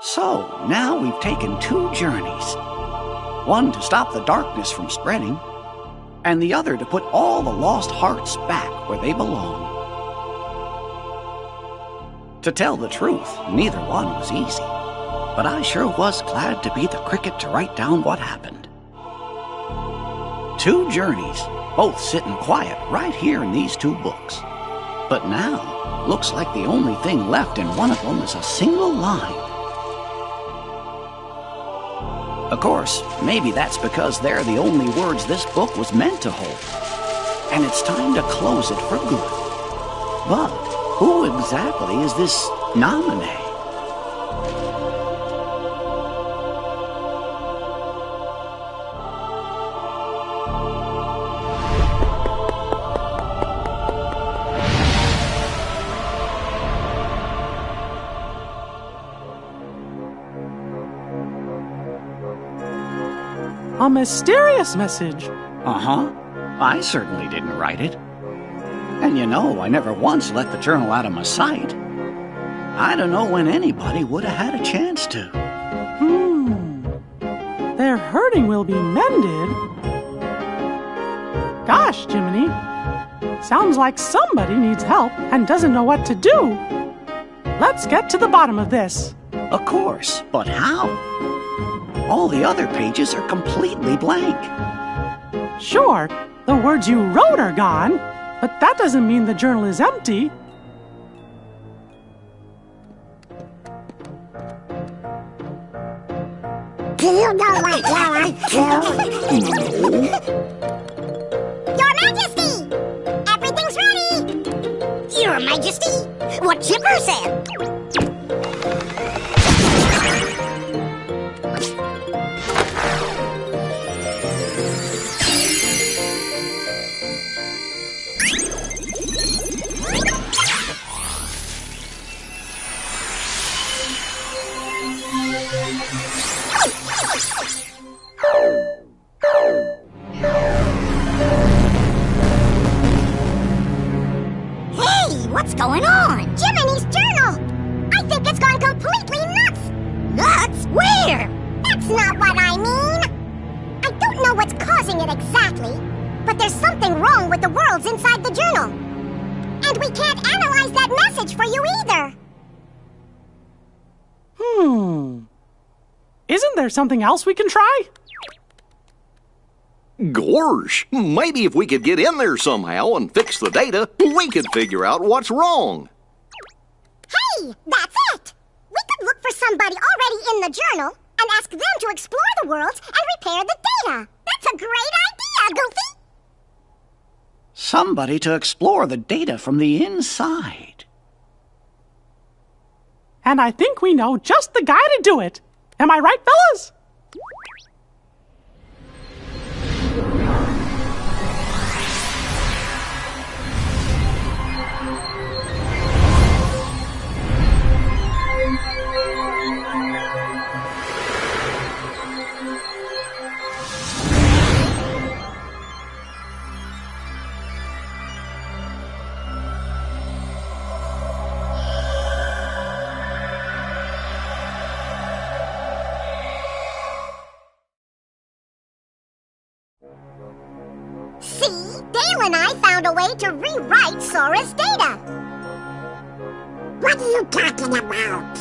So, now we've taken 2 journeys. One to stop the darkness from spreading, and the other to put all the lost hearts back where they belong. To tell the truth, neither one was easy, but I sure was glad to be the cricket to write down what happened. 2 journeys, both sitting quiet right here in these 2 books. But now, looks like the only thing left in one of them is a single line. Of course, maybe that's because they're the only words this book was meant to hold, and it's time to close it for good. But who exactly is this nominee? A mysterious message. Uh-huh. I certainly didn't write it. And you know, I never once let the journal out of my sight. I don't know when anybody would have had a chance to. Their hurting will be mended. Gosh, Jiminy. Sounds like somebody needs help and doesn't know what to do. Let's get to the bottom of this. Of course, but how? All the other pages are completely blank. Sure, the words you wrote are gone, but that doesn't mean the journal is empty. Do you know what you're up to? Your Majesty! Everything's ready! Your Majesty! What Chipper said! What's going on? Jiminy's journal! I think it's gone completely nuts! Nuts? Where? That's not what I mean! I don't know what's causing it exactly, but there's something wrong with the worlds inside the journal. And we can't analyze that message for you either! Isn't there something else we can try? Gorsh, maybe if we could get in there somehow and fix the data, we could figure out what's wrong. Hey, that's it! We could look for somebody already in the journal and ask them to explore the worlds and repair the data. That's a great idea, Goofy! Somebody to explore the data from the inside. And I think we know just the guy to do it. Am I right, fellas? See, Dale and I found a way to rewrite Sora's data. What are you talking about?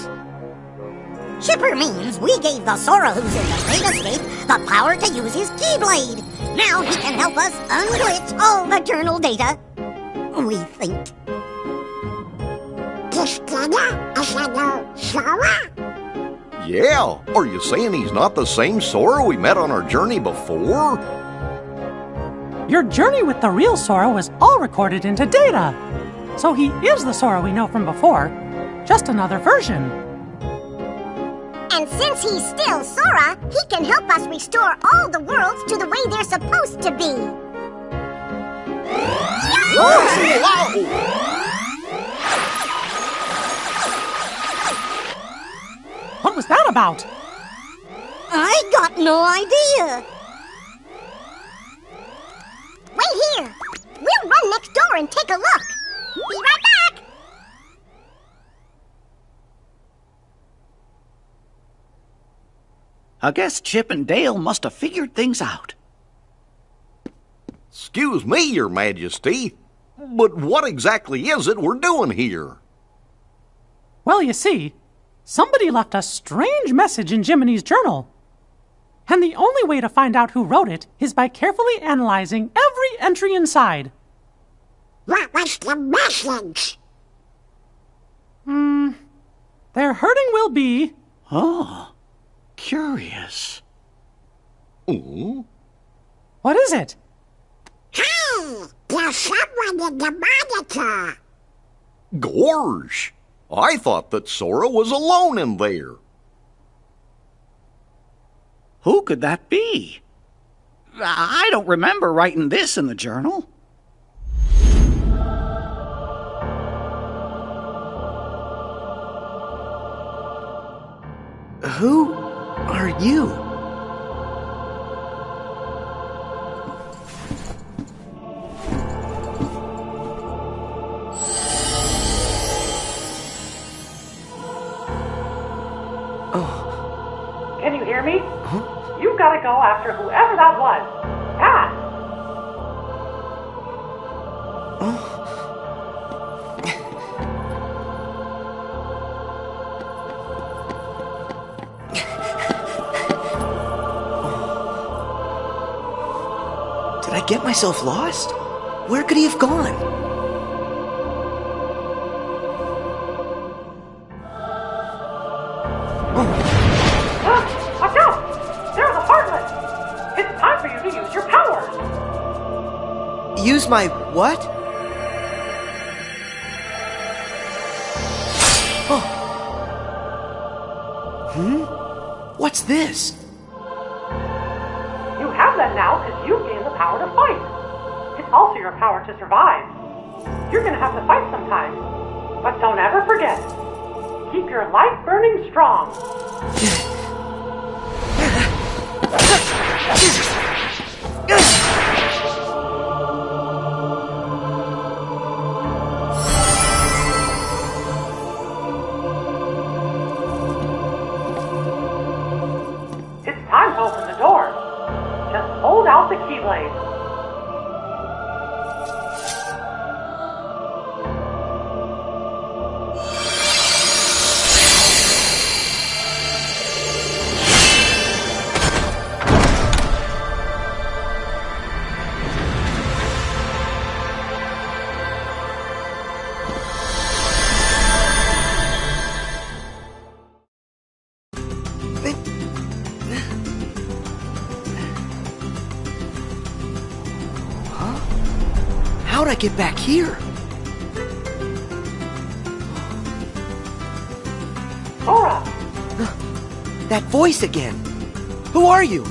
Chipper means we gave the Sora who's in the datascape the power to use his Keyblade. Now he can help us unglitch all the journal data. We think. This data is a new Sora? Yeah, are you saying he's not the same Sora we met on our journey before? Your journey with the real Sora was all recorded into data. So he is the Sora we know from before, just another version. And since he's still Sora, he can help us restore all the worlds to the way they're supposed to be. Whoa! What was that about? I got no idea. Wait here. We'll run next door and take a look. Be right back. I guess Chip and Dale must have figured things out. Excuse me, Your Majesty, but what exactly is it we're doing here? Well, you see, somebody left a strange message in Jiminy's journal. And the only way to find out who wrote it is by carefully analyzing every entry inside. What was the message? Their hurting will be... Oh, curious. Oh? What is it? Hey, there's someone in the monitor. Gorge! I thought that Sora was alone in there. Who could that be? I don't remember writing this in the journal. Who are you? Can you hear me? You've got to go after whoever that was. Fast! Did I get myself lost? Where could he have gone? Watch out! There's a Heartless! It's time for you to use your power! Use my what? Oh. What's this? You have that now because you've gained the power to fight. It's also your power to survive. You're going to have to fight sometime. But don't ever forget, keep your light burning strong. It's time to open the door. Just hold out the keyblade. How'd I get back here? Sora! That voice again. Who are you?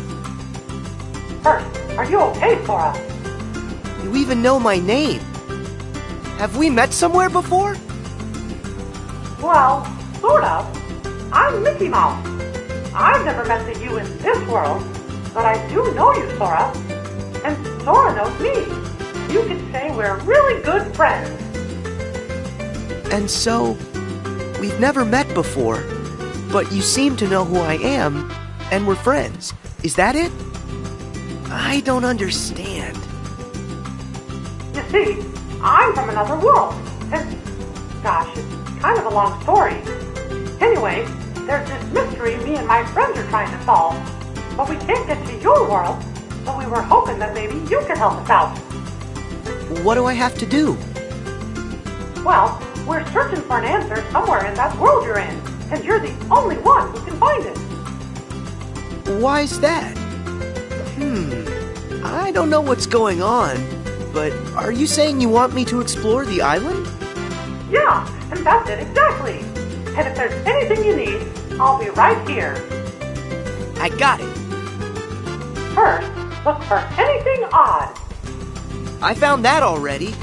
First, are you okay, Sora? You even know my name. Have we met somewhere before? Well, sort of. I'm Mickey Mouse. I've never met the you in this world, but I do know you, Sora. And Sora knows me. You could say we're really good friends. And so, we've never met before, but you seem to know who I am, and we're friends. Is that it? I don't understand. You see, I'm from another world. And, gosh, it's kind of a long story. Anyway, there's this mystery me and my friends are trying to solve. But we can't get to your world, so we were hoping that maybe you could help us out. What do I have to do? Well, we're searching for an answer somewhere in that world you're in, and you're the only one who can find it. Why's that? I don't know what's going on, but are you saying you want me to explore the island? Yeah, and that's it exactly. And if there's anything you need, I'll be right here. I got it. First, look for anything odd. I found that already.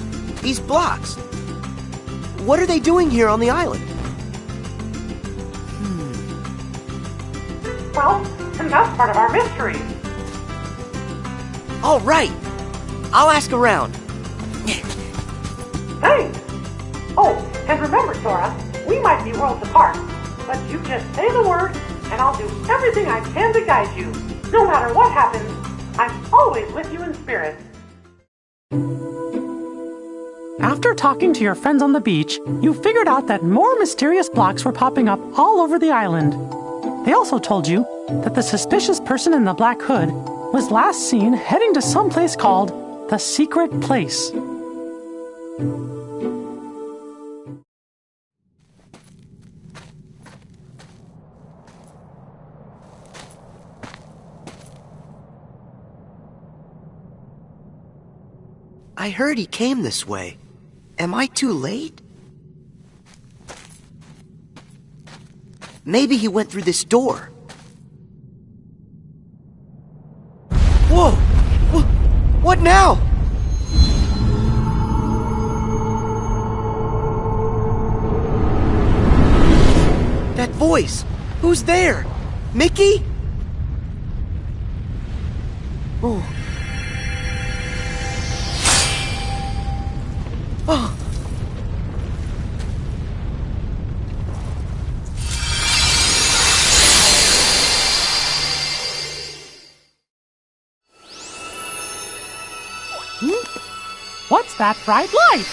These blocks. What are they doing here on the island? Well, and that's part of our mystery. All right. I'll ask around. Thanks. Oh, and remember, Sora, we might be worlds apart, but you just say the word, and I'll do everything I can to guide you. No matter what happens, I'm always with you in spirit. After talking to your friends on the beach, you figured out that more mysterious blocks were popping up all over the island. They also told you that the suspicious person in the black hood was last seen heading to some place called the Secret Place. I heard he came this way. Am I too late? Maybe he went through this door. Whoa! What now? That voice! Who's there? Mickey? Oh. Oh. What's that bright light?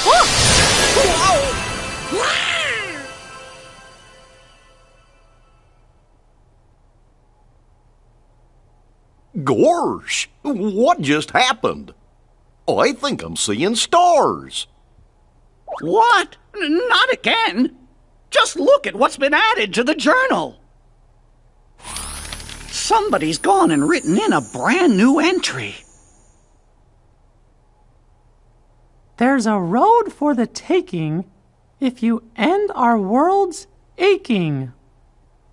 Look! Gorsh! What just happened? I think I'm seeing stars. What? Not again. Just look at what's been added to the journal. Somebody's gone and written in a brand new entry. There's a road for the taking if you end our world's aching.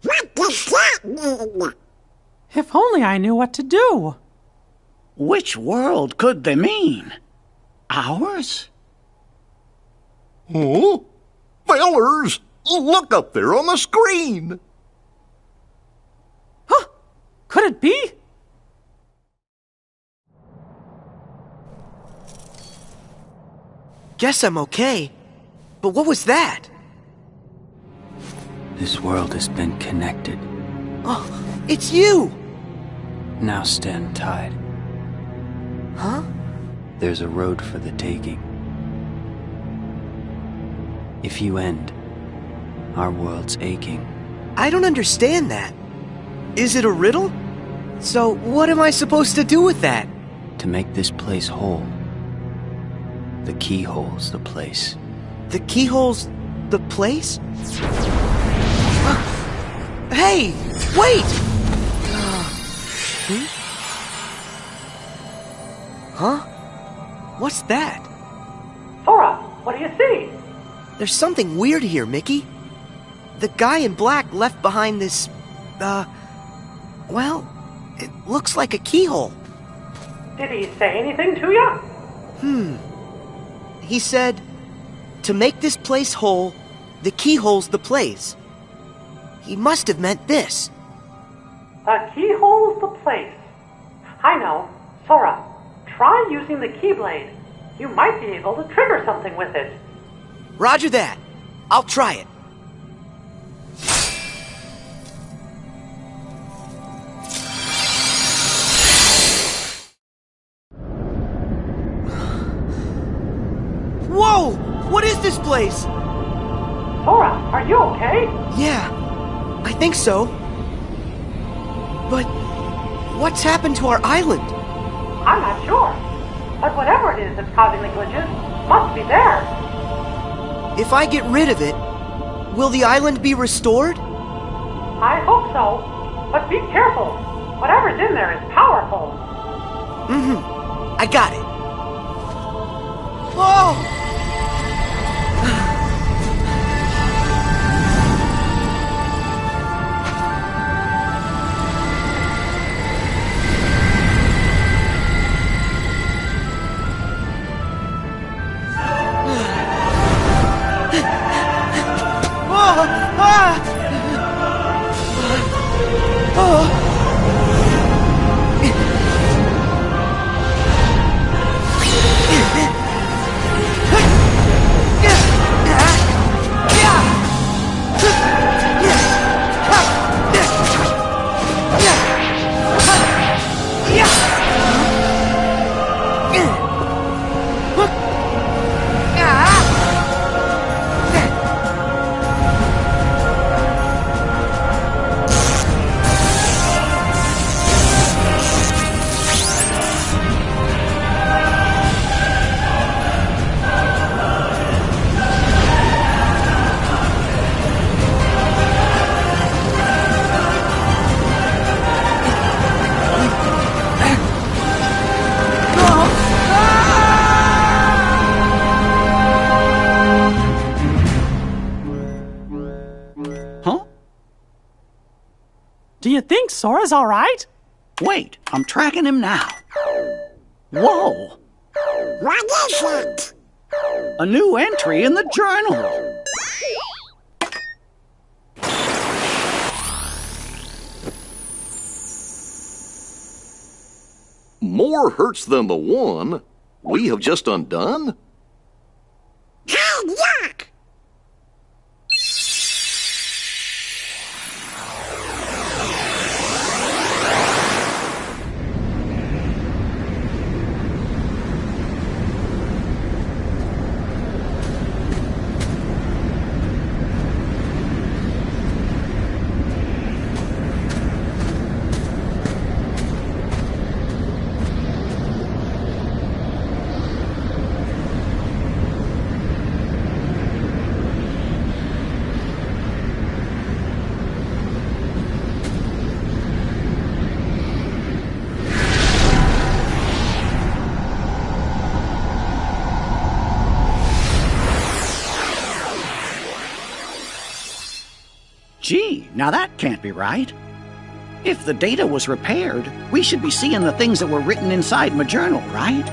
What does that mean? If only I knew what to do. Which world could they mean? Ours? Huh? Fellers, look up there on the screen. Huh? Could it be? Guess I'm okay. But what was that? This world has been connected. Oh, it's you! Now stand tied. Huh? There's a road for the taking. If you end, our world's aching. I don't understand that. Is it a riddle? So what am I supposed to do with that? To make this place whole. The keyhole's the place. The keyhole's the place? Hey! Wait! Huh? What's that? Sora, what do you see? There's something weird here, Mickey. The guy in black left behind this, well, it looks like a keyhole. Did he say anything to you? He said, to make this place whole, the keyhole's the place. He must have meant this. The keyhole's the place. I know. Sora, try using the Keyblade. You might be able to trigger something with it. Roger that. I'll try it. Whoa! What is this place? Sora, are you okay? Yeah, I think so. But what's happened to our island? I'm not sure. But whatever it is that's causing the glitches must be there. If I get rid of it, will the island be restored? I hope so. But be careful. Whatever's in there is powerful. I got it. Whoa! Do you think Sora's all right? Wait, I'm tracking him now. Whoa! What is it? A new entry in the journal. More hurts than the one we have just undone? Hey, look! Gee, now that can't be right. If the data was repaired, we should be seeing the things that were written inside my journal, right?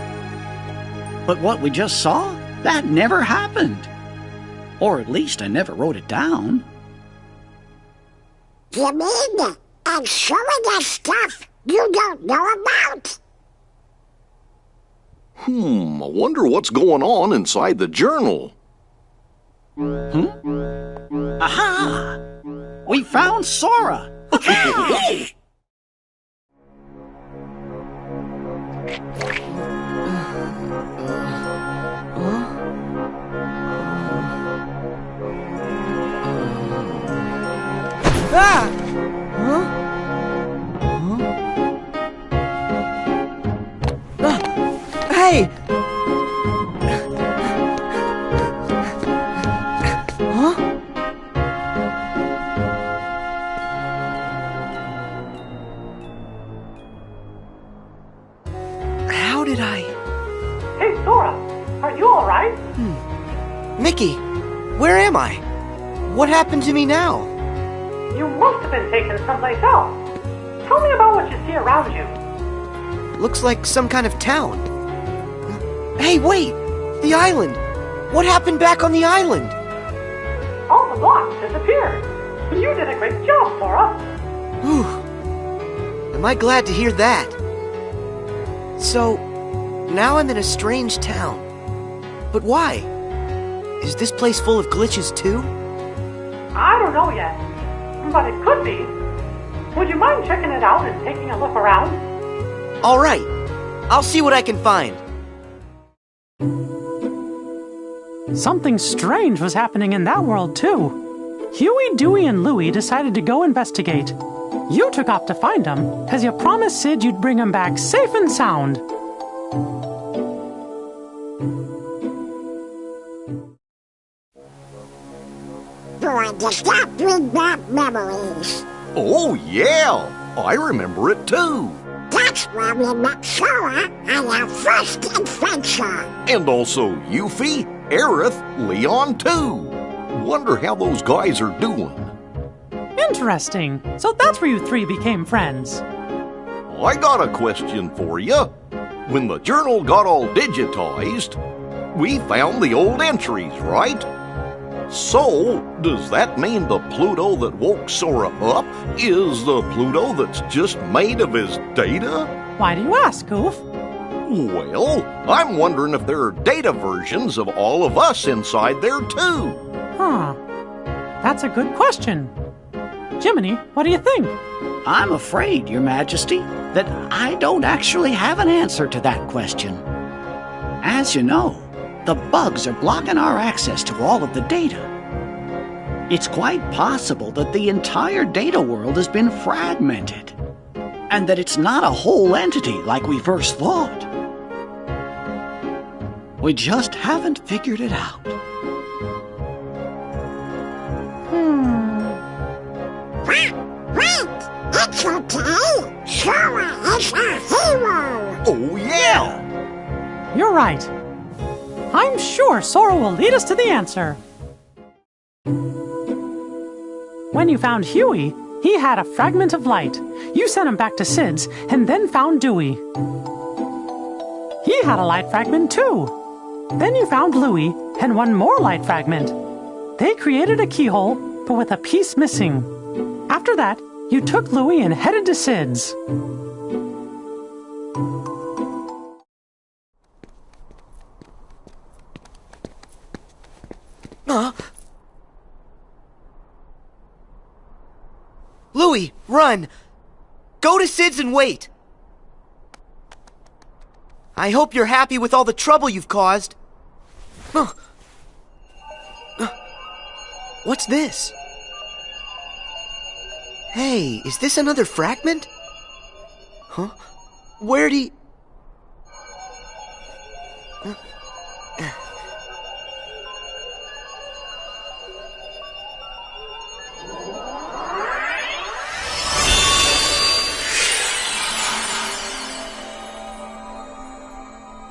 But what we just saw, that never happened. Or at least I never wrote it down. You mean and showing us stuff you don't know about? I wonder what's going on inside the journal. Aha! We found Sora! Ah! Hey! How did I... Hey, Sora, are you all right? Mickey, where am I? What happened to me now? You must have been taken someplace else. Tell me about what you see around you. Looks like some kind of town. Hey, wait! The island! What happened back on the island? All the blocks disappeared. You did a great job, Sora. Whew. Am I glad to hear that? So, now I'm in a strange town. But why? Is this place full of glitches too? I don't know yet, but it could be. Would you mind checking it out and taking a look around? All right. I'll see what I can find. Something strange was happening in that world, too. Huey, Dewey, and Louie decided to go investigate. You took off to find them, because you promised Sid you'd bring him back safe and sound. Going to stop bring back memories. Oh, yeah! I remember it too. That's where we met Sora on our first adventure. And also Yuffie, Aerith, Leon too. Wonder how those guys are doing. Interesting. So that's where you three became friends. I got a question for you. When the journal got all digitized, we found the old entries, right? So, does that mean the Pluto that woke Sora up is the Pluto that's just made of his data? Why do you ask, Goof? Well, I'm wondering if there are data versions of all of us inside there too. Huh. That's a good question. Jiminy, what do you think? I'm afraid, Your Majesty, that I don't actually have an answer to that question. As you know, the bugs are blocking our access to all of the data. It's quite possible that the entire data world has been fragmented, and that it's not a whole entity like we first thought. We just haven't figured it out. Wait! It's okay! Sora is our hero! Oh, yeah! You're right. I'm sure Sora will lead us to the answer. When you found Huey, He had a fragment of light. You sent him back to Sid's and then found Dewey. He had a light fragment too. Then you found Louie and one more light fragment. They created a keyhole, but with a piece missing. After that, you took Louie and headed to Sid's. Louie, run! Go to Sid's and wait! I hope you're happy with all the trouble you've caused. What's this? Hey, is this another fragment? Huh? Where'd he...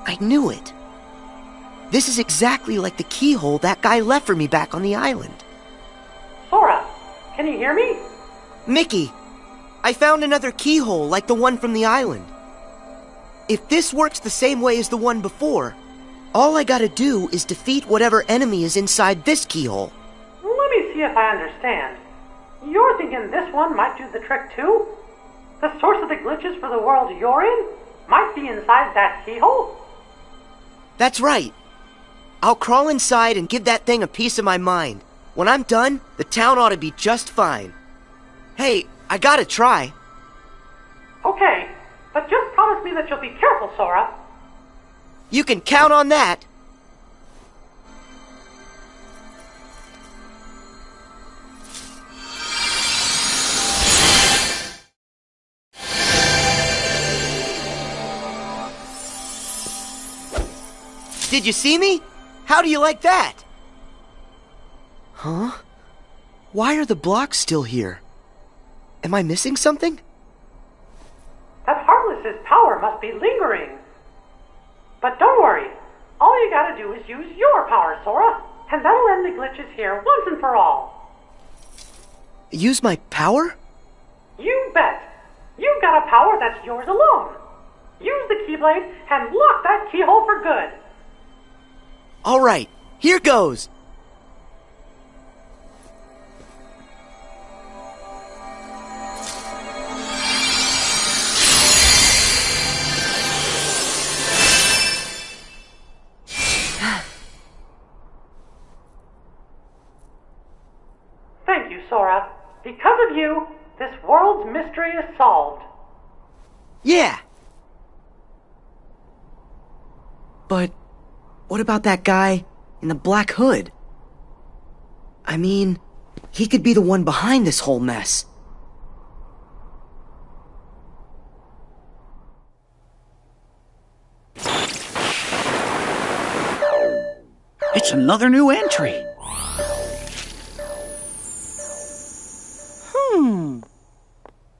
I knew it. This is exactly like the keyhole that guy left for me back on the island. Sora, can you hear me? Mickey, I found another keyhole like the one from the island. If this works the same way as the one before, all I gotta do is defeat whatever enemy is inside this keyhole. Let me see if I understand. You're thinking this one might do the trick too? The source of the glitches for the world you're in might be inside that keyhole? That's right. I'll crawl inside and give that thing a piece of my mind. When I'm done, the town ought to be just fine. Hey, I gotta try. Okay, but just promise me that you'll be careful, Sora. You can count on that. Did you see me? How do you like that? Huh? Why are the blocks still here? Am I missing something? That Heartless's power must be lingering. But don't worry. All you gotta do is use your power, Sora, and that'll end the glitches here once and for all. Use my power? You bet. You've got a power that's yours alone. Use the Keyblade and lock that keyhole for good. All right, here goes. Thank you, Sora. Because of you, this world's mystery is solved. Yeah. But what about that guy in the black hood? I mean, he could be the one behind this whole mess. It's another new entry.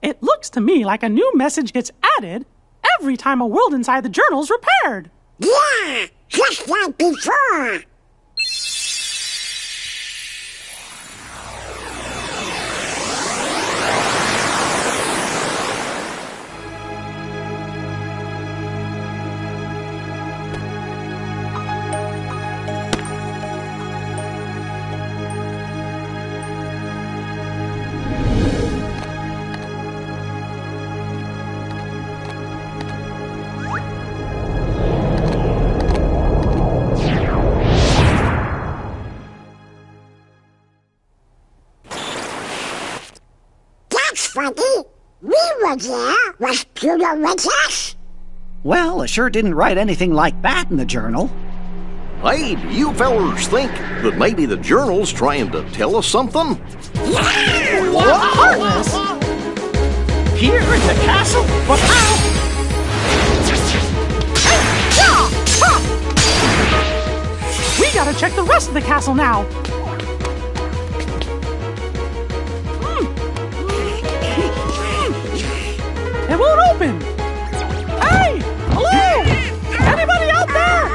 It looks to me like a new message gets added every time a world inside the journal's repaired. Yeah, just like before. Funny. We were there. Was Pluto with us? Well, I sure didn't write anything like that in the journal. Hey, do you fellers think that maybe the journal's trying to tell us something? Heartless! Here in the castle? But how? We gotta check the rest of the castle now. It won't open! Hey! Hello! Anybody out there?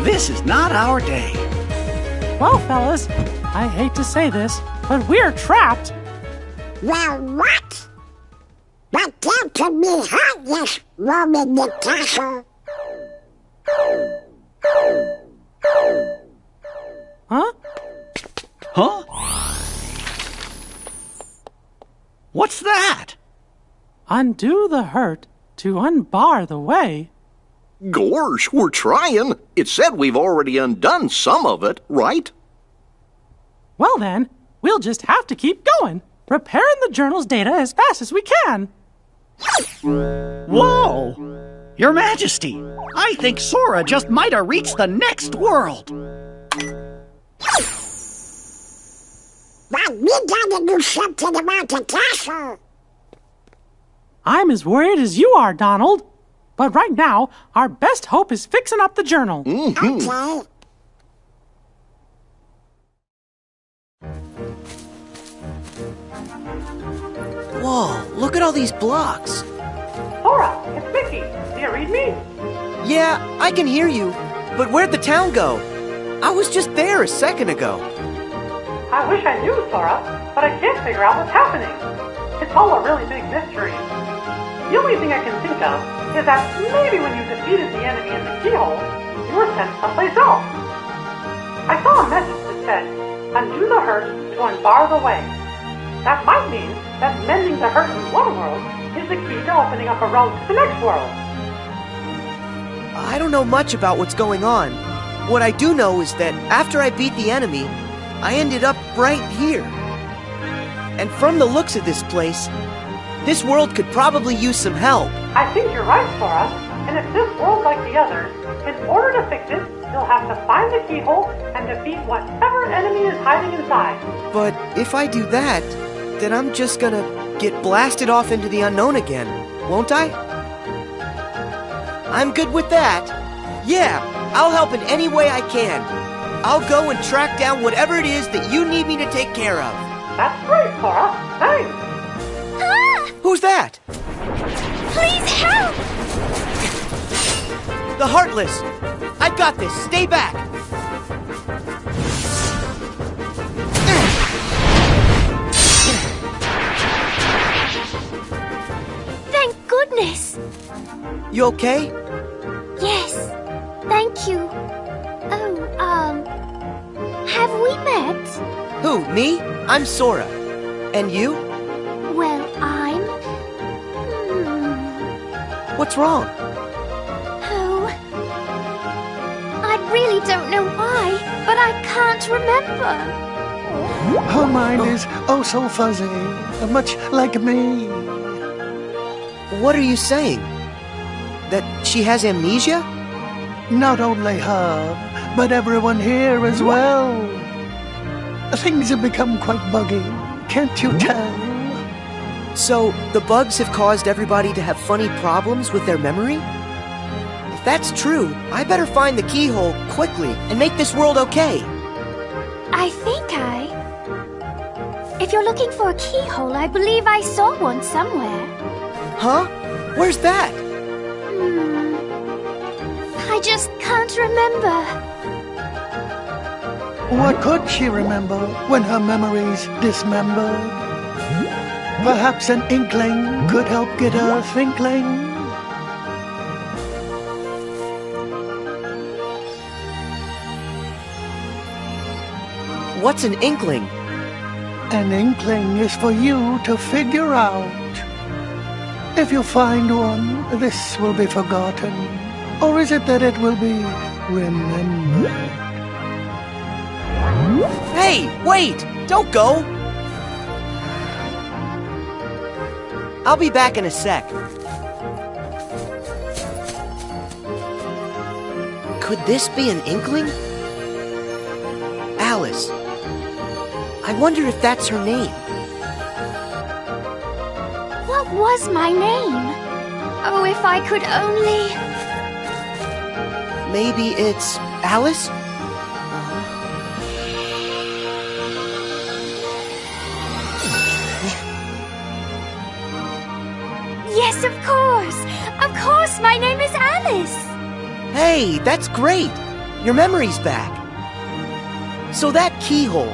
This is not our day. Well, fellas, I hate to say this, but we're trapped. Well, what? But that can be heartless, roaming the castle. Huh? Huh? What's that? Undo the hurt to unbar the way. Gorge, we're trying. It said we've already undone some of it, right? Well then, we'll just have to keep going, repairing the journal's data as fast as we can. Whoa! Your Majesty, I think Sora just might have reached the next world. But we gotta do something about the castle. I'm as worried as you are, Donald. But right now, our best hope is fixing up the journal. Okay. Whoa, look at all these blocks. Sora, it's Mickey. Do you read me? Yeah, I can hear you. But where'd the town go? I was just there a second ago. I wish I knew, Sora, but I can't figure out what's happening. It's all a really big mystery. The only thing I can think of is that maybe when you defeated the enemy in the keyhole, you were sent someplace else. I saw a message that said, undo the hurt to unbar the way. That might mean that mending the hurt in one world is the key to opening up a road to the next world. I don't know much about what's going on. What I do know is that after I beat the enemy, I ended up right here. And from the looks of this place, this world could probably use some help. I think you're right, Sora. And if this world's like the others, in order to fix it, you'll have to find the keyhole and defeat whatever enemy is hiding inside. But if I do that, then I'm just gonna get blasted off into the unknown again, won't I? I'm good with that. Yeah, I'll help in any way I can. I'll go and track down whatever it is that you need me to take care of. That's great, Sora. Thanks. Ah! Who's that? Please help! The Heartless! I've got this. Stay back! Thank goodness! You okay? Yes, thank you. Oh, have we met? Who, me? I'm Sora. And you? Well, I'm... What's wrong? Oh... I really don't know why, but I can't remember. Her mind is oh so fuzzy, much like me. What are you saying? That she has amnesia? Not only her, but everyone here as well. Things have become quite buggy, can't you tell? So, the bugs have caused everybody to have funny problems with their memory? If that's true, I better find the keyhole quickly and make this world okay. I think If you're looking for a keyhole, I believe I saw one somewhere. Huh? Where's that? I just can't remember. What could she remember when her memory's dismembered? Perhaps an inkling could help get her thinkling. What's an inkling? An inkling is for you to figure out. If you find one, this will be forgotten. Or is it that it will be remembered? Hey, wait! Don't go! I'll be back in a sec. Could this be an inkling? Alice. I wonder if that's her name. What was my name? Oh, if I could only... Maybe it's Alice? Yes, of course! Of course, my name is Alice! Hey, that's great! Your memory's back. So that keyhole,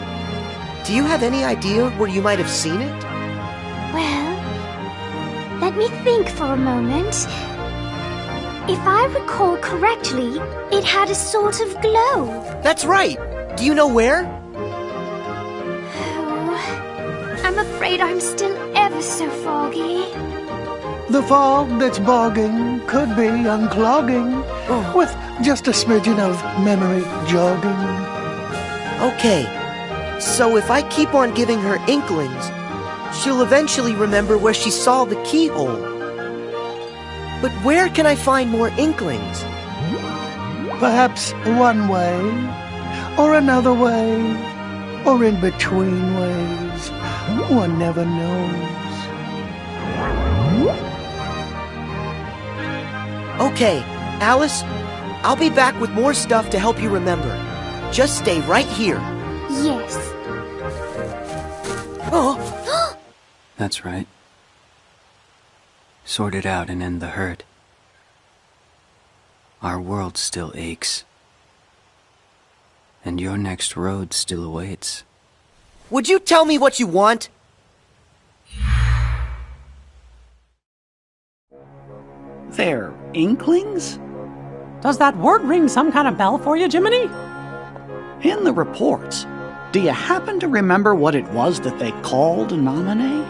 do you have any idea where you might have seen it? Well, let me think for a moment. If I recall correctly, it had a sort of glow. That's right. Do you know where? Oh, I'm afraid I'm still ever so foggy. The fog that's bogging could be unclogging with just a smidgen of memory jogging. Okay, so if I keep on giving her inklings, she'll eventually remember where she saw the keyhole. But where can I find more inklings? Perhaps one way, or another way, or in between ways. One never knows. Okay, Alice, I'll be back with more stuff to help you remember. Just stay right here. Yes. Oh! That's right. Sort it out and end the hurt. Our world still aches. And your next road still awaits. Would you tell me what you want? They're inklings? Does that word ring some kind of bell for you, Jiminy? In the reports, do you happen to remember what it was that they called Nominee?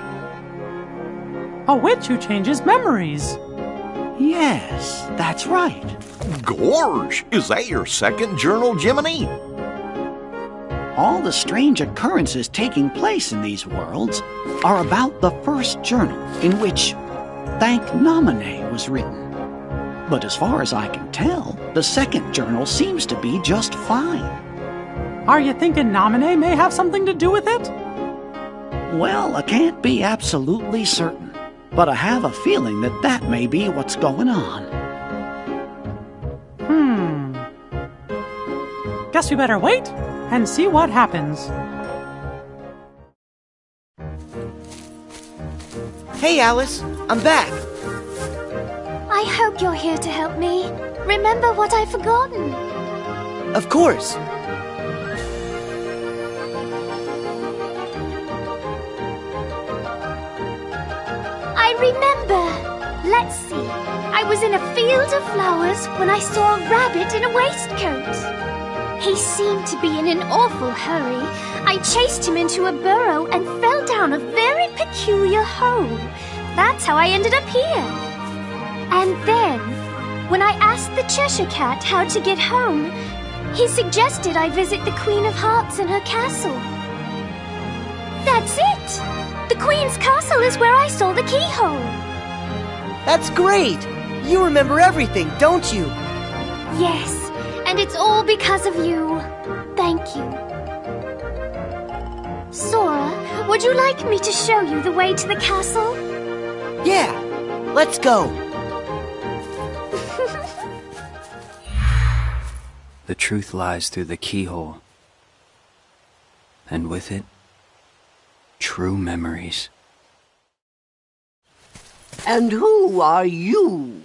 A witch who changes memories. Yes, that's right. Gorge, is that your second journal, Jiminy? All the strange occurrences taking place in these worlds are about the first journal in which Thank Nominee was written. But as far as I can tell, the second journal seems to be just fine. Are you thinking Nominee may have something to do with it? Well, I can't be absolutely certain, but I have a feeling that that may be what's going on. Guess we better wait and see what happens. Hey, Alice, I'm back. I hope you're here to help me. Remember what I've forgotten. Of course. I remember. Let's see. I was in a field of flowers when I saw a rabbit in a waistcoat. He seemed to be in an awful hurry. I chased him into a burrow and fell down a very peculiar hole. That's how I ended up here. And then, when I asked the Cheshire Cat how to get home, he suggested I visit the Queen of Hearts in her castle. That's it! The Queen's castle is where I saw the keyhole. That's great! You remember everything, don't you? Yes, and it's all because of you. Thank you. Sora, would you like me to show you the way to the castle? Yeah, let's go. The truth lies through the keyhole. And with it, true memories. And who are you?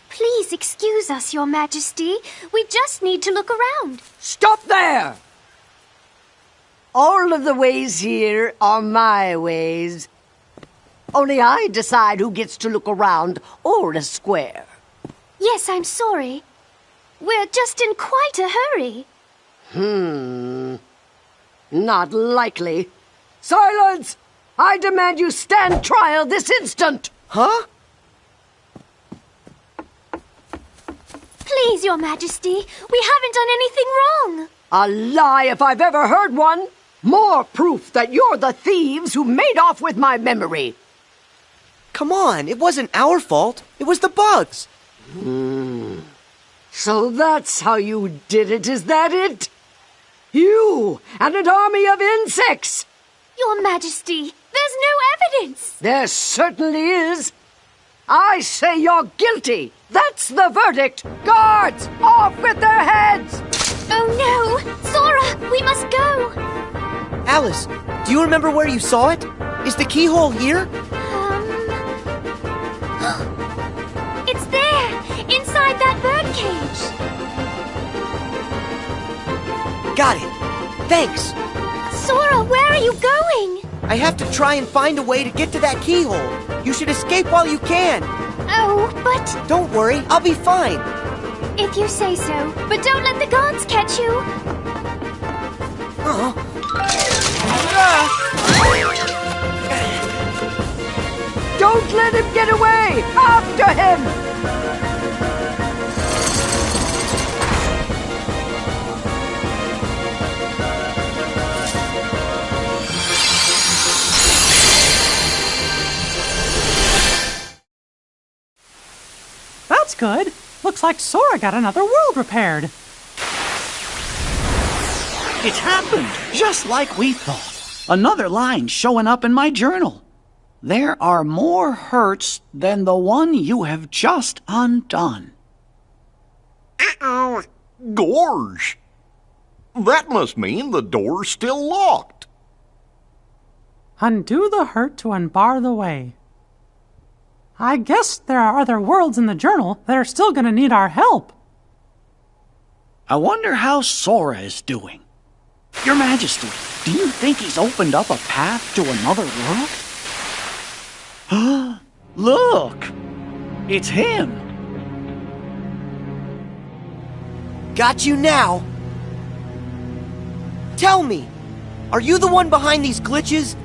Please excuse us, Your Majesty. We just need to look around. Stop there! All of the ways here are my ways. Only I decide who gets to look around or a square. Yes, I'm sorry. We're just in quite a hurry. Not likely. Silence! I demand you stand trial this instant! Huh? Please, Your Majesty, we haven't done anything wrong. A lie if I've ever heard one. More proof that you're the thieves who made off with my memory. Come on, it wasn't our fault. It was the bugs. So that's how you did it, is that it? You and an army of insects! Your Majesty, there's no evidence. There certainly is. I say you're guilty. That's the verdict. Guards, off with their heads! Oh no! Sora, we must go! Alice, do you remember where you saw it? Is the keyhole here? It's there! Inside that bird cage. Got it. Thanks. Sora, where are you going? I have to try and find a way to get to that keyhole. You should escape while you can. Oh, but... Don't worry, I'll be fine. If you say so, but don't let the guards catch you. Don't let him get away! After him! That's good. Looks like Sora got another world repaired. It's happened, just like we thought. Another line showing up in my journal. There are more hurts than the one you have just undone. Uh-oh. Gorge! That must mean the door's still locked. Undo the hurt to unbar the way. I guess there are other worlds in the journal that are still going to need our help. I wonder how Sora is doing. Your Majesty, do you think he's opened up a path to another world? Look! It's him! Got you now. Tell me, are you the one behind these glitches?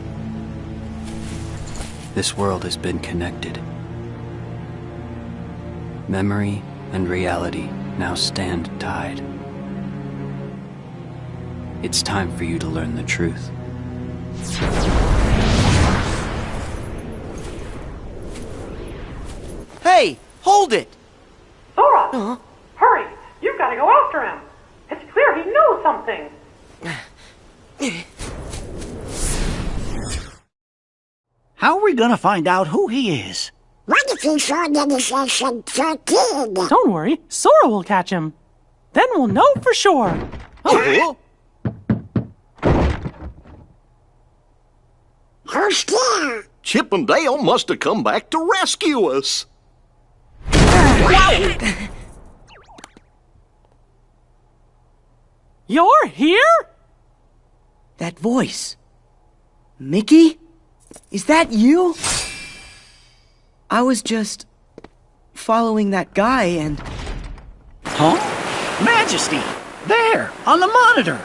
This world has been connected. Memory and reality now stand tied. It's time for you to learn the truth. Hey, hold it! Sora! Hurry! You've got to go after him! It's clear he knows something! How are we gonna find out who he is? What if he saw the kid? Don't worry, Sora will catch him. Then we'll know for sure. Oh. Who's there? Chip and Dale must have come back to rescue us. You're here? That voice. Mickey? Is that you? I was just following that guy and... Huh? Majesty! There, on the monitor!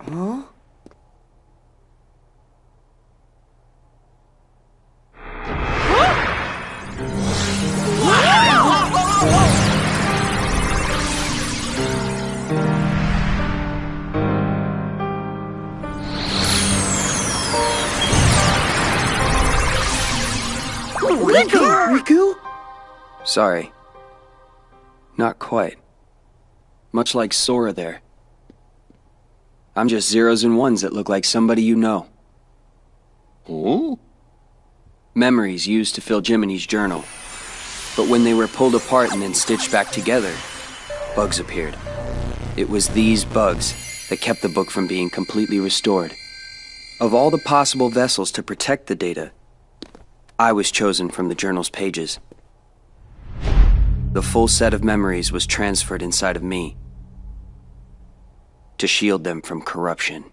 Huh? Riku? Sorry. Not quite. Much like Sora there. I'm just zeros and ones that look like somebody you know. Oh? Memories used to fill Jiminy's journal. But when they were pulled apart and then stitched back together, bugs appeared. It was these bugs that kept the book from being completely restored. Of all the possible vessels to protect the data, I was chosen from the journal's pages. The full set of memories was transferred inside of me to shield them from corruption.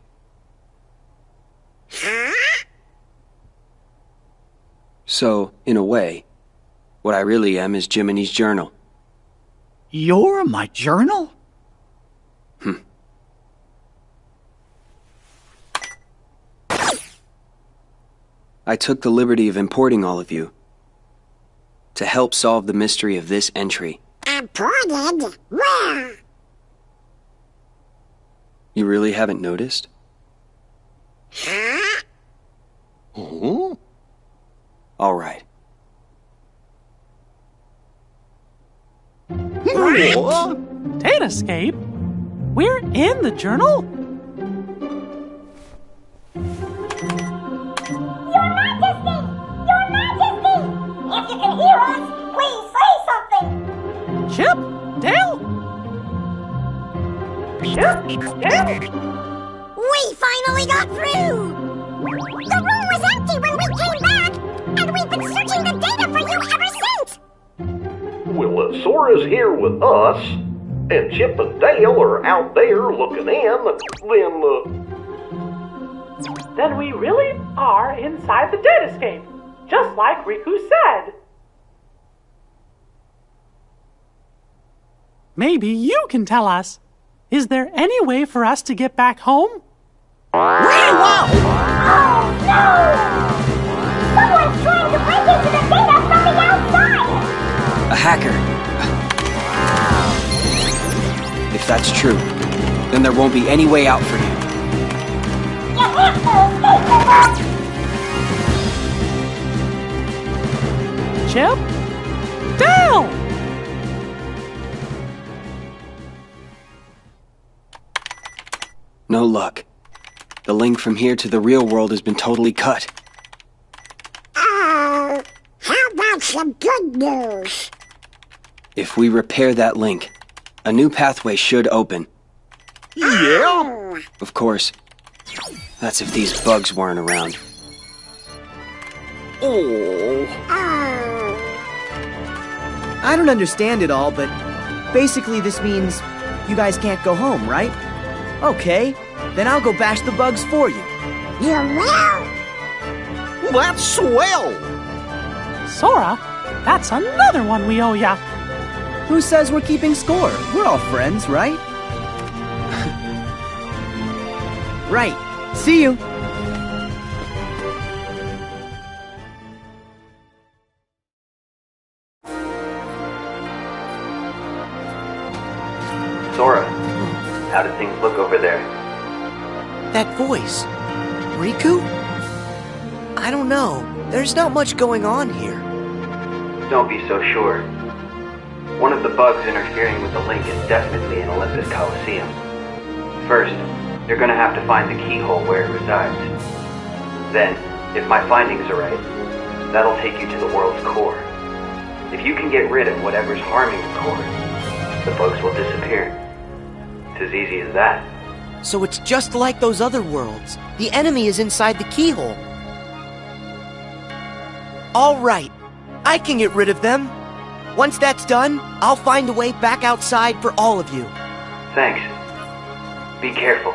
So, in a way, what I really am is Jiminy's journal. You're my journal? I took the liberty of importing all of you to help solve the mystery of this entry. Imported? Where? You really haven't noticed? Huh? Oh? All right. What? Data escape? We're in the journal? Your Majesty! Your Majesty! If you can hear us, please say something! Chip? Dale? We finally got through! The room was empty when we came back, and we've been searching the data for Sora's here with us, and Chip and Dale are out there looking in, Then we really are inside the datascape, just like Riku said. Maybe you can tell us. Is there any way for us to get back home? Wow! Oh, no! Someone's trying to break into the data from the outside! A hacker. If that's true, then there won't be any way out for you. You have to escape the vault! Chip? Dale! No luck. The link from here to the real world has been totally cut. Oh, how about some good news? If we repair that link, a new pathway should open. Yeah? Of course, that's if these bugs weren't around. Oh. I don't understand it all, but basically this means you guys can't go home, right? Okay, then I'll go bash the bugs for you. You will? That's swell! Sora, that's another one we owe ya. Who says we're keeping score? We're all friends, right? Right. See you. Sora, how do things look over there? That voice. Riku? I don't know. There's not much going on here. Don't be so sure. One of the bugs interfering with the link is definitely in Olympus Coliseum. First, you're gonna have to find the keyhole where it resides. Then, if my findings are right, that'll take you to the world's core. If you can get rid of whatever's harming the core, the bugs will disappear. It's as easy as that. So it's just like those other worlds. The enemy is inside the keyhole. All right. I can get rid of them. Once that's done, I'll find a way back outside for all of you. Thanks. Be careful.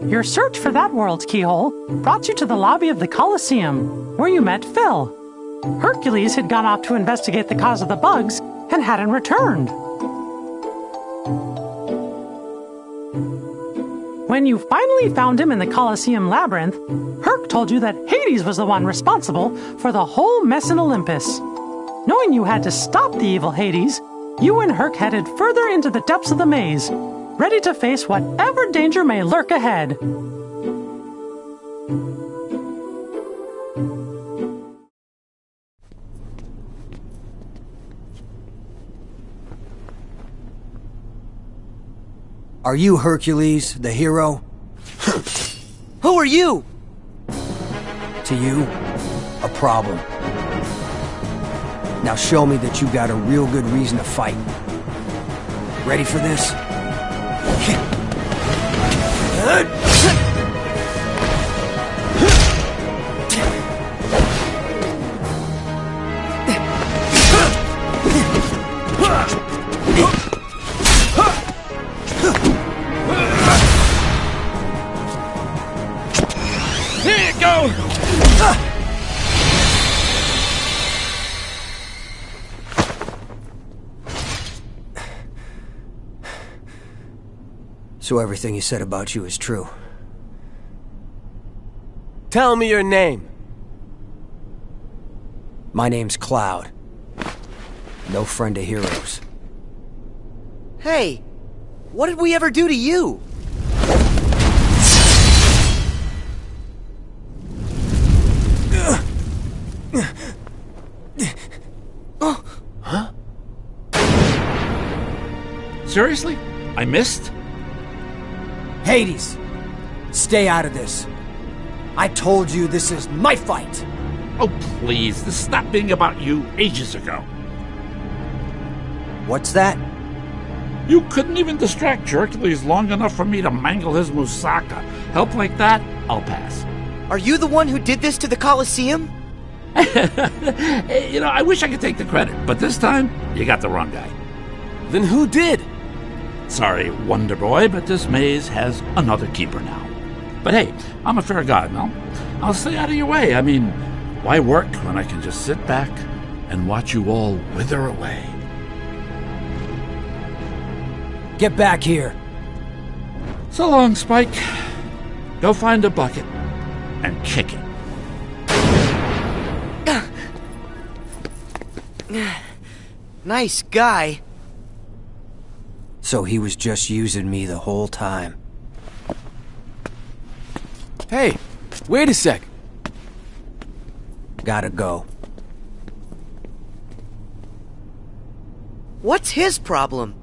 Your search for that world's keyhole brought you to the lobby of the Colosseum, where you met Phil. Hercules had gone off to investigate the cause of the bugs and hadn't returned. When you finally found him in the Colosseum labyrinth, Herc told you that Hades was the one responsible for the whole mess in Olympus. Knowing you had to stop the evil Hades, you and Herc headed further into the depths of the maze, ready to face whatever danger may lurk ahead. Are you Hercules, the hero? Who are you? To you, a problem. Now show me that you got a real good reason to fight. Ready for this? Here you go! So everything he said about you is true. Tell me your name. My name's Cloud. No friend of heroes. Hey, what did we ever do to you? Huh? Seriously? I missed? Hades! Stay out of this. I told you this is my fight! Oh, please. This stopped being about you ages ago. What's that? You couldn't even distract Hercules long enough for me to mangle his moussaka. Help like that, I'll pass. Are you the one who did this to the Colosseum? I wish I could take the credit, but this time, you got the wrong guy. Then who did? Sorry, Wonder Boy, but this maze has another keeper now. But hey, I'm a fair god, no? I'll stay out of your way. I mean, why work when I can just sit back and watch you all wither away? Get back here. So long, Spike. Go find a bucket and kick it. Nice guy. So he was just using me the whole time. Hey, wait a sec. Gotta go. What's his problem?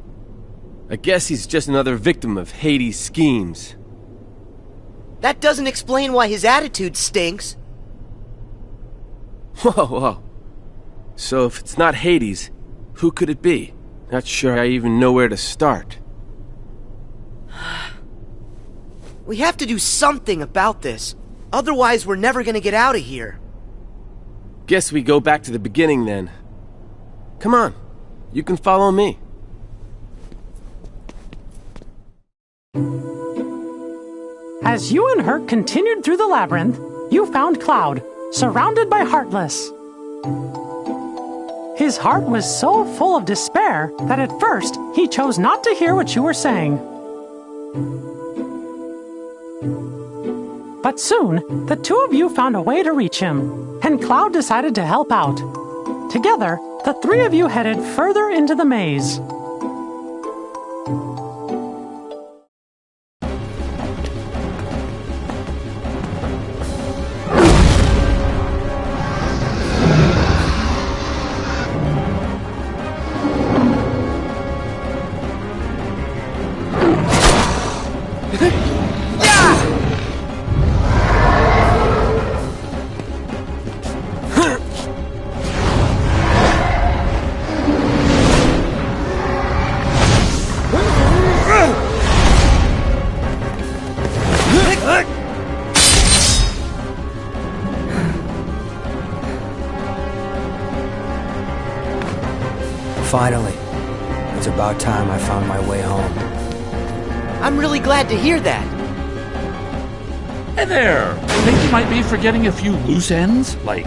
I guess he's just another victim of Hades' schemes. That doesn't explain why his attitude stinks. Whoa. So if it's not Hades, who could it be? Not sure I even know where to start. We have to do something about this. Otherwise, we're never gonna get out of here. Guess we go back to the beginning then. Come on, you can follow me. As you and Herc continued through the labyrinth, you found Cloud, surrounded by Heartless. His heart was so full of despair that at first he chose not to hear what you were saying. But soon, the two of you found a way to reach him, and Cloud decided to help out. Together, the three of you headed further into the maze. Finally. It's about time I found my way home. I'm really glad to hear that. Hey there! Think you might be forgetting a few loose ends? Like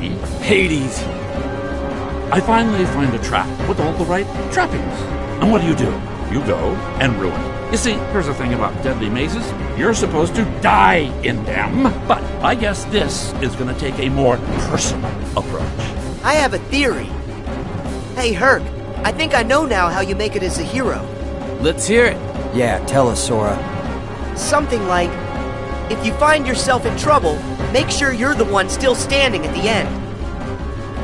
me? Hades! I finally find a trap with all the right trappings. And what do? You go and ruin it. You see, here's the thing about deadly mazes. You're supposed to die in them. But I guess this is going to take a more personal approach. I have a theory. Hey, Herc, I think I know now how you make it as a hero. Let's hear it. Yeah, tell us, Sora. Something like, if you find yourself in trouble, make sure you're the one still standing at the end.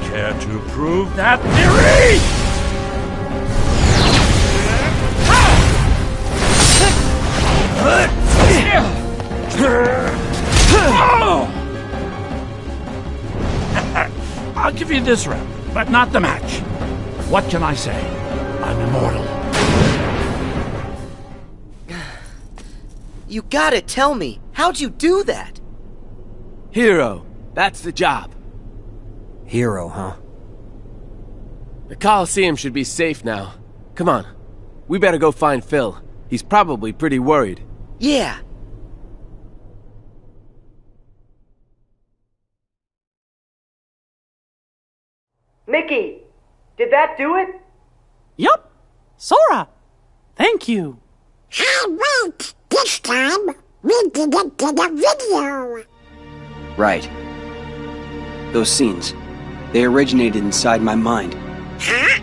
Care to prove that theory? I'll give you this round, but not the match. What can I say? I'm immortal. You gotta tell me, how'd you do that? Hero, that's the job. Hero, huh? The Coliseum should be safe now. Come on, we better go find Phil. He's probably pretty worried. Yeah. Mickey, did that do it? Yup. Sora, thank you. Hey, wait! This time, we did it to the video! Right. Those scenes, they originated inside my mind. Huh?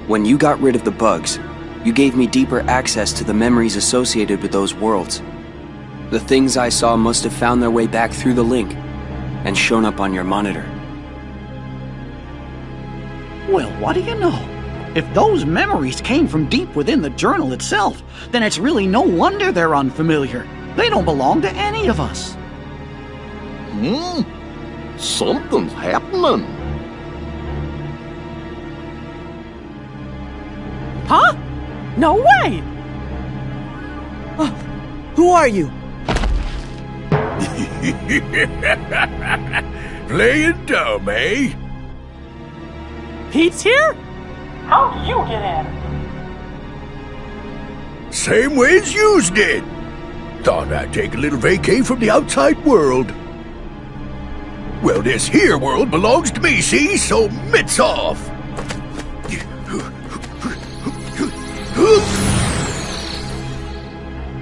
When you got rid of the bugs, you gave me deeper access to the memories associated with those worlds. The things I saw must have found their way back through the link and shown up on your monitor. Well, what do you know? If those memories came from deep within the journal itself, then it's really no wonder they're unfamiliar. They don't belong to any of us. Something's happening. Huh? No way! Who are you? Playing dumb, eh? Pete's here? How'd you get in? Same way as yous did. Thought I'd take a little vacay from the outside world. Well, this here world belongs to me, see? So mitts off.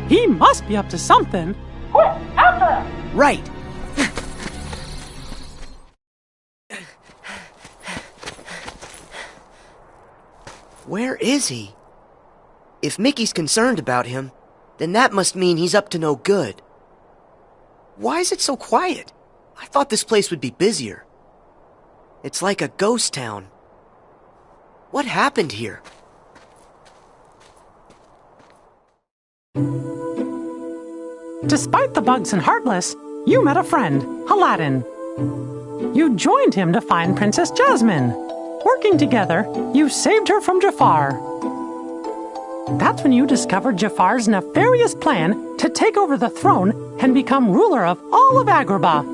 He must be up to something. Quick, after him! Right. Where is he? If Mickey's concerned about him, then that must mean he's up to no good. Why is it so quiet? I thought this place would be busier. It's like a ghost town. What happened here? Despite the bugs and Heartless, you met a friend, Aladdin. You joined him to find Princess Jasmine. Working together, you saved her from Jafar. That's when you discovered Jafar's nefarious plan to take over the throne and become ruler of all of Agrabah.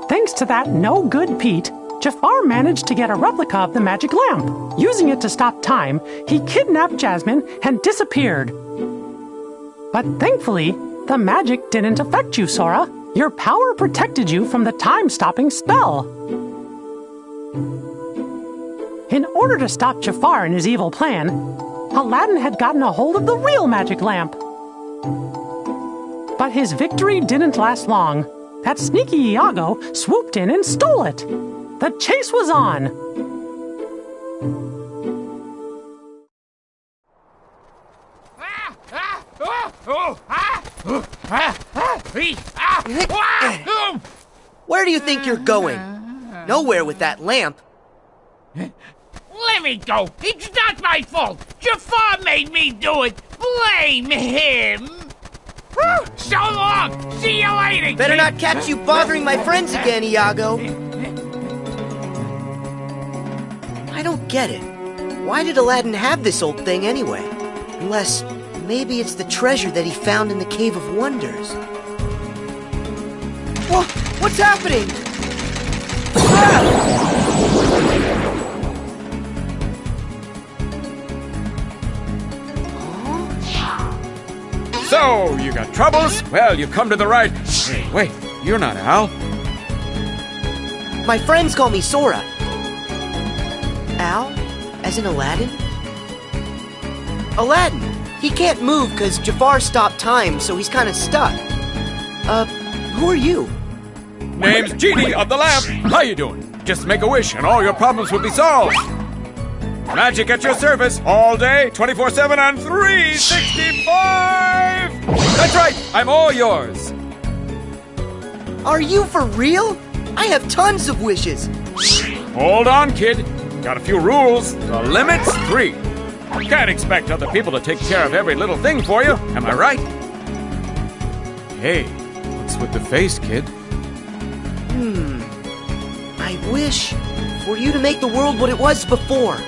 Thanks to that no-good Pete, Jafar managed to get a replica of the magic lamp. Using it to stop time, he kidnapped Jasmine and disappeared. But thankfully, the magic didn't affect you, Sora. Your power protected you from the time-stopping spell. In order to stop Jafar in his evil plan, Aladdin had gotten a hold of the real magic lamp. But his victory didn't last long. That sneaky Iago swooped in and stole it. The chase was on. Where do you think you're going? Nowhere with that lamp. Let me go. It's not my fault. Jafar made me do it. Blame him. So long. See you later, Better kid. not catch you bothering my friends again, Iago. I don't get it. Why did Aladdin have this old thing anyway? Unless maybe it's the treasure that he found in the Cave of Wonders. Whoa, what's happening? So, you got troubles? Well, you've come to the right... Hey, wait, you're not Al. My friends call me Sora. Al? As in Aladdin? Aladdin! He can't move because Jafar stopped time, so he's kind of stuck. Who are you? Name's Genie of the Lamp. How you doing? Just make a wish and all your problems will be solved. Magic at your service all day, 24/7 and 365! That's right, I'm all yours. Are you for real? I have tons of wishes. Hold on, kid. Got a few rules. The limit's 3. Can't expect other people to take care of every little thing for you, am I right? Hey, what's with the face, kid? I wish for you to make the world what it was before.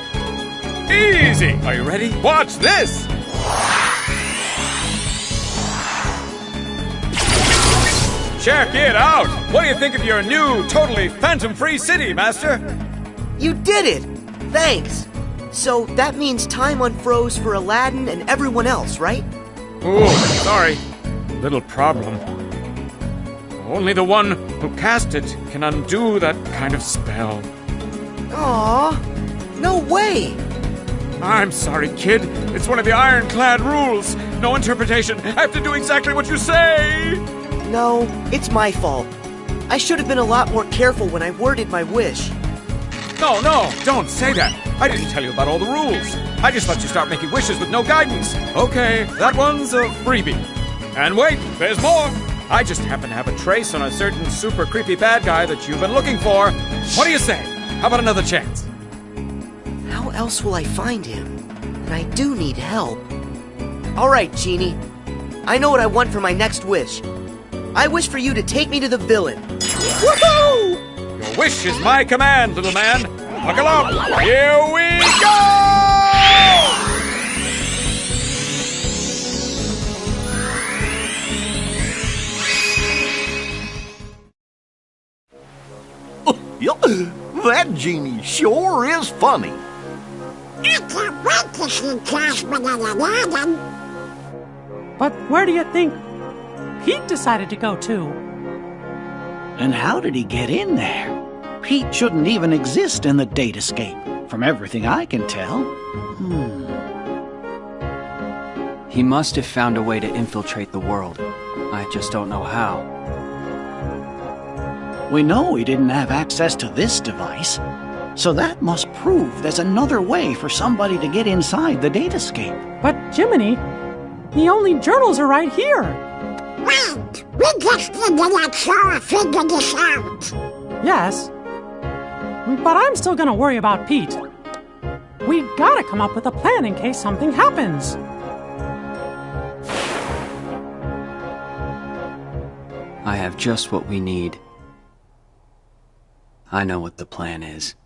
Easy! Are you ready? Watch this! Check it out! What do you think of your new, totally phantom-free city, Master? You did it! Thanks! So that means time unfroze for Aladdin and everyone else, right? Ooh, sorry. Little problem. Only the one who cast it can undo that kind of spell. Aww, no way! I'm sorry, kid. It's one of the ironclad rules. No interpretation. I have to do exactly what you say. No, it's my fault. I should have been a lot more careful when I worded my wish. No, don't say that. I didn't tell you about all the rules. I just let you start making wishes with no guidance. Okay, that one's a freebie. And wait, there's more. I just happen to have a trace on a certain super creepy bad guy that you've been looking for. What do you say? How about another chance? How else will I find him? And I do need help. All right, Genie. I know what I want for my next wish. I wish for you to take me to the villain. Woohoo! Your wish is my command, little man. Buckle up. Here we go! That genie sure is funny. I can't wait to see Jasmine and Aladdin. But where do you think Pete decided to go to? And how did he get in there? Pete shouldn't even exist in the Datascape, from everything I can tell. He must have found a way to infiltrate the world. I just don't know how. We know he didn't have access to this device, so that must prove there's another way for somebody to get inside the Datascape. But Jiminy, the only journals are right here. Wait, we just need to let Sora figure this out. Yes, but I'm still gonna worry about Pete. We gotta come up with a plan in case something happens. I have just what we need. I know what the plan is.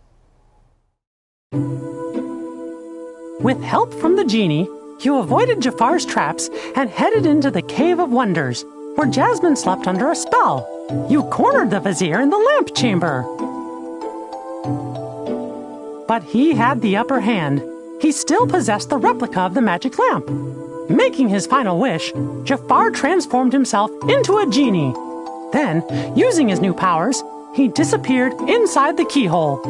With help from the genie, you avoided Jafar's traps and headed into the Cave of Wonders, where Jasmine slept under a spell. You cornered the vizier in the lamp chamber. But he had the upper hand. He still possessed the replica of the magic lamp. Making his final wish, Jafar transformed himself into a genie. Then, using his new powers, he disappeared inside the keyhole.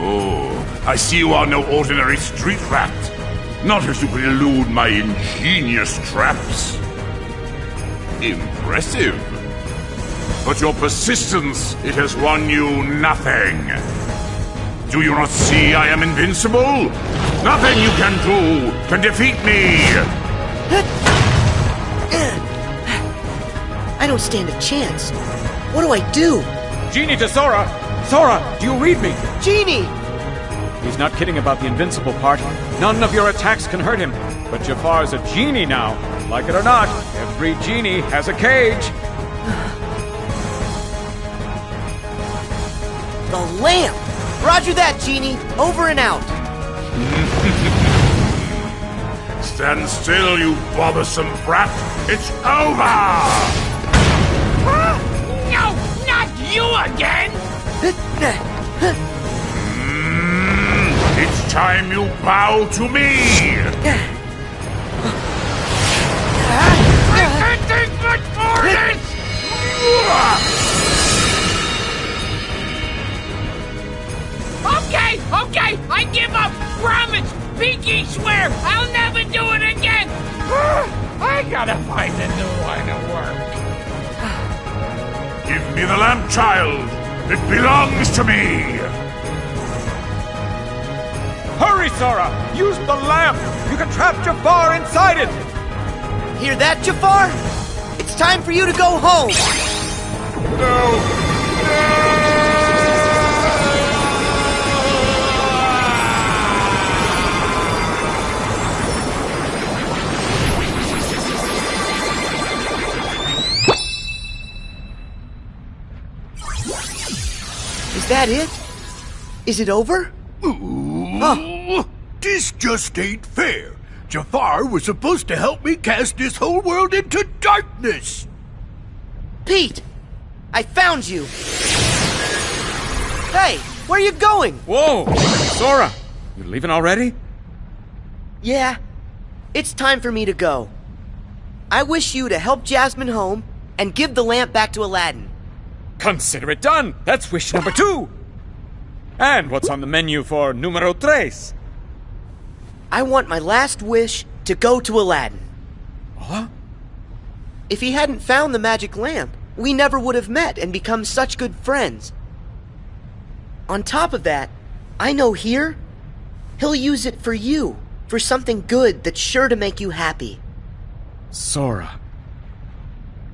Oh, I see you are no ordinary street rat. Not if you can elude my ingenious traps. Impressive. But your persistence, it has won you nothing. Do you not see I am invincible? Nothing you can do can defeat me! I don't stand a chance. What do I do? Genie to Sora! Sora, do you read me? Genie! He's not kidding about the invincible part. None of your attacks can hurt him. But Jafar's a genie now. Like it or not, every genie has a cage. The lamp! Roger that, Genie. Over and out. Stand still, you bothersome brat. It's over! No, not you again! It's time you bow to me! I can't take much more of this! Okay, I give up! Promise! Pinky swear! I'll never do it again! I gotta find a new line of work. Give me the lamp, child! It belongs to me! Hurry, Sora! Use the lamp! You can trap Jafar inside it! Hear that, Jafar? It's time for you to go home! Is that it? Is it over? This just ain't fair. Jafar was supposed to help me cast this whole world into darkness. Pete! I found you! Hey, where are you going? Whoa! Sora! You leaving already? Yeah, it's time for me to go. I wish you to help Jasmine home and give the lamp back to Aladdin. Consider it done! That's wish number 2! And what's on the menu for numero 3? I want my last wish to go to Aladdin. Huh? If he hadn't found the magic lamp, we never would have met and become such good friends. On top of that, I know here, he'll use it for you, for something good that's sure to make you happy. Sora.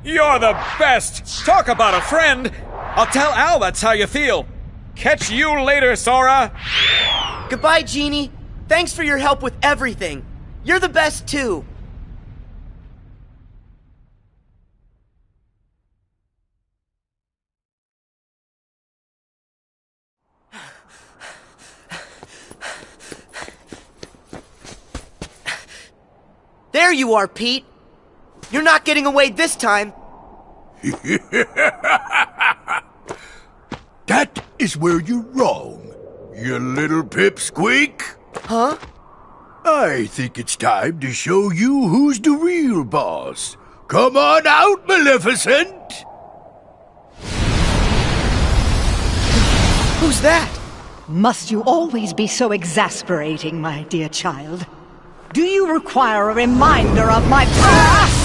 You're the best! Talk about a friend! I'll tell Al that's how you feel. Catch you later, Sora! Goodbye, Genie. Thanks for your help with everything. You're the best, too. you are, Pete! You're not getting away this time! That is where you're wrong, you little pipsqueak. Huh? I think it's time to show you who's the real boss. Come on out, Maleficent! Who's that? Must you always be so exasperating, my dear child? Do you require a reminder of my past?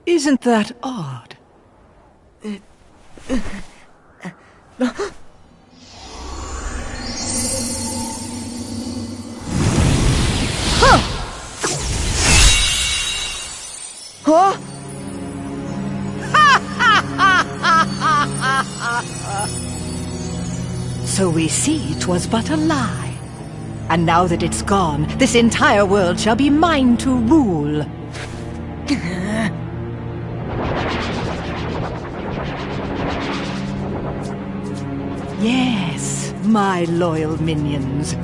Isn't that odd? Huh? So we see 'twas but a lie. And now that it's gone, this entire world shall be mine to rule. Yes, my loyal minions.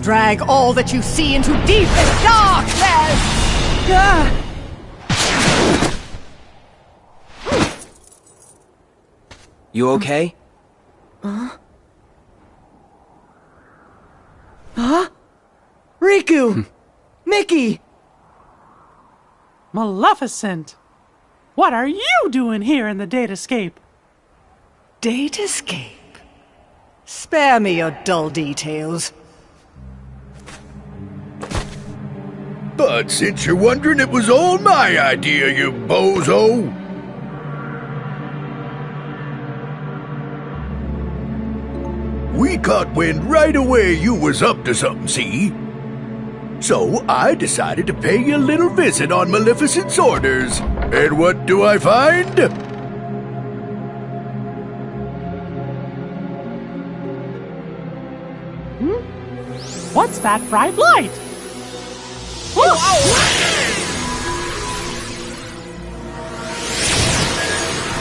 Drag all that you see into deepest darkness! You okay? Huh? Riku! Mickey! Maleficent! What are you doing here in the Datascape? Datascape? Spare me your dull details. But since you're wondering, it was all my idea, you bozo! We caught wind right away you was up to something, see? So I decided to pay you a little visit on Maleficent's orders. And what do I find? What's that bright light?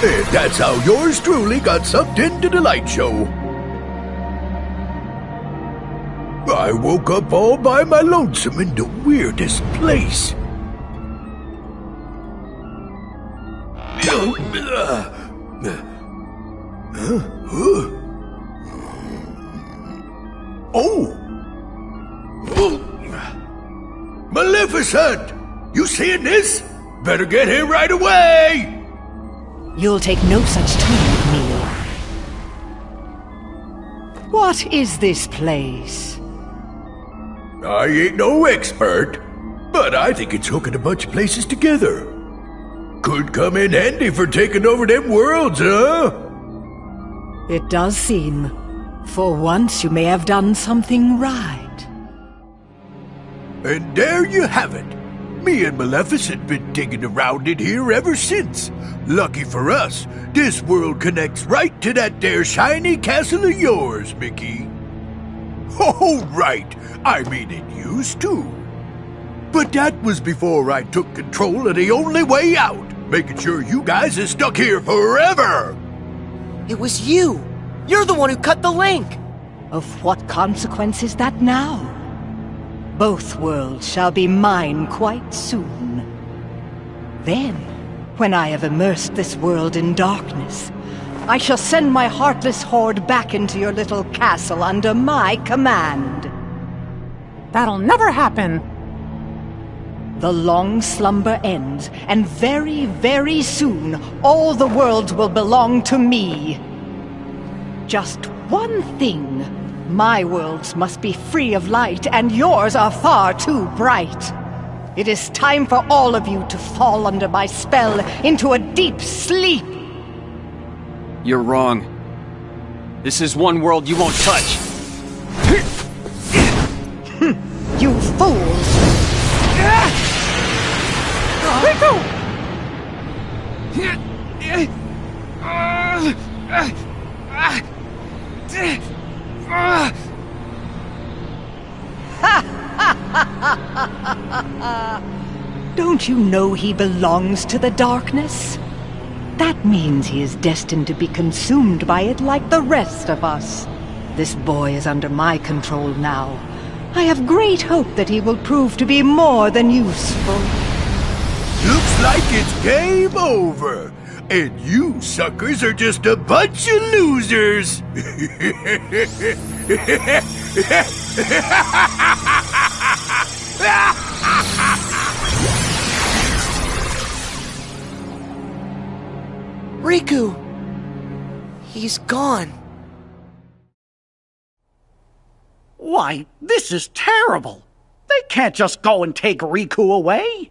And that's how yours truly got sucked into the light show. I woke up all by my lonesome in the weirdest place. Oh! Maleficent! You seeing this? Better get here right away! You'll take no such time with me. What is this place? I ain't no expert, but I think it's hooking a bunch of places together. Could come in handy for taking over them worlds, huh? It does seem. For once you may have done something right. And there you have it. Me and Maleficent been digging around in here ever since. Lucky for us, this world connects right to that there shiny castle of yours, Mickey. Oh, right. I mean, it used to. But that was before I took control of the only way out, making sure you guys are stuck here forever. It was you. You're the one who cut the link. Of what consequence is that now? Both worlds shall be mine quite soon. Then, when I have immersed this world in darkness, I shall send my heartless horde back into your little castle under my command. That'll never happen. The long slumber ends, and very, very soon, all the worlds will belong to me. Just one thing. My worlds must be free of light, and yours are far too bright. It is time for all of you to fall under my spell into a deep sleep. You're wrong. This is one world you won't touch. You fools! Riku! Don't you know he belongs to the darkness? That means he is destined to be consumed by it like the rest of us. This boy is under my control now. I have great hope that he will prove to be more than useful. Looks like it's game over. And you suckers are just a bunch of losers. Riku! He's gone. Why, this is terrible. They can't just go and take Riku away.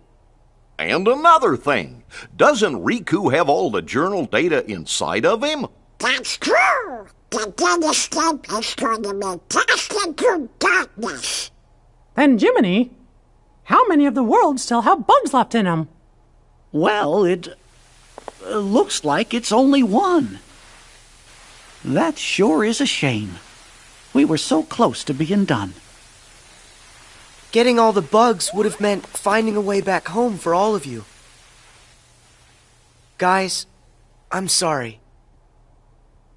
And another thing, doesn't Riku have all the journal data inside of him? That's true. The dead escape is going to be cast into darkness. Then, Jiminy, how many of the worlds still have bugs left in them? Well, it looks like it's only one. That sure is a shame. We were so close to being done. Getting all the bugs would have meant finding a way back home for all of you. Guys, I'm sorry.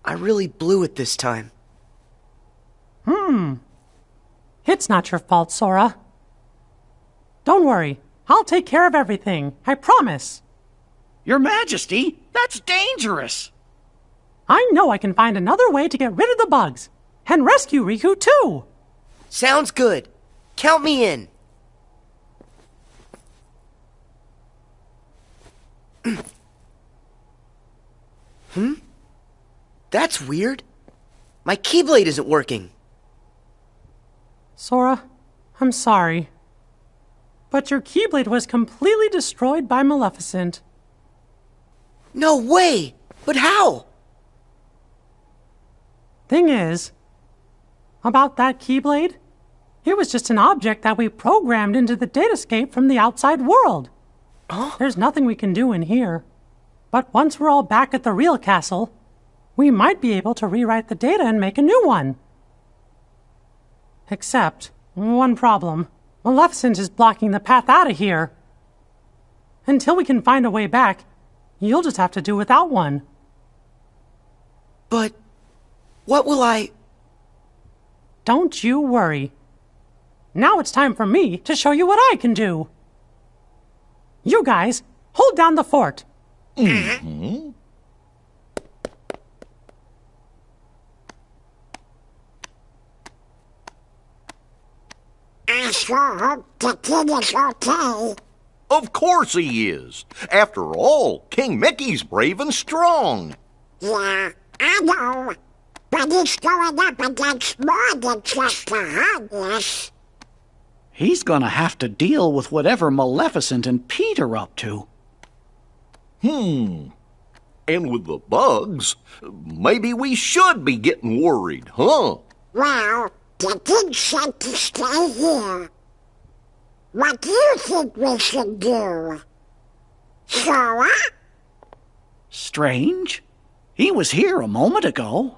I really blew it this time. It's not your fault, Sora. Don't worry. I'll take care of everything. I promise. Your Majesty, that's dangerous. I know I can find another way to get rid of the bugs. And rescue Riku, too. Sounds good. Count me in. That's weird. My Keyblade isn't working. Sora, I'm sorry. But your Keyblade was completely destroyed by Maleficent. No way! But how? Thing is, about that Keyblade, it was just an object that we programmed into the datascape from the outside world. There's nothing we can do in here. But once we're all back at the real castle, we might be able to rewrite the data and make a new one. Except, one problem. Maleficent is blocking the path out of here. Until we can find a way back, you'll just have to do without one. But what will I... Don't you worry. Now it's time for me to show you what I can do. You guys, hold down the fort. Mm-hmm. I sure hope the kid is okay. Of course he is. After all, King Mickey's brave and strong. Yeah, I know. But he's going up against more than just the harmless. He's gonna have to deal with whatever Maleficent and Pete are up to. And with the bugs, maybe we should be getting worried, huh? Well, the kid said to stay here. What do you think we should do? Sora? Strange. He was here a moment ago.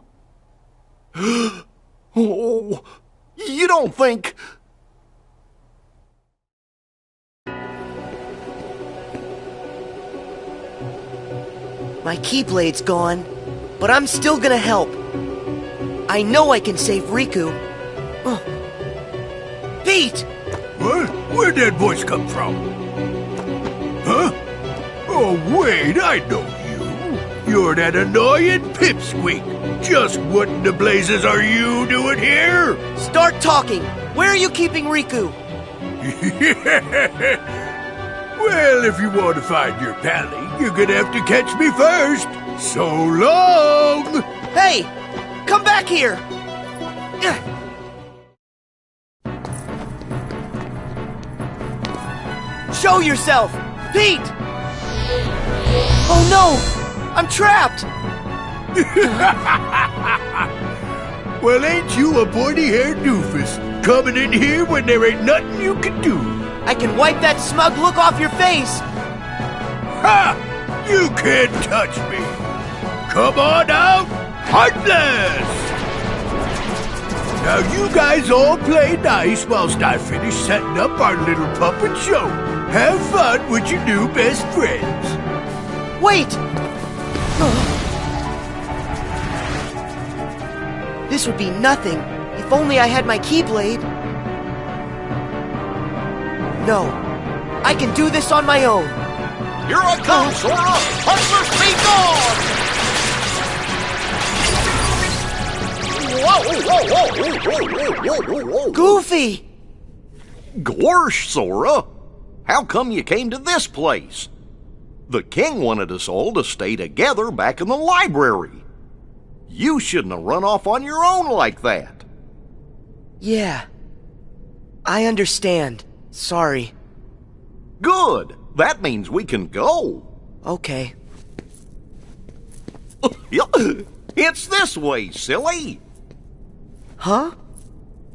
Oh, you don't think... My Keyblade's gone, but I'm still gonna help. I know I can save Riku. Pete! What? Where'd that voice come from? Huh? Oh, wait, I know you. You're that annoying pipsqueak. Just what in the blazes are you doing here? Start talking. Where are you keeping Riku? Well, if you want to find your pally, you're gonna have to catch me first. So long! Hey! Come back here! Show yourself! Pete! Oh no! I'm trapped! Well, ain't you a pointy-haired doofus coming in here when there ain't nothing you can do? I can wipe that smug look off your face! Ha! You can't touch me! Come on out, Heartless! Now you guys all play nice whilst I finish setting up our little puppet show. Have fun with your new best friends. Wait! This would be nothing if only I had my Keyblade. No, I can do this on my own. Here I come, Sora! Hustlers be gone! Whoa! Goofy! Gorsh, Sora! How come you came to this place? The king wanted us all to stay together back in the library. You shouldn't have run off on your own like that. Yeah. I understand. Sorry. Good. That means we can go. Okay. It's this way, silly. Huh?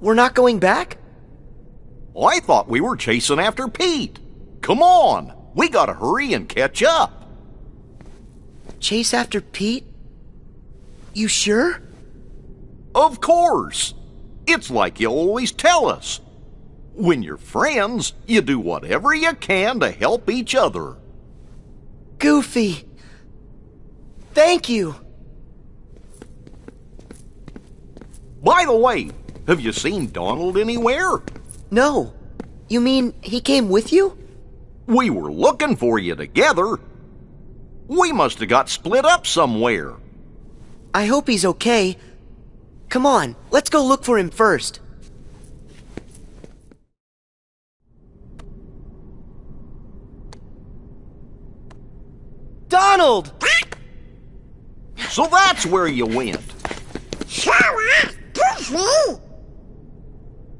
We're not going back? I thought we were chasing after Pete. Come on. We gotta hurry and catch up. Chase after Pete? You sure? Of course. It's like you always tell us. When you're friends, you do whatever you can to help each other. Goofy. Thank you. By the way, have you seen Donald anywhere? No. You mean he came with you? We were looking for you together. We must have got split up somewhere. I hope he's okay. Come on, let's go look for him first. Donald! So that's where you went. Sora, Goofy!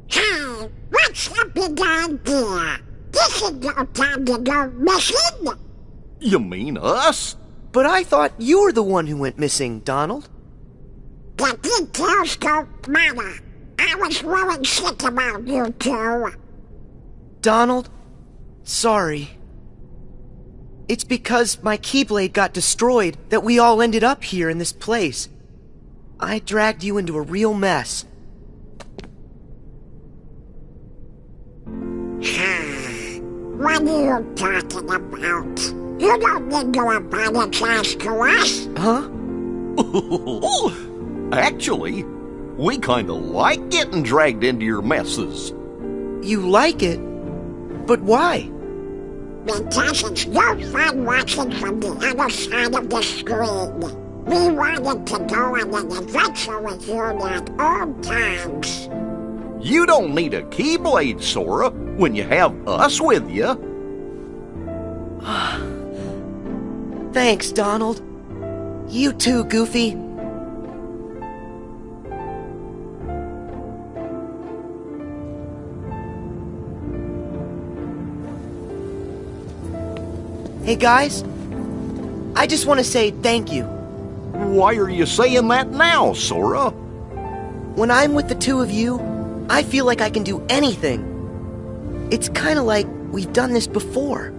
Hey, what's the big idea? This is no time to go missing. You mean us? But I thought you were the one who went missing, Donald. The details don't matter. I was worried sick about you two. Donald, sorry. It's because my Keyblade got destroyed that we all ended up here in this place. I dragged you into a real mess. What are you talking about? You don't need to apologize to us. Huh? Actually, we kinda like getting dragged into your messes. You like it? But why? Because it's no fun watching from the other side of the screen. We wanted to go on an adventure with you at all times. You don't need a Keyblade, Sora, when you have us with you. Thanks, Donald. You too, Goofy. Hey guys, I just want to say thank you. Why are you saying that now, Sora? When I'm with the two of you, I feel like I can do anything. It's kind of like we've done this before.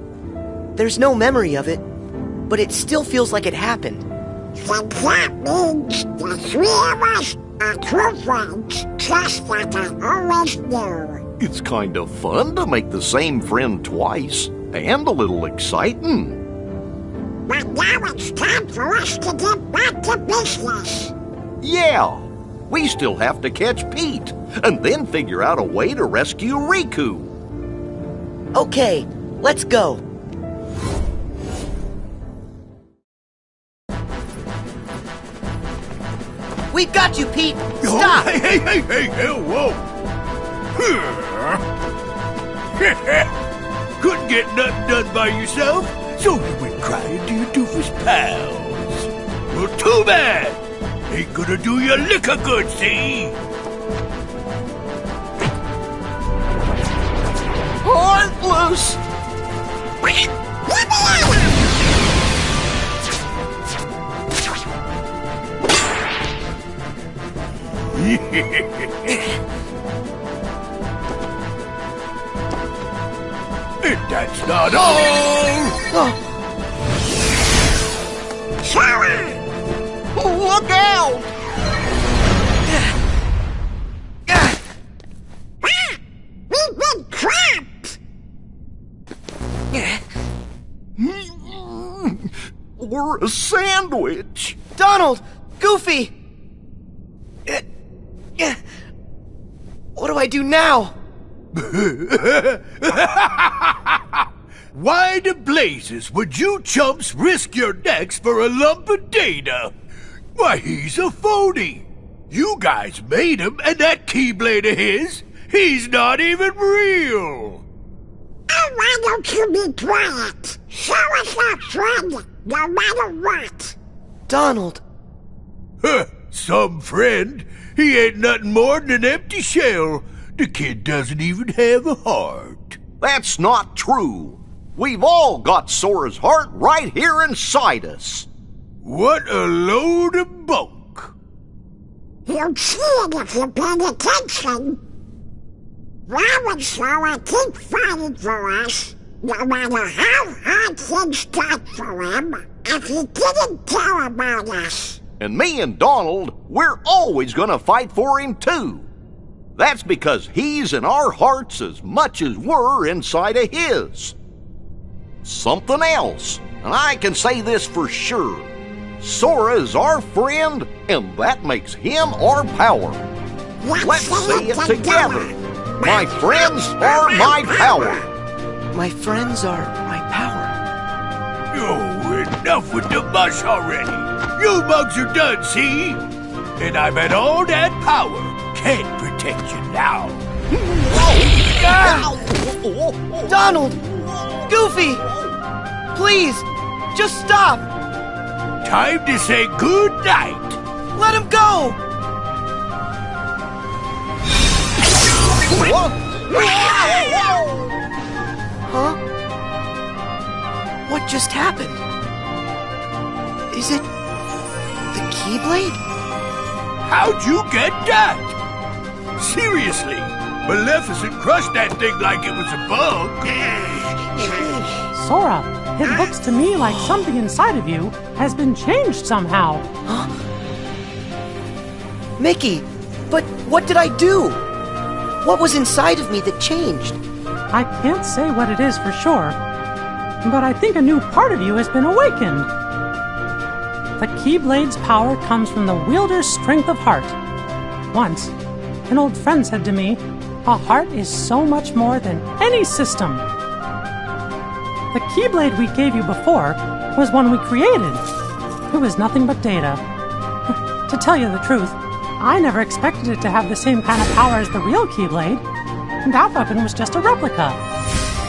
There's no memory of it, but it still feels like it happened. Then that means the three of us are true friends, just like I always knew. It's kind of fun to make the same friend twice, and a little exciting. But now it's time for us to get back to business. Yeah, we still have to catch Pete, and then figure out a way to rescue Riku. Okay, let's go. We've got you, Pete! Stop! Hey, whoa! Couldn't get nothing done by yourself, so you went crying to your doofus pals. Well, too bad! Ain't gonna do you liquor good, see? Heartless! And that's not all! Sora! Look out! We've been trapped! We're a sandwich! Donald! Goofy! do I do now? Why the blazes would you chumps risk your necks for a lump of data? Why, he's a phony. You guys made him, and that Keyblade of his, he's not even real. Oh, why don't you be quiet? Show us our friend, no matter what. Donald. Huh, some friend. He ain't nothing more than an empty shell. The kid doesn't even have a heart. That's not true. We've all got Sora's heart right here inside us. What a load of bunk. You'll see it if you pay attention. Why would Sora keep fighting for us, no matter how hard things got for him, if he didn't care about us? And me and Donald, we're always gonna fight for him too. That's because he's in our hearts as much as we're inside of his. Something else, and I can say this for sure. Sora is our friend, and that makes him our power. Let's say it together. My friends are my power. My friends are my power. Oh, enough with the mush already. You bugs are done, see? And I've had all that power. Can't protect you now. Donald! Goofy! Please, just stop! Time to say good night. Let him go! Huh? What just happened? Is it the Keyblade? How'd you get that? Seriously, Maleficent crushed that thing like it was a bug. Sora, it looks to me like something inside of you has been changed somehow. Huh? Mickey, but what did I do? What was inside of me that changed? I can't say what it is for sure, but I think a new part of you has been awakened. The Keyblade's power comes from the wielder's strength of heart. Once, an old friend said to me, a heart is so much more than any system. The Keyblade we gave you before was one we created. It was nothing but data. To tell you the truth, I never expected it to have the same kind of power as the real Keyblade. That weapon was just a replica.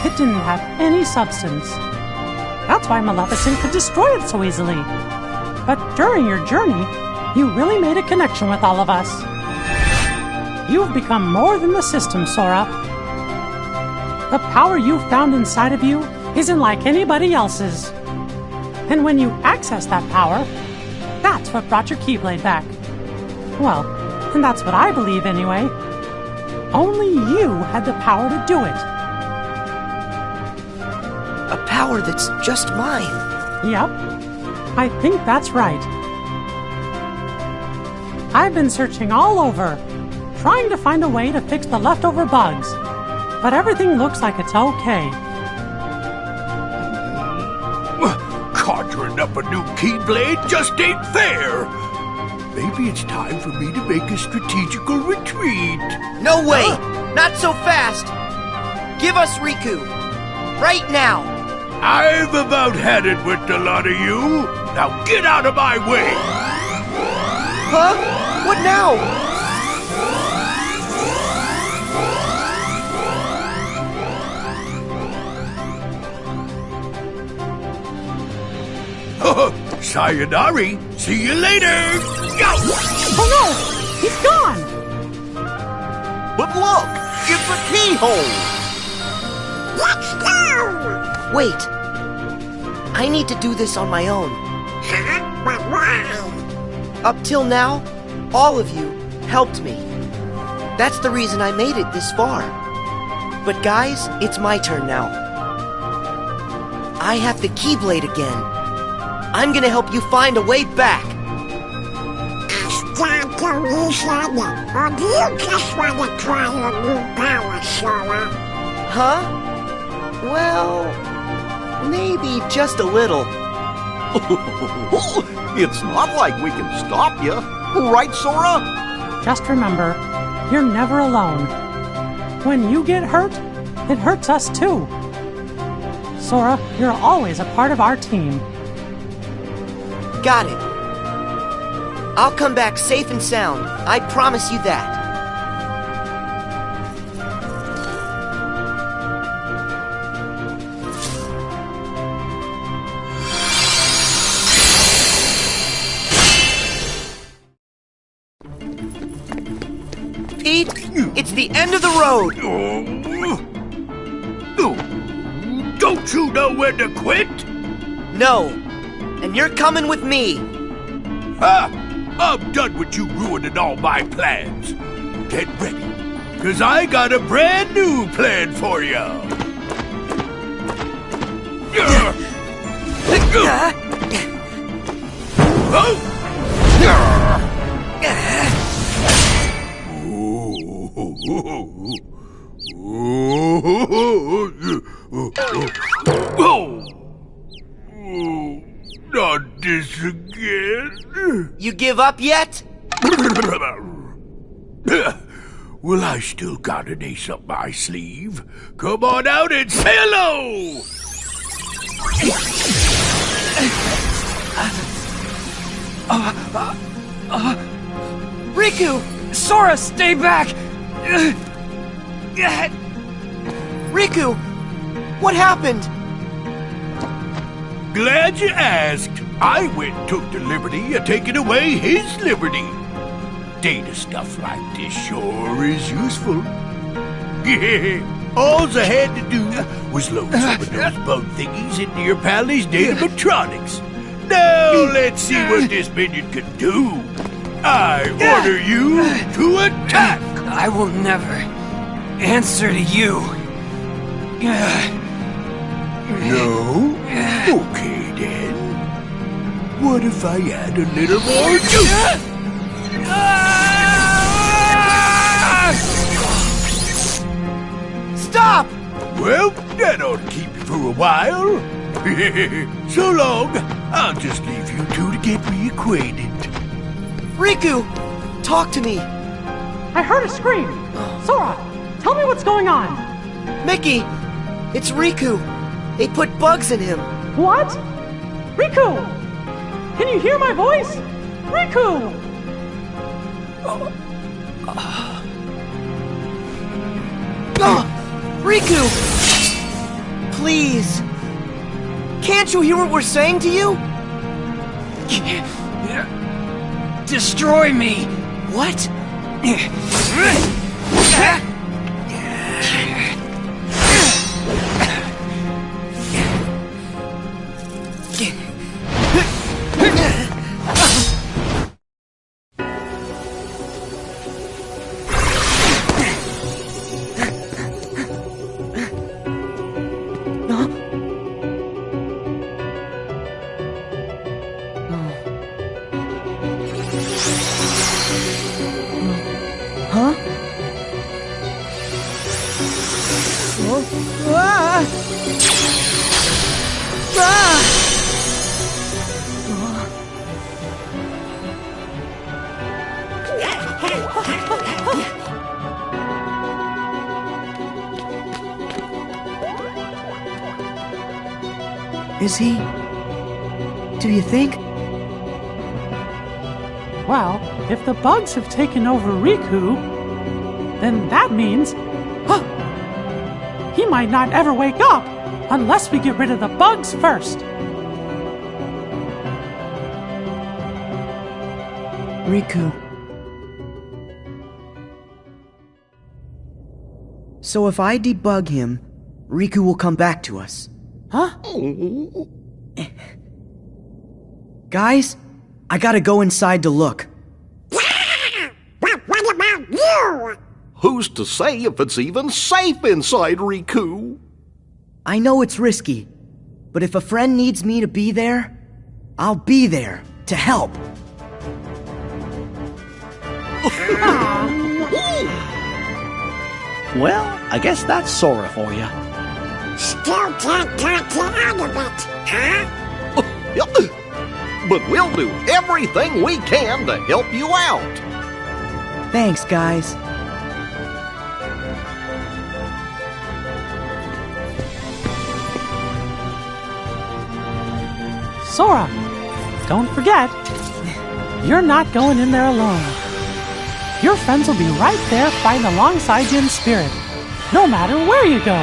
It didn't have any substance. That's why Maleficent could destroy it so easily. But during your journey, you really made a connection with all of us. You've become more than the system, Sora. The power you've found inside of you isn't like anybody else's. And when you access that power, that's what brought your Keyblade back. Well, and that's what I believe anyway. Only you had the power to do it. A power that's just mine. Yep, I think that's right. I've been searching all over, trying to find a way to fix the leftover bugs, but everything looks like it's okay. Conjuring up a new Keyblade just ain't fair. Maybe it's time for me to make a strategical retreat. No way! Not so fast! Give us Riku! Right now! I've about had it with the lot of you. Now get out of my way! Huh? What now? Sayonari! See you later! Go! Oh no! He's gone! But look! It's a keyhole! Let's go! Wait. I need to do this on my own. Huh? But why? Up till now, all of you helped me. That's the reason I made it this far. But guys, it's my turn now. I have the Keyblade again. I'm gonna help you find a way back. Start to reason, or do you just want to try your new power, Sora? Huh? Well, maybe just a little. It's not like we can stop you. Right, Sora? Just remember, you're never alone. when you get hurt, it hurts us too. Sora, you're always a part of our team. Got it. I'll come back safe and sound. I promise you that. Pete, it's the end of the road. Don't you know when to quit? No, and you're coming with me. I'm done with you ruining all my plans. Get ready, because I got a brand new plan for you. Not this again. You give up yet? Well, I still got an ace up my sleeve. Come on out and say hello! Riku! Sora, stay back! Riku! What happened? Glad you asked. I went and took the liberty of taking away his liberty. Data stuff like this sure is useful. All I had to do was load some of those bug thingies into your pally's datatronics. Now let's see what this minion can do. I order you to attack! I will never answer to you. No? Okay then. What if I add a little more juice? Stop! Well, that ought to keep you for a while. So long. I'll just leave you two to get reacquainted. Riku! Talk to me! I heard a scream! Sora, tell me what's going on! Mickey! It's Riku! They put bugs in him! What? Riku! Can you hear my voice? Riku! Riku! Please! Can't you hear what we're saying to you? Destroy me! What? Is he? Do you think? Well, if the bugs have taken over Riku, then that means... he might not ever wake up unless we get rid of the bugs first. Riku. So if I debug him, Riku will come back to us. Huh? Guys, I gotta go inside to look. But what about you? Who's to say if it's even safe inside Riku? I know it's risky, but if a friend needs me to be there, I'll be there to help. Well, I guess that's Sora for you. Still can't talk you out of it, huh? But we'll do everything we can to help you out. Thanks, guys. Sora, don't forget, you're not going in there alone. Your friends will be right there fighting alongside you in spirit, no matter where you go.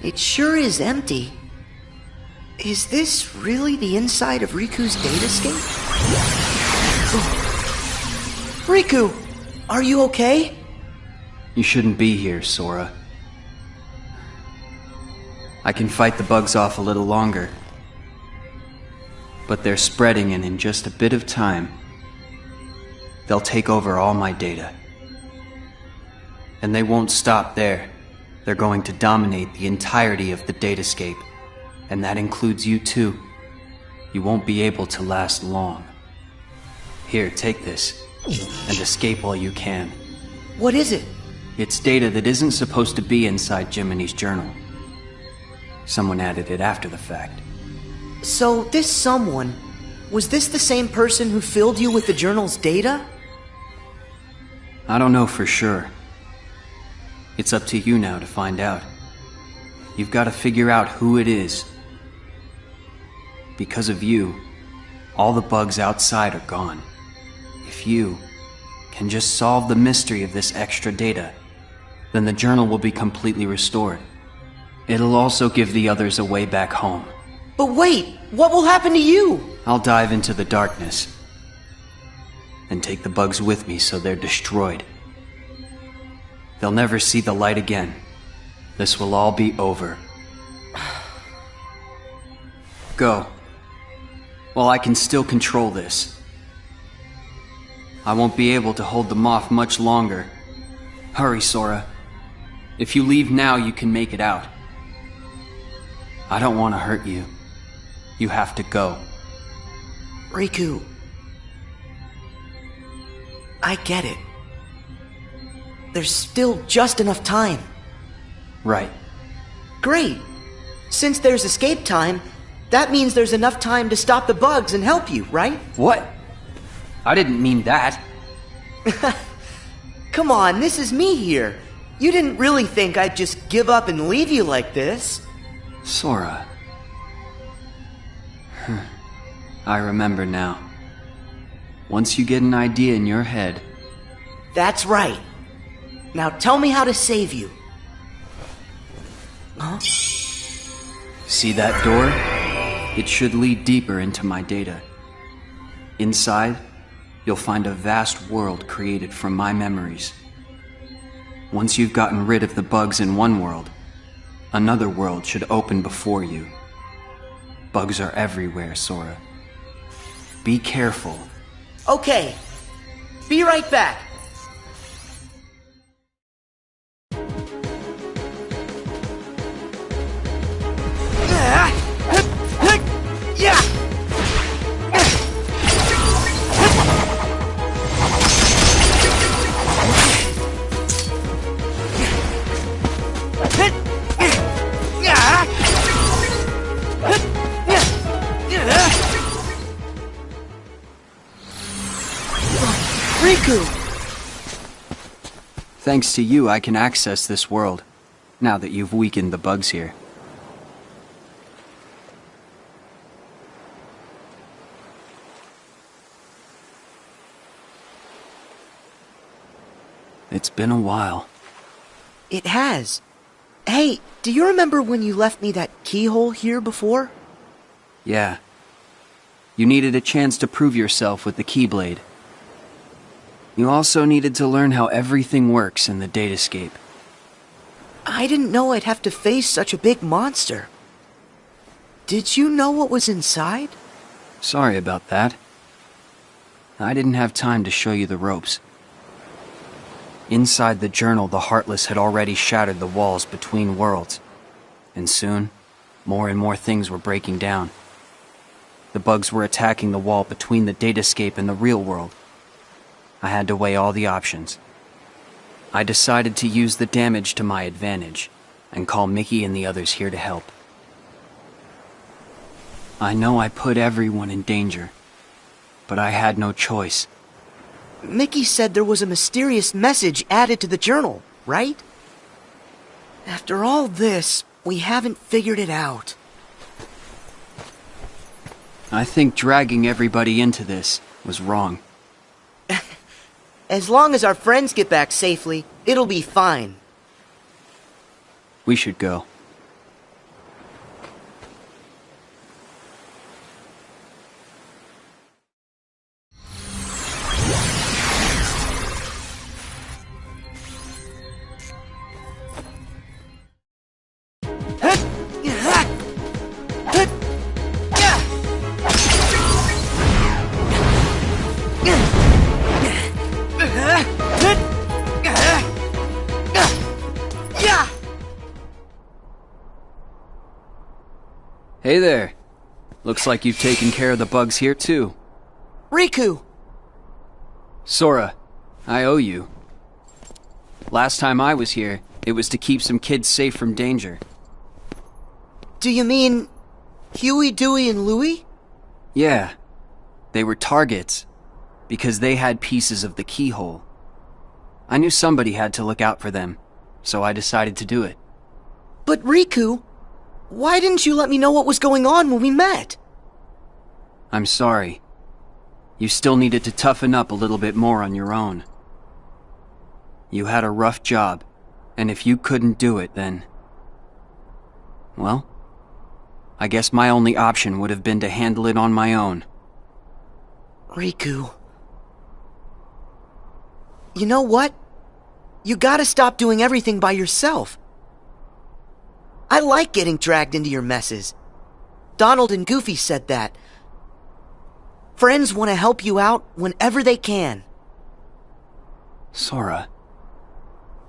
It sure is empty. Is this really the inside of Riku's datascape? Oh. Riku, are you okay? You shouldn't be here, Sora. I can fight the bugs off a little longer. But they're spreading, and in just a bit of time, they'll take over all my data. And they won't stop there. They're going to dominate the entirety of the datascape. And that includes you too. You won't be able to last long. Here, take this, and escape while you can. What is it? It's data that isn't supposed to be inside Jiminy's journal. Someone added it after the fact. So, this someone, was this the same person who filled you with the journal's data? I don't know for sure. It's up to you now to find out. You've got to figure out who it is. Because of you, all the bugs outside are gone. If you can just solve the mystery of this extra data, then the journal will be completely restored. It'll also give the others a way back home. But wait, what will happen to you? I'll dive into the darkness and take the bugs with me so they're destroyed. They'll never see the light again. This will all be over. Go. While I can still control this. I won't be able to hold them off much longer. Hurry, Sora. If you leave now, you can make it out. I don't want to hurt you. You have to go. Riku. I get it. There's still just enough time. Right. Great. Since there's escape time, that means there's enough time to stop the bugs and help you, right? What? I didn't mean that. Come on, this is me here. You didn't really think I'd just give up and leave you like this. Sora. I remember now. Once you get an idea in your head... That's right. Now tell me how to save you. Huh? See that door? It should lead deeper into my data. Inside, you'll find a vast world created from my memories. Once you've gotten rid of the bugs in one world, another world should open before you. Bugs are everywhere, Sora. Be careful. Okay. Be right back. Riku! Thanks to you, I can access this world, now that you've weakened the bugs here. It's been a while. It has. Hey, do you remember when you left me that keyhole here before? Yeah. You needed a chance to prove yourself with the Keyblade. You also needed to learn how everything works in the datascape. I didn't know I'd have to face such a big monster. Did you know what was inside? Sorry about that. I didn't have time to show you the ropes. Inside the journal, the Heartless had already shattered the walls between worlds. And soon, more and more things were breaking down. The bugs were attacking the wall between the datascape and the real world. I had to weigh all the options. I decided to use the damage to my advantage, and call Mickey and the others here to help. I know I put everyone in danger, but I had no choice. Mickey said there was a mysterious message added to the journal, right? After all this, we haven't figured it out. I think dragging everybody into this was wrong. As long as our friends get back safely, it'll be fine. We should go. Hey there. Looks like you've taken care of the bugs here too. Riku! Sora, I owe you. Last time I was here, it was to keep some kids safe from danger. Do you mean Huey, Dewey, and Louie? Yeah. They were targets, because they had pieces of the keyhole. I knew somebody had to look out for them, so I decided to do it. But Riku, why didn't you let me know what was going on when we met? I'm sorry. You still needed to toughen up a little bit more on your own. You had a rough job, and if you couldn't do it, then... well, I guess my only option would have been to handle it on my own. Riku... you know what? You gotta stop doing everything by yourself. I like getting dragged into your messes. Donald and Goofy said that. Friends want to help you out whenever they can. Sora.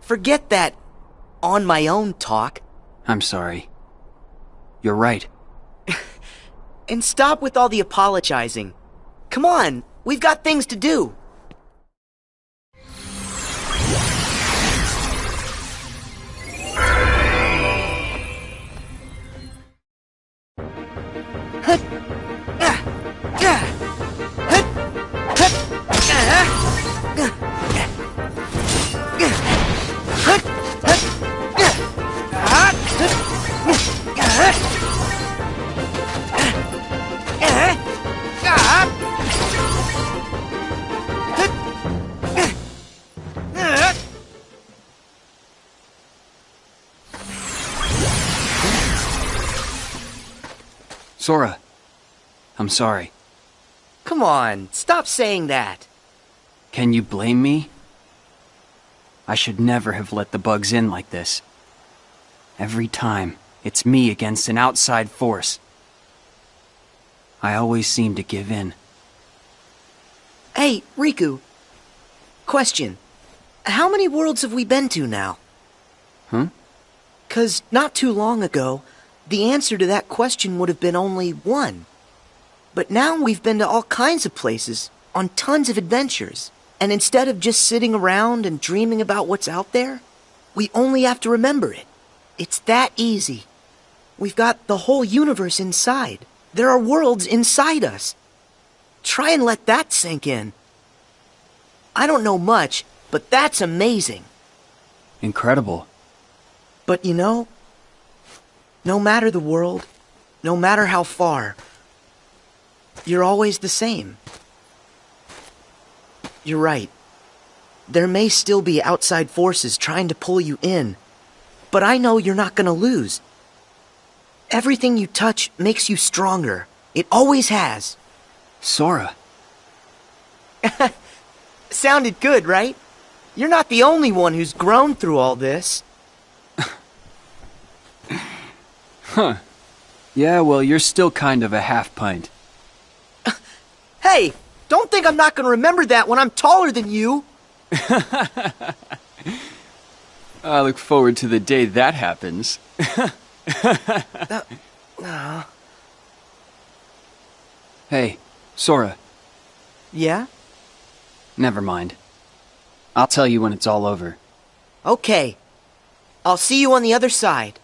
Forget that on my own talk. I'm sorry. You're right. And stop with all the apologizing. Come on, we've got things to do. Sora, I'm sorry. Come on, stop saying that. Can you blame me? I should never have let the bugs in like this. Every time, it's me against an outside force. I always seem to give in. Hey, Riku. Question. How many worlds have we been to now? Huh? 'Cause not too long ago, the answer to that question would have been only one. But now we've been to all kinds of places, on tons of adventures. And instead of just sitting around and dreaming about what's out there, we only have to remember it. It's that easy. We've got the whole universe inside. There are worlds inside us. Try and let that sink in. I don't know much, but that's amazing. Incredible. But you know, no matter the world, no matter how far, you're always the same. You're right. There may still be outside forces trying to pull you in, but I know you're not gonna lose. Everything you touch makes you stronger. It always has. Sora. Sounded good, right? You're not the only one who's grown through all this. Huh. Yeah, well, you're still kind of a half-pint. Hey, don't think I'm not gonna remember that when I'm taller than you. I look forward to the day that happens. Hey, Sora. Yeah? Never mind. I'll tell you when it's all over. Okay. I'll see you on the other side.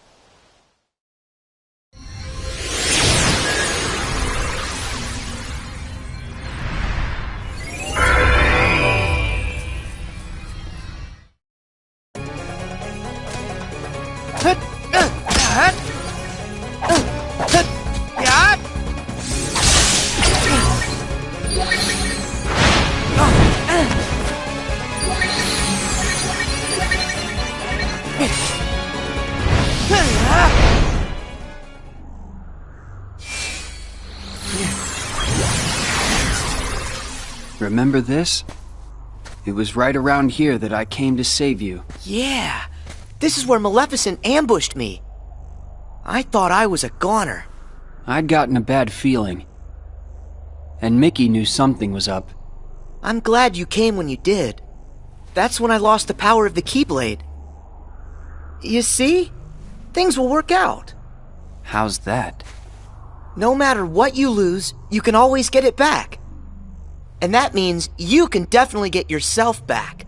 Remember this? It was right around here that I came to save you. Yeah, this is where Maleficent ambushed me. I thought I was a goner. I'd gotten a bad feeling. And Mickey knew something was up. I'm glad you came when you did. That's when I lost the power of the Keyblade. You see? Things will work out. How's that? No matter what you lose, you can always get it back. And that means you can definitely get yourself back.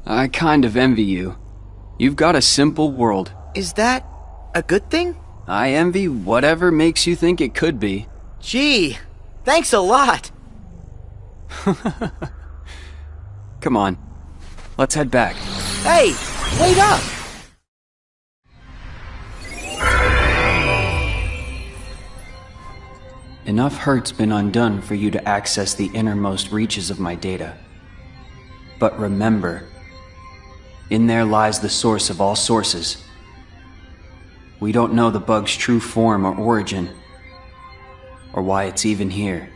I kind of envy you. You've got a simple world. Is that a good thing? I envy whatever makes you think it could be. Gee, thanks a lot. Come on, let's head back. Hey, wait up! Enough hurt's been undone for you to access the innermost reaches of my data. But remember, in there lies the source of all sources. We don't know the bug's true form or origin, or why it's even here.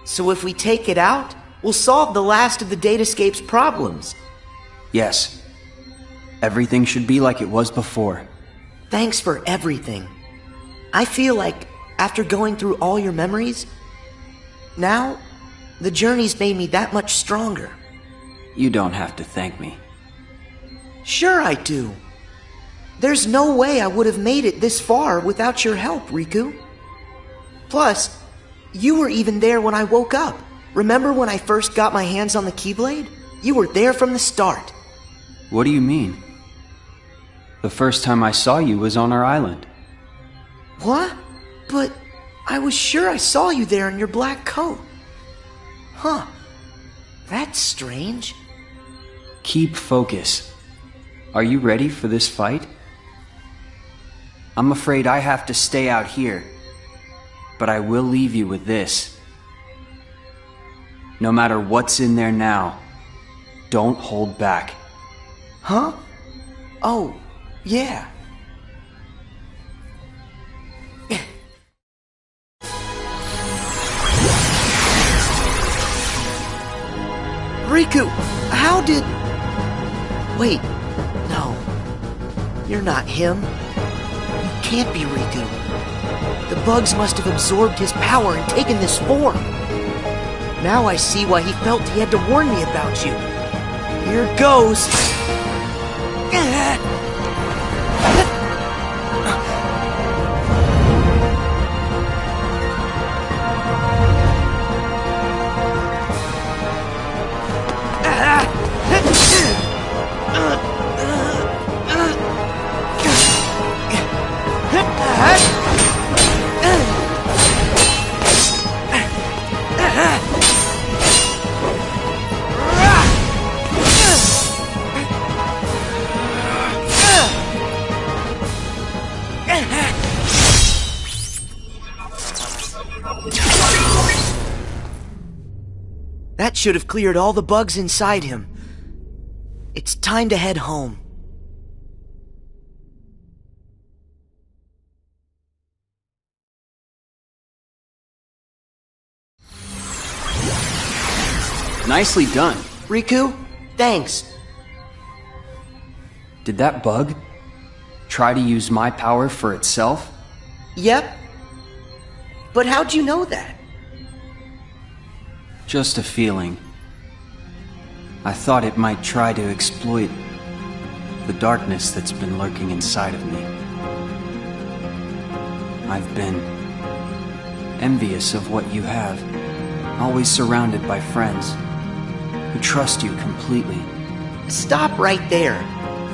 So if we take it out, we'll solve the last of the Datascape's problems. Yes. Everything should be like it was before. Thanks for everything. I feel like, after going through all your memories, now, the journey's made me that much stronger. You don't have to thank me. Sure I do. There's no way I would have made it this far without your help, Riku. Plus, you were even there when I woke up. Remember when I first got my hands on the Keyblade? You were there from the start. What do you mean? The first time I saw you was on our island. What? But I was sure I saw you there in your black coat. Huh. That's strange. Keep focus. Are you ready for this fight? I'm afraid I have to stay out here, but I will leave you with this. No matter what's in there now, don't hold back. Huh? Oh, yeah. Riku, how did... Wait, no. You're not him. You can't be Riku. The bugs must have absorbed his power and taken this form. Now I see why he felt he had to warn me about you. Here goes. That should have cleared all the bugs inside him. It's time to head home. Nicely done. Riku, thanks. Did that bug try to use my power for itself? Yep. But how'd you know that? Just a feeling. I thought it might try to exploit the darkness that's been lurking inside of me. I've been envious of what you have, always surrounded by friends who trust you completely. Stop right there.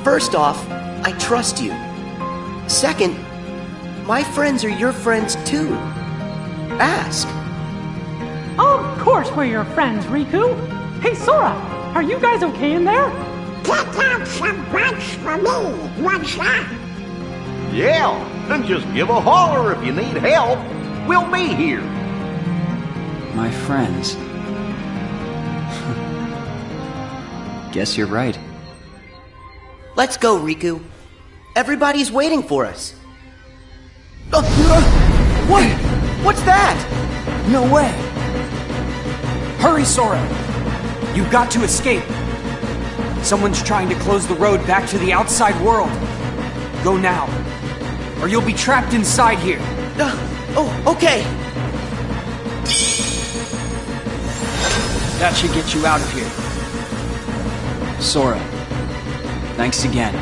First off, I trust you. Second, my friends are your friends too. Ask. Of course we're your friends, Riku. Hey, Sora, are you guys okay in there? Pick out some bugs for me, what's that? Yeah, and just give a holler if you need help. We'll be here. My friends. Guess you're right. Let's go, Riku. Everybody's waiting for us. What? What's that? No way. Hurry, Sora! You've got to escape. Someone's trying to close the road back to the outside world. Go now, or you'll be trapped inside here. Okay. That should get you out of here. Sora, thanks again.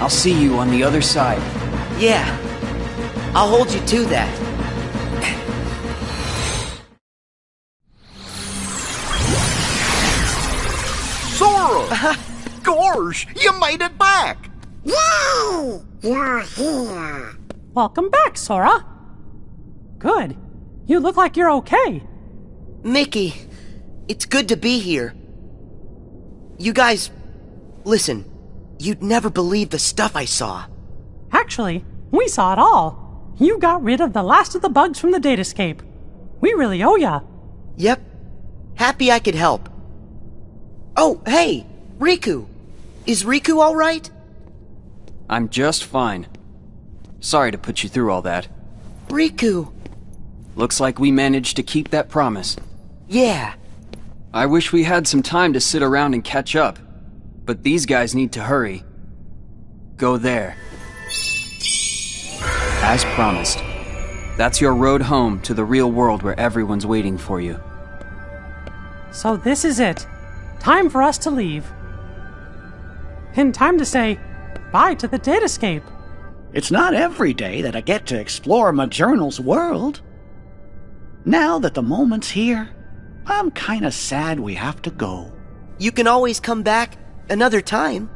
I'll see you on the other side. Yeah, I'll hold you to that. Sora! Gosh, you made it back! Yay! You're here. Welcome back, Sora. Good. You look like you're okay. Mickey, it's good to be here. You guys, listen, you'd never believe the stuff I saw. Actually, we saw it all. You got rid of the last of the bugs from the datascape. We really owe ya. Yep. Happy I could help. Oh, hey, Riku. Is Riku all right? I'm just fine. Sorry to put you through all that. Riku. Looks like we managed to keep that promise. Yeah. I wish we had some time to sit around and catch up, but these guys need to hurry. Go there. As promised. That's your road home to the real world where everyone's waiting for you. So this is it. Time for us to leave. And time to say bye to the datascape. It's not every day that I get to explore my journal's world. Now that the moment's here, I'm kinda sad we have to go. You can always come back another time.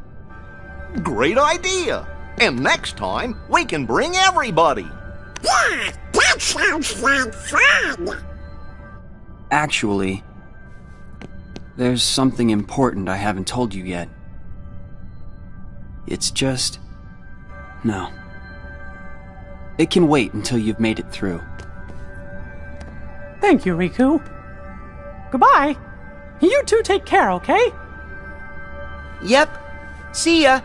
Great idea! And next time, we can bring everybody! Yeah, that sounds like fun. Actually, there's something important I haven't told you yet. It's just... no. It can wait until you've made it through. Thank you, Riku. Goodbye. You two take care, okay? Yep. See ya.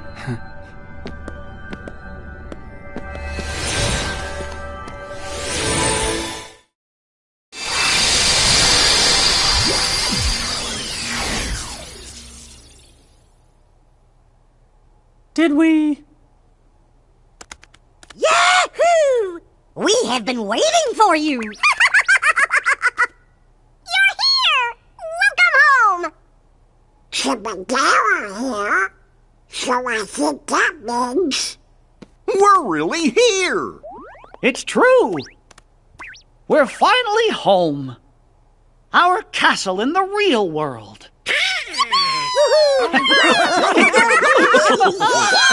Did we... Yahoo! We have been waiting for you. You're here. Welcome home. Chip and Dale are here. So I think that means... We're really here! It's true! We're finally home. Our castle in the real world.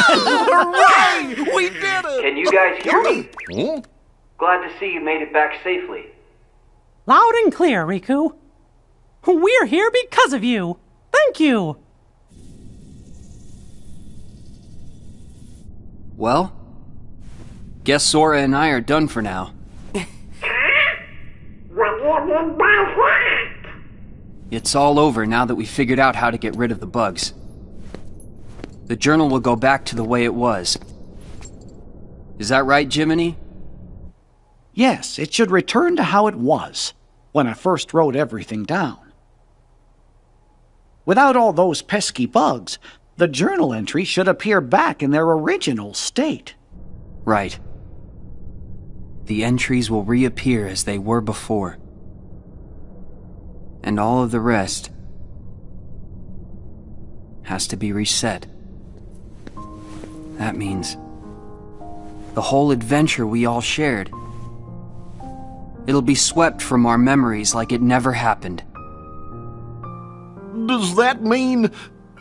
Hooray! We did it! Can you guys hear me? Huh? Glad to see you made it back safely. Loud and clear, Riku. We're here because of you. Thank you. Well, guess Sora and I are done for now. What do you mean by that? It's all over now that we figured out how to get rid of the bugs. The journal will go back to the way it was. Is that right, Jiminy? Yes, it should return to how it was when I first wrote everything down. Without all those pesky bugs, the journal entry should appear back in their original state. Right. The entries will reappear as they were before. And all of the rest has to be reset. That means the whole adventure we all shared. It'll be swept from our memories like it never happened. Does that mean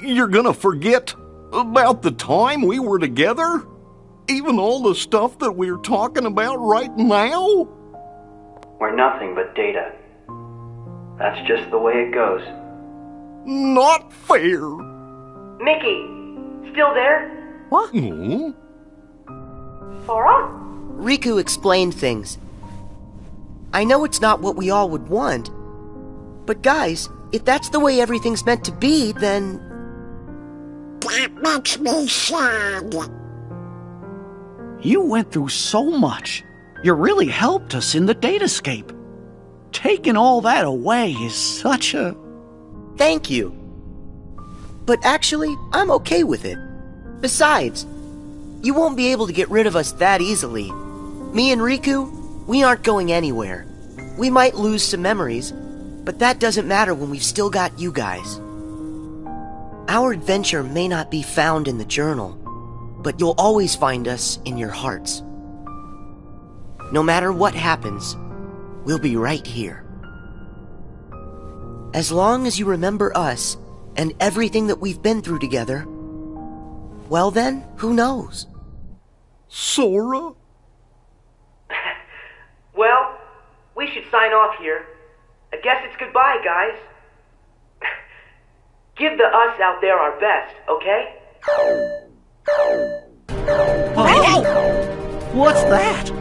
you're gonna forget about the time we were together? Even all the stuff that we're talking about right now? We're nothing but data. That's just the way it goes. Not fair. Mickey, still there? What? Sora? Riku explained things. I know it's not what we all would want, but guys, if that's the way everything's meant to be, then... That makes me sad. You went through so much. You really helped us in the datascape. taking all that away is such a... Thank you. But actually, I'm okay with it. Besides, you won't be able to get rid of us that easily. Me and Riku, we aren't going anywhere. We might lose some memories, but that doesn't matter when we've still got you guys. Our adventure may not be found in the journal, but you'll always find us in your hearts. No matter what happens, we'll be right here. As long as you remember us and everything that we've been through together, well then, who knows? Sora? Well, we should sign off here. I guess it's goodbye, guys. Give the us out there our best, okay? Hey! What's that?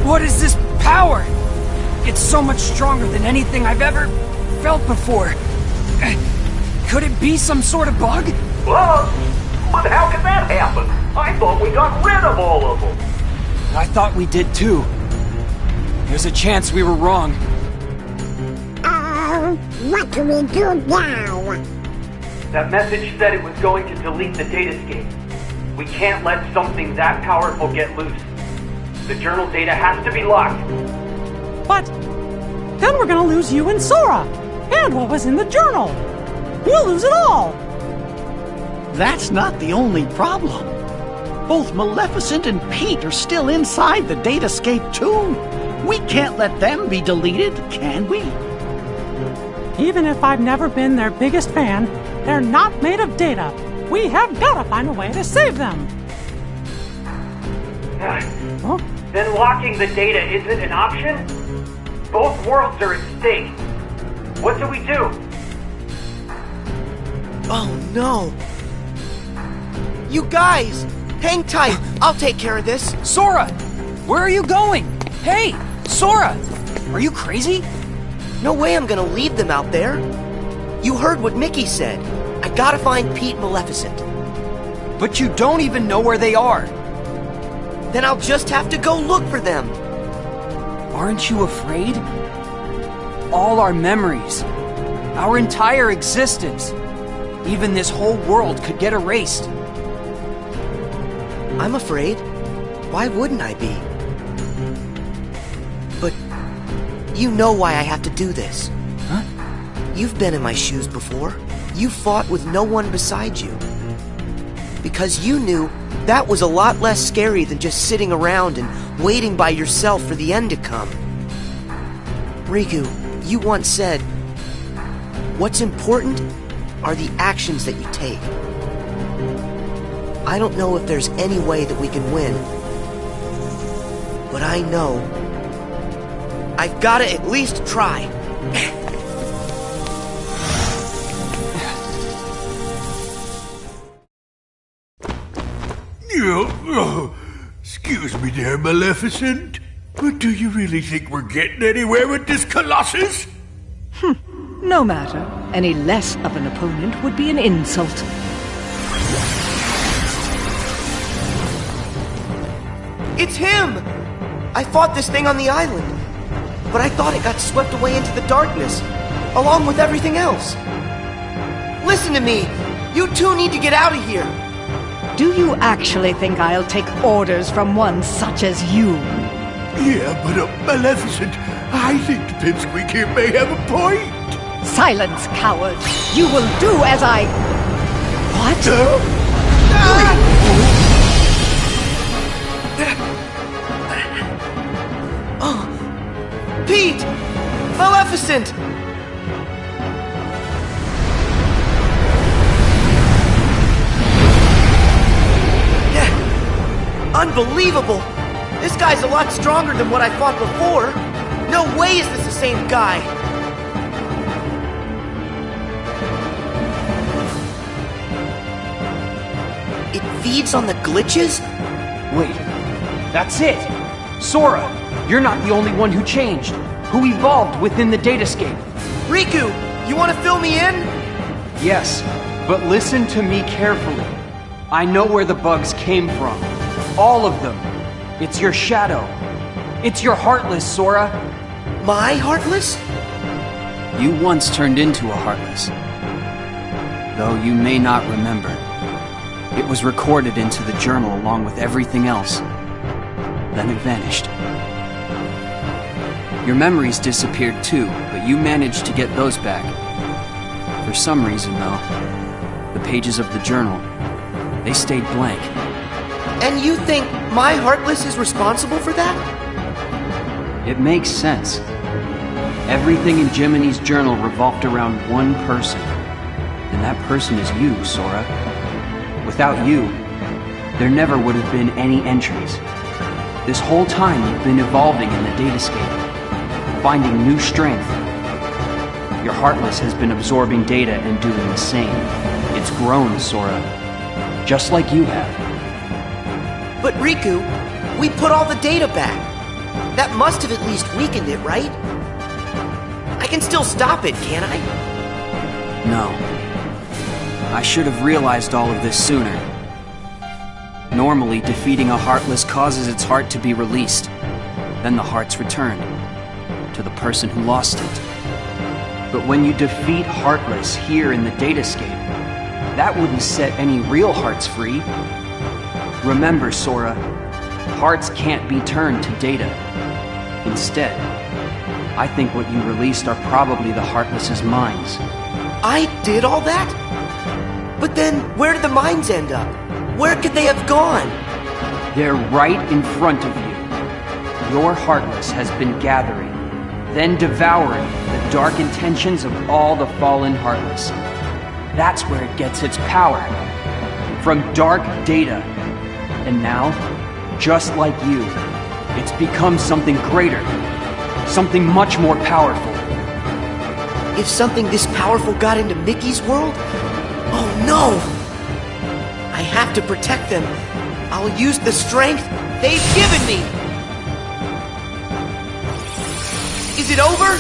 What is this power? It's so much stronger than anything I've ever felt before. Could it be some sort of bug? Bug? But how could that happen? I thought we got rid of all of them. I thought we did too. There's a chance we were wrong. What do we do now? That message said it was going to delete the datascape. We can't let something that powerful get loose. The journal data has to be locked. But then we're gonna lose you and Sora, and what was in the journal. We'll lose it all. That's not the only problem. Both Maleficent and Pete are still inside the datascape too. We can't let them be deleted, can we? Even if I've never been their biggest fan, they're not made of data. We have gotta find a way to save them. Huh? Then locking the data isn't an option? Both worlds are at stake. What do we do? Oh no! You guys! Hang tight! I'll take care of this! Sora! Where are you going? Hey! Sora! Are you crazy? No way I'm gonna leave them out there! You heard what Mickey said. I gotta find Pete and Maleficent. But you don't even know where they are. Then I'll just have to go look for them. Aren't you afraid? All our memories, our entire existence, even this whole world could get erased. I'm afraid. Why wouldn't I be? But you know why I have to do this. Huh? You've been in my shoes before. You fought with no one beside you. Because you knew that was a lot less scary than just sitting around and waiting by yourself for the end to come. Riku, you once said, what's important are the actions that you take. I don't know if there's any way that we can win, but I know I've got to at least try. Excuse me there, Maleficent, but do you really think we're getting anywhere with this Colossus? No matter. Any less of an opponent would be an insult. It's him! I fought this thing on the island, but I thought it got swept away into the darkness, along with everything else. Listen to me! You two need to get out of here! Do you actually think I'll take orders from one such as you? Yeah, but Maleficent, I think the pipsqueak here may have a point. Silence, coward! You will do as I... What? Oh! Pete! Maleficent! Unbelievable! This guy's a lot stronger than what I fought before. No way is this the same guy. It feeds on the glitches? Wait, that's it! Sora, you're not the only one who changed. who evolved within the datascape. Riku, you want to fill me in? Yes, but listen to me carefully. I know where the bugs came from. All of them. It's your shadow. It's your Heartless, Sora. My Heartless? You once turned into a Heartless. Though you may not remember. It was recorded into the journal along with everything else. Then it vanished. Your memories disappeared too, but you managed to get those back. For some reason, though, the pages of the journal, they stayed blank. And you think my Heartless is responsible for that? It makes sense. Everything in Jiminy's journal revolved around one person. And that person is you, Sora. Without you, there never would have been any entries. This whole time you've been evolving in the datascape, finding new strength. Your Heartless has been absorbing data and doing the same. It's grown, Sora. Just like you have. But Riku, we put all the data back. That must have at least weakened it, right? I can still stop it, can't I? No. I should have realized all of this sooner. Normally, defeating a Heartless causes its heart to be released. Then the heart's returned to the person who lost it. But when you defeat Heartless here in the datascape, that wouldn't set any real hearts free. Remember, Sora, hearts can't be turned to data. Instead, I think what you released are probably the Heartless's minds. I did all that? But then, where did the minds end up? Where could they have gone? They're right in front of you. Your Heartless has been gathering, then devouring the dark intentions of all the fallen Heartless. That's where it gets its power. From dark data. And now, just like you, it's become something greater. Something much more powerful. If something this powerful got into Mickey's world? Oh no! I have to protect them. I'll use the strength they've given me! Is it over?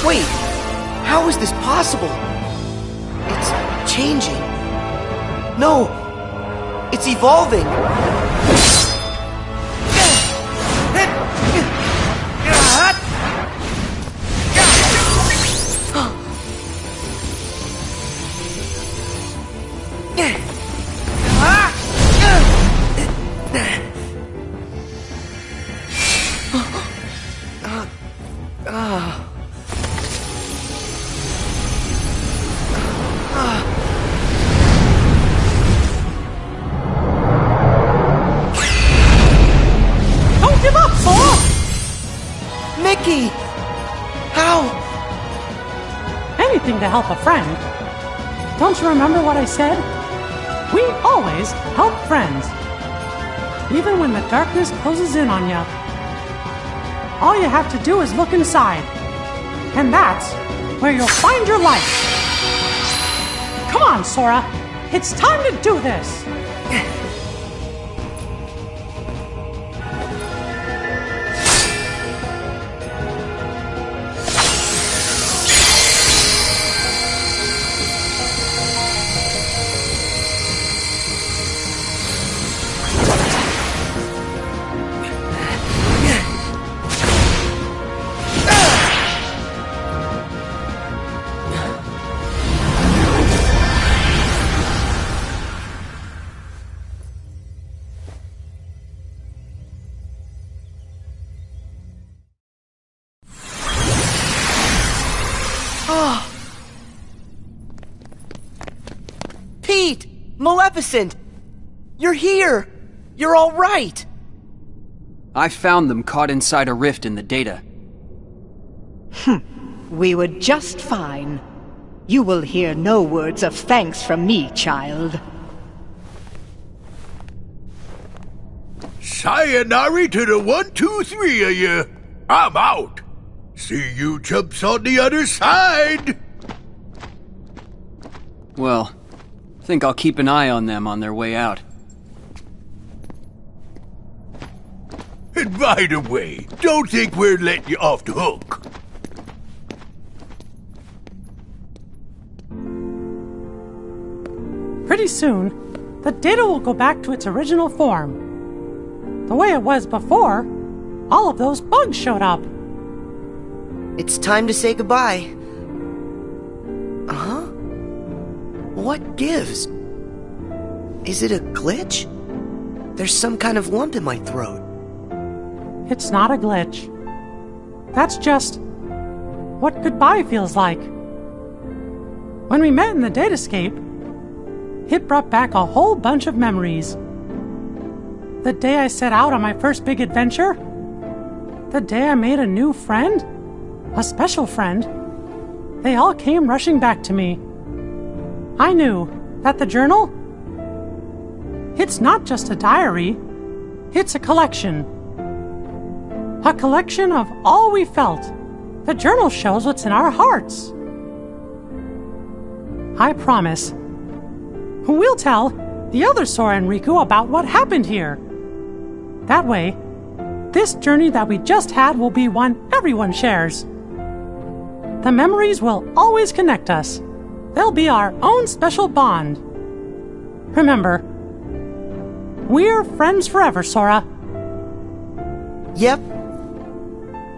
Wait, how is this possible? It's changing. No, it's evolving. Anything to help a friend. Don't you remember what I said? We always help friends. Even when the darkness closes in on you. All you have to do is look inside. And that's where you'll find your light. Come on, Sora. It's time to do this. Pete! Maleficent! You're here! You're all right! I found them caught inside a rift in the data. We were just fine. You will hear no words of thanks from me, child. Sayonara to the 1, 2, 3 of you. I'm out. See you chumps on the other side! Well, I think I'll keep an eye on them on their way out. And by the way, don't think we're letting you off the hook. Pretty soon, the data will go back to its original form. The way it was before, all of those bugs showed up. It's time to say goodbye. Huh? What gives? Is it a glitch? There's some kind of lump in my throat. It's not a glitch. That's just what goodbye feels like. When we met in the datascape, it brought back a whole bunch of memories. The day I set out on my first big adventure, the day I made a new friend, a special friend, they all came rushing back to me. I knew that the journal, it's not just a diary, it's a collection. A collection of all we felt. The journal shows what's in our hearts. I promise, we'll tell the other Sora and Riku about what happened here. That way, this journey that we just had will be one everyone shares. The memories will always connect us. They'll be our own special bond. Remember, we're friends forever, Sora. Yep.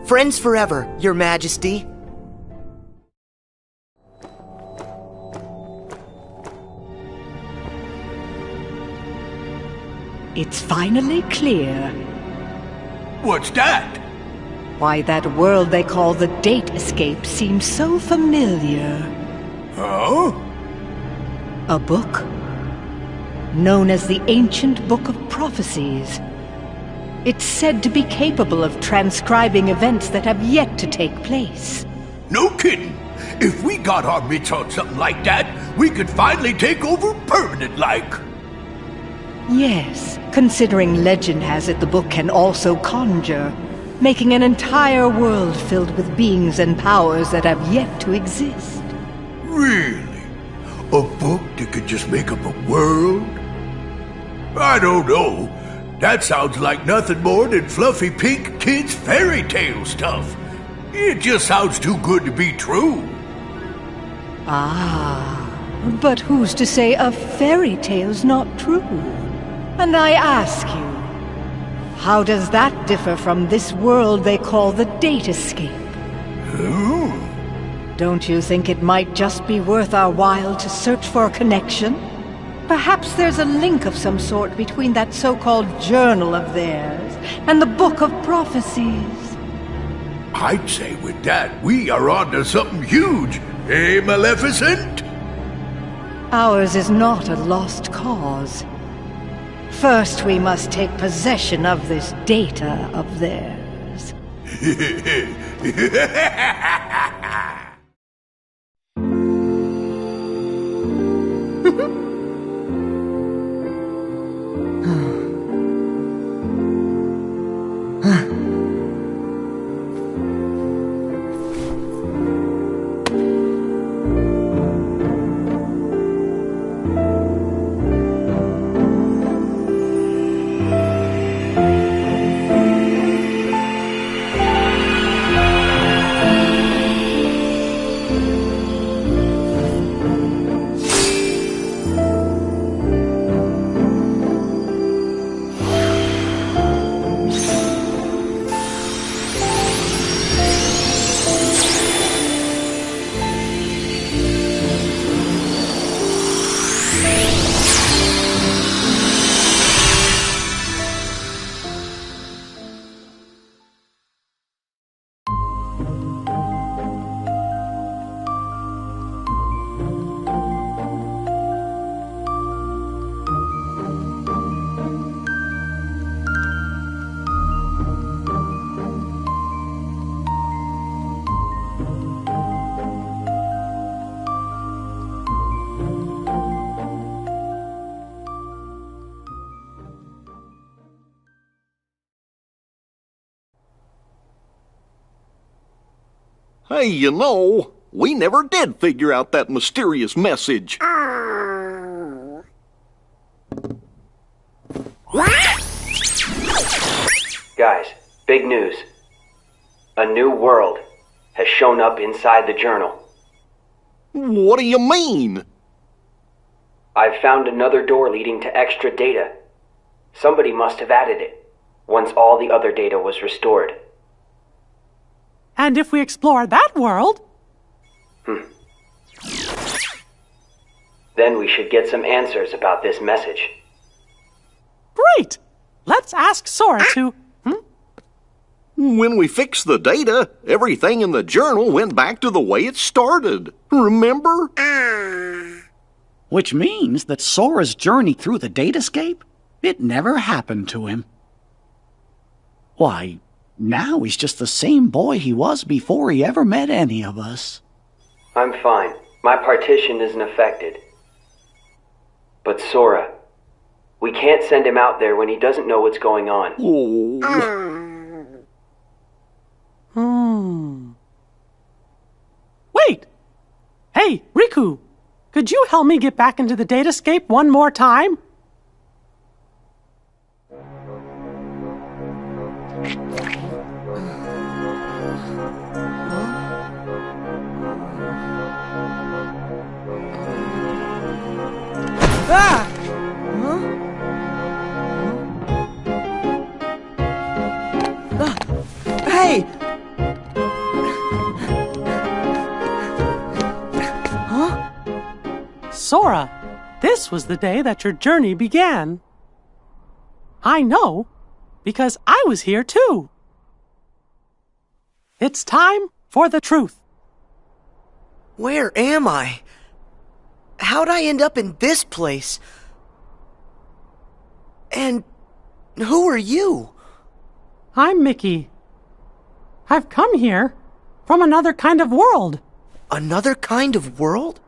Friends forever, Your Majesty. It's finally clear. What's that? Why that world they call the Date Escape seems so familiar. Huh? A book? Known as the Ancient Book of Prophecies. It's said to be capable of transcribing events that have yet to take place. No kidding. If we got our mitts on something like that, we could finally take over permanent-like. Yes, considering legend has it the book can also conjure, making an entire world filled with beings and powers that have yet to exist. Really? A book that could just make up a world? I don't know. That sounds like nothing more than fluffy pink kids' fairy tale stuff. It just sounds too good to be true. Ah, but who's to say a fairy tale's not true? And I ask you, how does that differ from this world they call the Date Escape? Don't you think it might just be worth our while to search for a connection? Perhaps there's a link of some sort between that so-called journal of theirs and the Book of Prophecies. I'd say with that, we are onto something huge. Eh, Maleficent? Ours is not a lost cause. First, we must take possession of this data of theirs. Hey, you know, we never did figure out that mysterious message. Guys, big news. A new world has shown up inside the journal. What do you mean? I've found another door leading to extra data. Somebody must have added it, once all the other data was restored. And if we explore that world... Then we should get some answers about this message. Great! Let's ask Sora to... When we fixed the data, everything in the journal went back to the way it started. Remember? Which means that Sora's journey through the datascape, it never happened to him. Why, now he's just the same boy he was before he ever met any of us. I'm fine. My partition isn't affected. But Sora, we can't send him out there when he doesn't know what's going on. Wait! Hey, Riku! Could you help me get back into the datascape one more time? Ah! Hey! Sora, this was the day that your journey began. I know, because I was here too. It's time for the truth. Where am I? How'd I end up in this place? And who are you? I'm Mickey. I've come here from another kind of world. Another kind of world?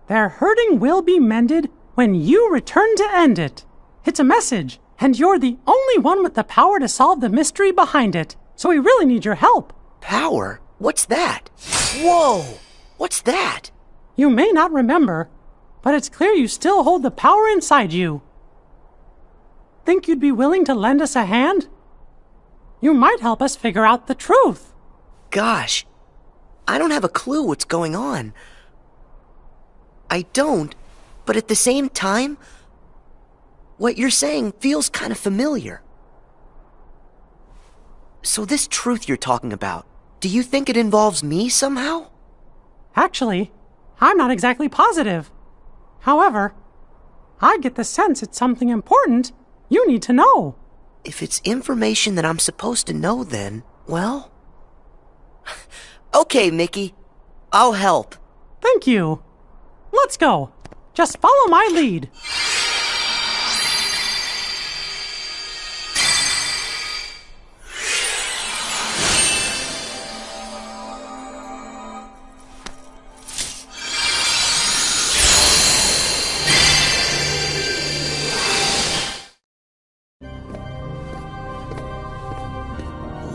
Their hurting will be mended when you return to end it. It's a message, and you're the only one with the power to solve the mystery behind it. So we really need your help. Power? What's that? Whoa! What's that? You may not remember, but it's clear you still hold the power inside you. Think you'd be willing to lend us a hand? You might help us figure out the truth. Gosh, I don't have a clue what's going on. I don't, but at the same time, what you're saying feels kind of familiar. So this truth you're talking about, do you think it involves me somehow? Actually, I'm not exactly positive. However, I get the sense it's something important you need to know. If it's information that I'm supposed to know, then, well... Okay, Mickey. I'll help. Thank you. Let's go. Just follow my lead.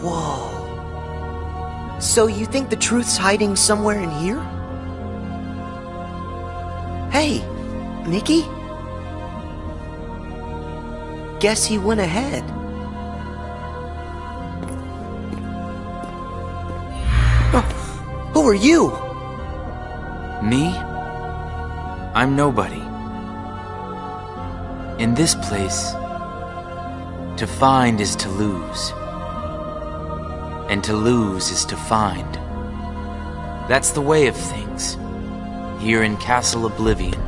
Whoa. So you think the truth's hiding somewhere in here? Hey, Mickey? Guess he went ahead. Who are you? Me? I'm nobody. In this place, to find is to lose. And to lose is to find. That's the way of things. Here in Castle Oblivion.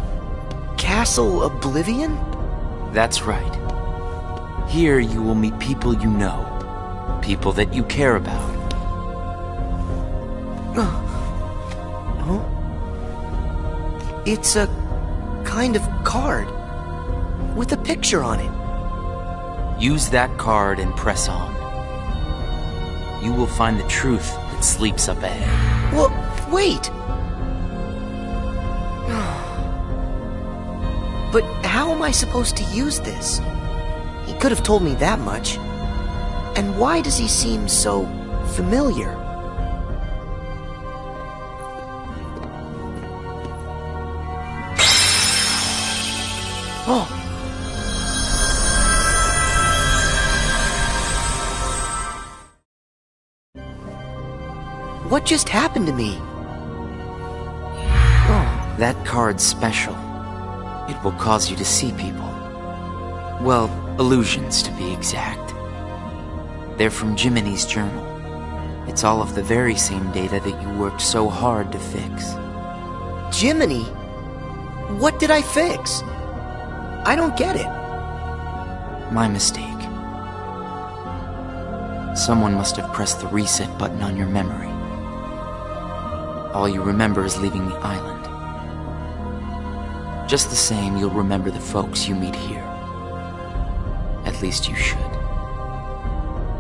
Castle Oblivion? That's right. Here you will meet people you know. People that you care about. Huh? It's a kind of card. With a picture on it. Use that card and press on. You will find the truth that sleeps up ahead. Well, wait! But how am I supposed to use this? He could have told me that much. And why does he seem so familiar? Oh. What just happened to me? Oh, that card's special. It will cause you to see people. Well, illusions to be exact. They're from Jiminy's journal. It's all of the very same data that you worked so hard to fix. Jiminy? What did I fix? I don't get it. My mistake. Someone must have pressed the reset button on your memory. All you remember is leaving the island. Just the same, you'll remember the folks you meet here. At least you should.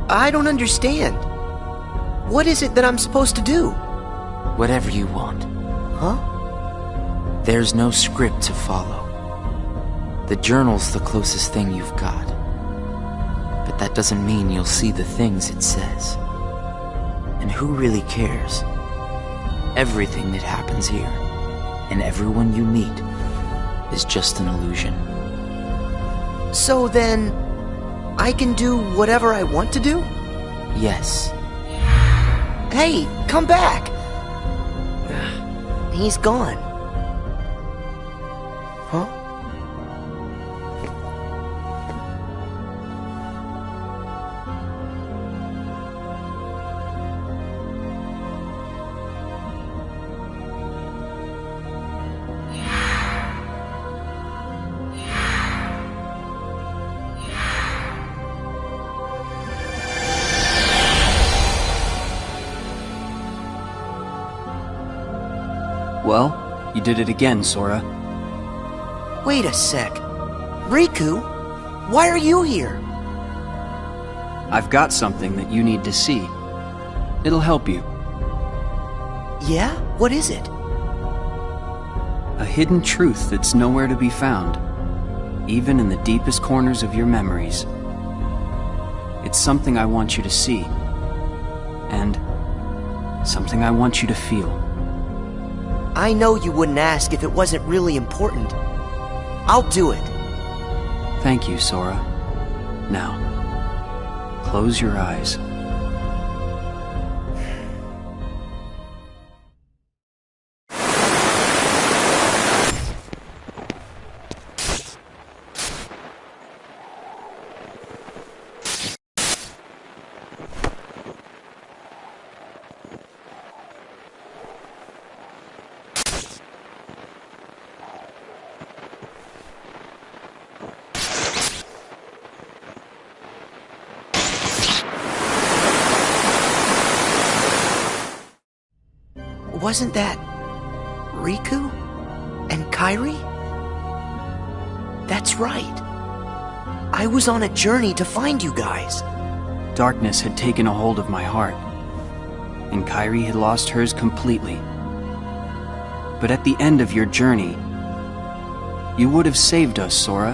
I don't understand. What is it that I'm supposed to do? Whatever you want. Huh? There's no script to follow. The journal's the closest thing you've got. But that doesn't mean you'll see the things it says. And who really cares? Everything that happens here, and everyone you meet, is just an illusion. So then, I can do whatever I want to do? Yes. Hey, come back! He's gone. Huh? Well, you did it again, Sora. Wait a sec. Riku, why are you here? I've got something that you need to see. It'll help you. Yeah? What is it? A hidden truth that's nowhere to be found, even in the deepest corners of your memories. It's something I want you to see, and something I want you to feel. I know you wouldn't ask if it wasn't really important. I'll do it. Thank you, Sora. Now, close your eyes. Wasn't that Riku and Kairi? That's right. I was on a journey to find you guys. Darkness had taken a hold of my heart, and Kairi had lost hers completely. But at the end of your journey, you would have saved us, Sora.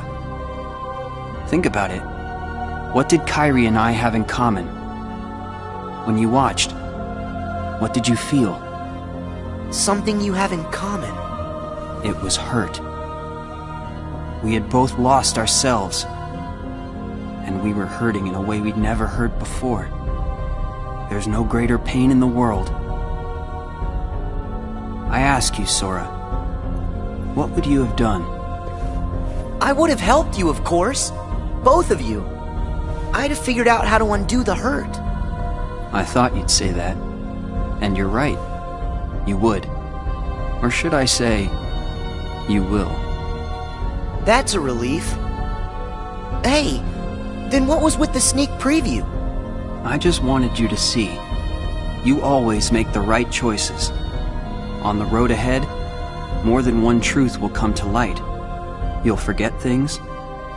Think about it. What did Kairi and I have in common? When you watched, what did you feel? Something you have in common. It was hurt. We had both lost ourselves, and we were hurting in a way we'd never hurt before. There's no greater pain in the world. I ask you, Sora, what would you have done? I would have helped you, of course. Both of you. I'd have figured out how to undo the hurt. I thought you'd say that. And you're right. You would. Or should I say, you will. That's a relief. Hey, then what was with the sneak preview? I just wanted you to see. You always make the right choices. On the road ahead, more than one truth will come to light. You'll forget things,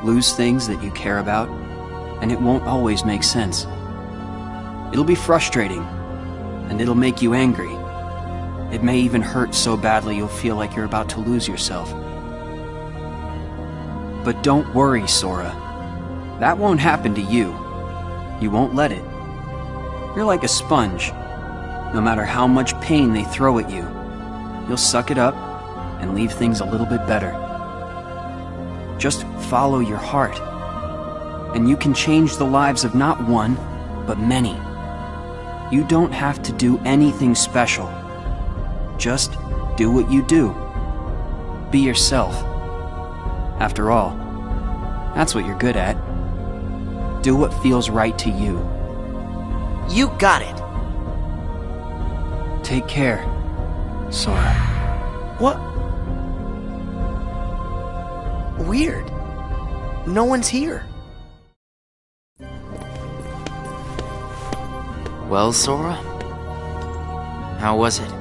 lose things that you care about, and it won't always make sense. It'll be frustrating, and it'll make you angry. It may even hurt so badly you'll feel like you're about to lose yourself. But don't worry, Sora. That won't happen to you. You won't let it. You're like a sponge. No matter how much pain they throw at you, you'll suck it up and leave things a little bit better. Just follow your heart. And you can change the lives of not one, but many. You don't have to do anything special. Just do what you do. Be yourself. After all, that's what you're good at. Do what feels right to you. You got it. Take care, Sora. What? Weird. No one's here. Well, Sora? How was it?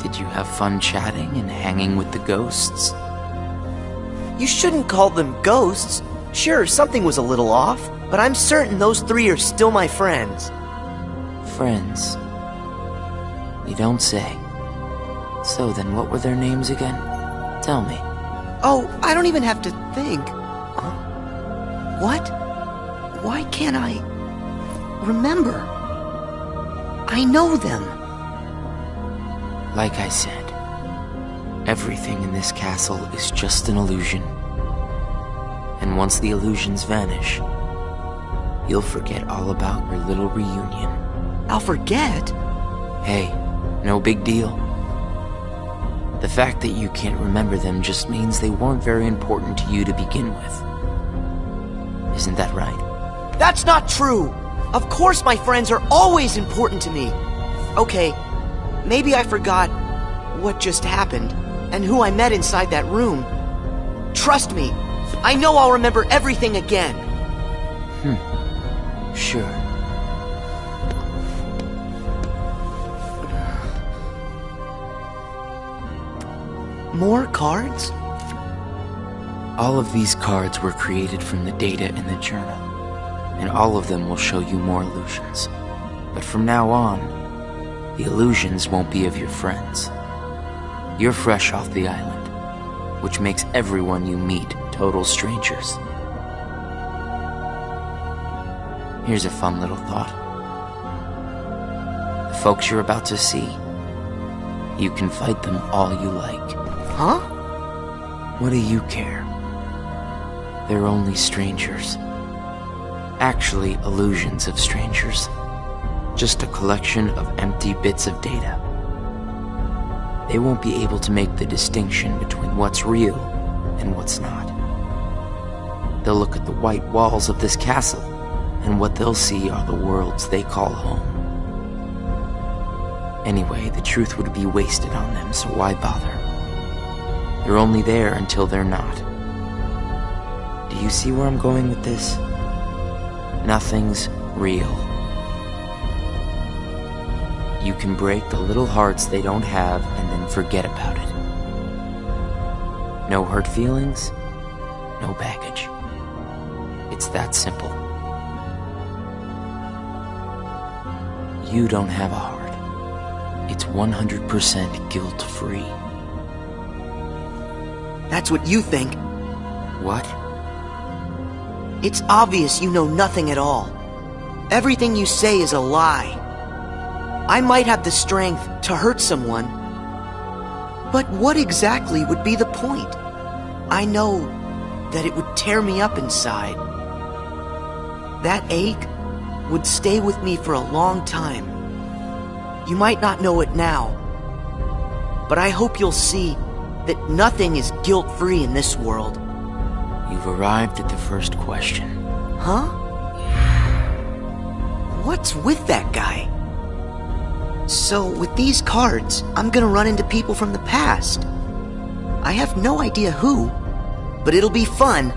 Did you have fun chatting and hanging with the ghosts? You shouldn't call them ghosts. Sure, something was a little off, but I'm certain those three are still my friends. Friends? You don't say. So then what were their names again? Tell me. Oh, I don't even have to think. What? Why can't I remember? I know them. Like I said, everything in this castle is just an illusion. And once the illusions vanish, you'll forget all about your little reunion. I'll forget? Hey, no big deal. The fact that you can't remember them just means they weren't very important to you to begin with. Isn't that right? That's not true! Of course my friends are always important to me. Okay, maybe I forgot what just happened and who I met inside that room. Trust me, I know I'll remember everything again. Sure. More cards? All of these cards were created from the data in the journal, and all of them will show you more illusions. But from now on, the illusions won't be of your friends. You're fresh off the island, which makes everyone you meet total strangers. Here's a fun little thought. The folks you're about to see, you can fight them all you like. Huh? What do you care? They're only strangers. Actually, illusions of strangers. Just a collection of empty bits of data. They won't be able to make the distinction between what's real and what's not. They'll look at the white walls of this castle, and what they'll see are the worlds they call home. Anyway, the truth would be wasted on them, so why bother? They're only there until they're not. Do you see where I'm going with this? Nothing's real. You can break the little hearts they don't have and then forget about it. No hurt feelings, no baggage. It's that simple. You don't have a heart. It's 100% guilt-free. That's what you think. What? It's obvious you know nothing at all. Everything you say is a lie. I might have the strength to hurt someone, but what exactly would be the point? I know that it would tear me up inside. That ache would stay with me for a long time. You might not know it now, but I hope you'll see that nothing is guilt-free in this world. You've arrived at the first question. Huh? What's with that guy? So, with these cards, I'm gonna run into people from the past. I have no idea who, but it'll be fun.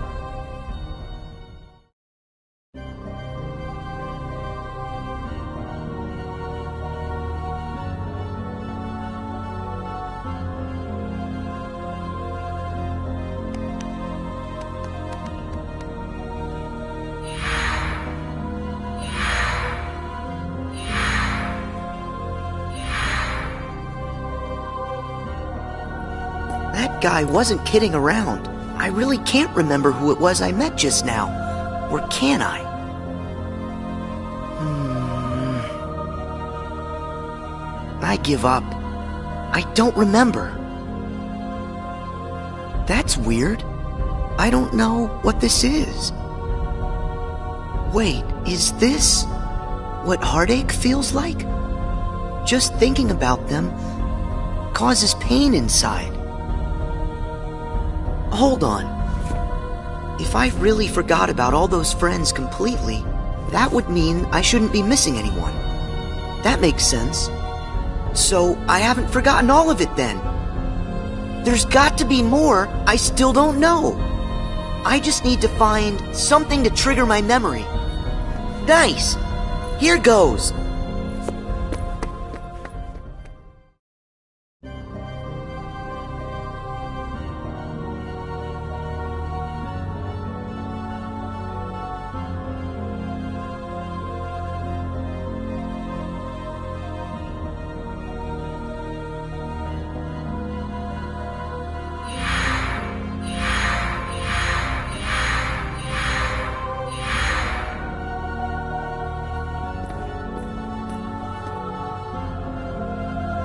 That guy wasn't kidding around. I really can't remember who it was I met just now. Or can I? I give up. I don't remember. That's weird. I don't know what this is. Wait, is this what heartache feels like? Just thinking about them causes pain inside. Hold on. If I really forgot about all those friends completely, that would mean I shouldn't be missing anyone. That makes sense. So I haven't forgotten all of it then. There's got to be more I still don't know. I just need to find something to trigger my memory. Nice! Here goes!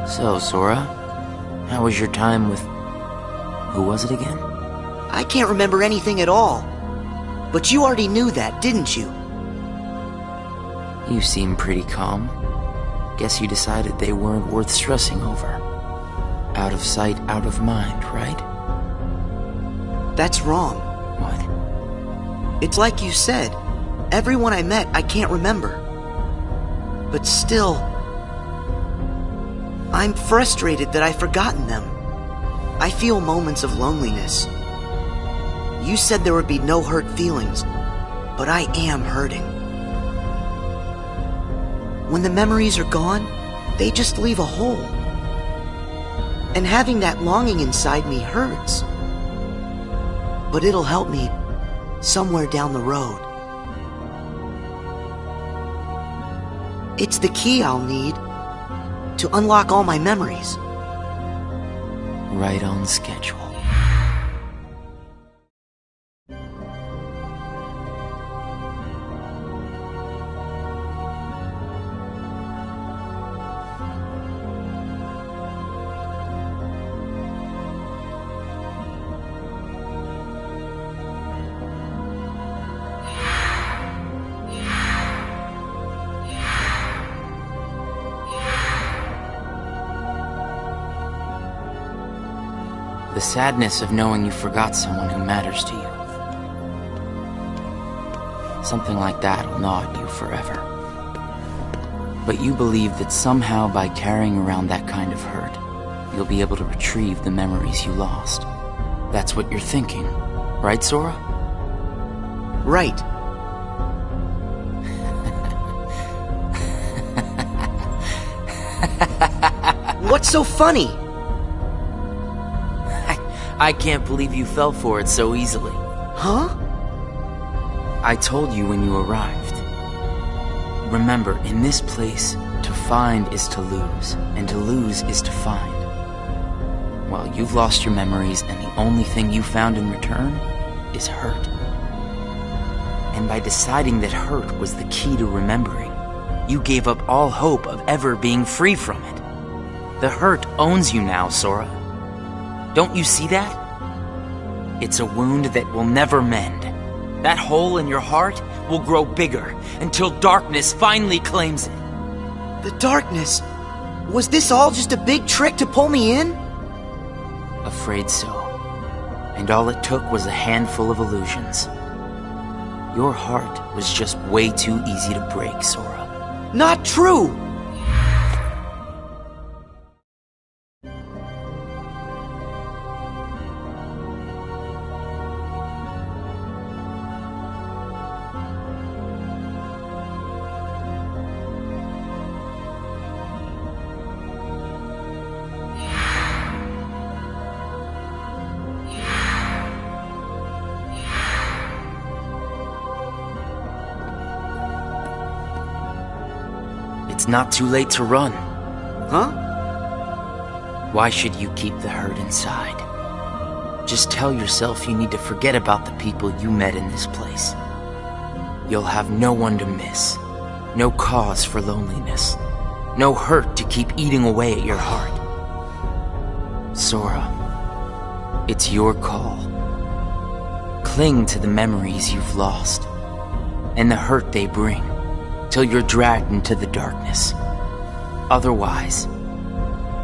So, Sora, how was your time with... who was it again? I can't remember anything at all. But you already knew that, didn't you? You seem pretty calm. Guess you decided they weren't worth stressing over. Out of sight, out of mind, right? That's wrong. What? It's like you said. Everyone I met, I can't remember. But still... I'm frustrated that I've forgotten them. I feel moments of loneliness. You said there would be no hurt feelings, but I am hurting. When the memories are gone, they just leave a hole. And having that longing inside me hurts. But it'll help me somewhere down the road. It's the key I'll need to unlock all my memories. Right on schedule. The sadness of knowing you forgot someone who matters to you. Something like that will gnaw at you forever. But you believe that somehow by carrying around that kind of hurt, you'll be able to retrieve the memories you lost. That's what you're thinking, right, Sora? Right. What's so funny? I can't believe you fell for it so easily. Huh? I told you when you arrived. Remember, in this place, to find is to lose, and to lose is to find. Well, you've lost your memories, and the only thing you found in return is hurt. And by deciding that hurt was the key to remembering, you gave up all hope of ever being free from it. The hurt owns you now, Sora. Don't you see that? It's a wound that will never mend. That hole in your heart will grow bigger until darkness finally claims it. The darkness? Was this all just a big trick to pull me in? Afraid so. And all it took was a handful of illusions. Your heart was just way too easy to break, Sora. Not true! It's not too late to run. Huh? Why should you keep the hurt inside? Just tell yourself you need to forget about the people you met in this place. You'll have no one to miss. No cause for loneliness. No hurt to keep eating away at your heart. Sora, it's your call. cling to the memories you've lost and the hurt they bring till you're dragged into the darkness. Otherwise,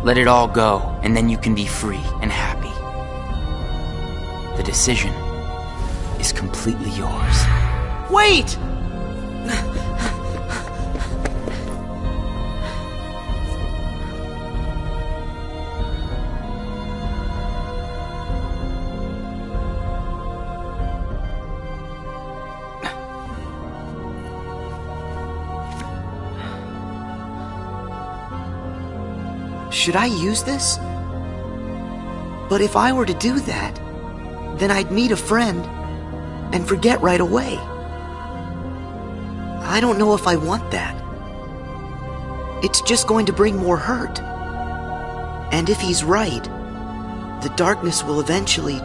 let it all go and then you can be free and happy. The decision is completely yours. Wait! Should I use this? But if I were to do that, then I'd meet a friend and forget right away. I don't know if I want that. It's just going to bring more hurt. And if he's right, the darkness will eventually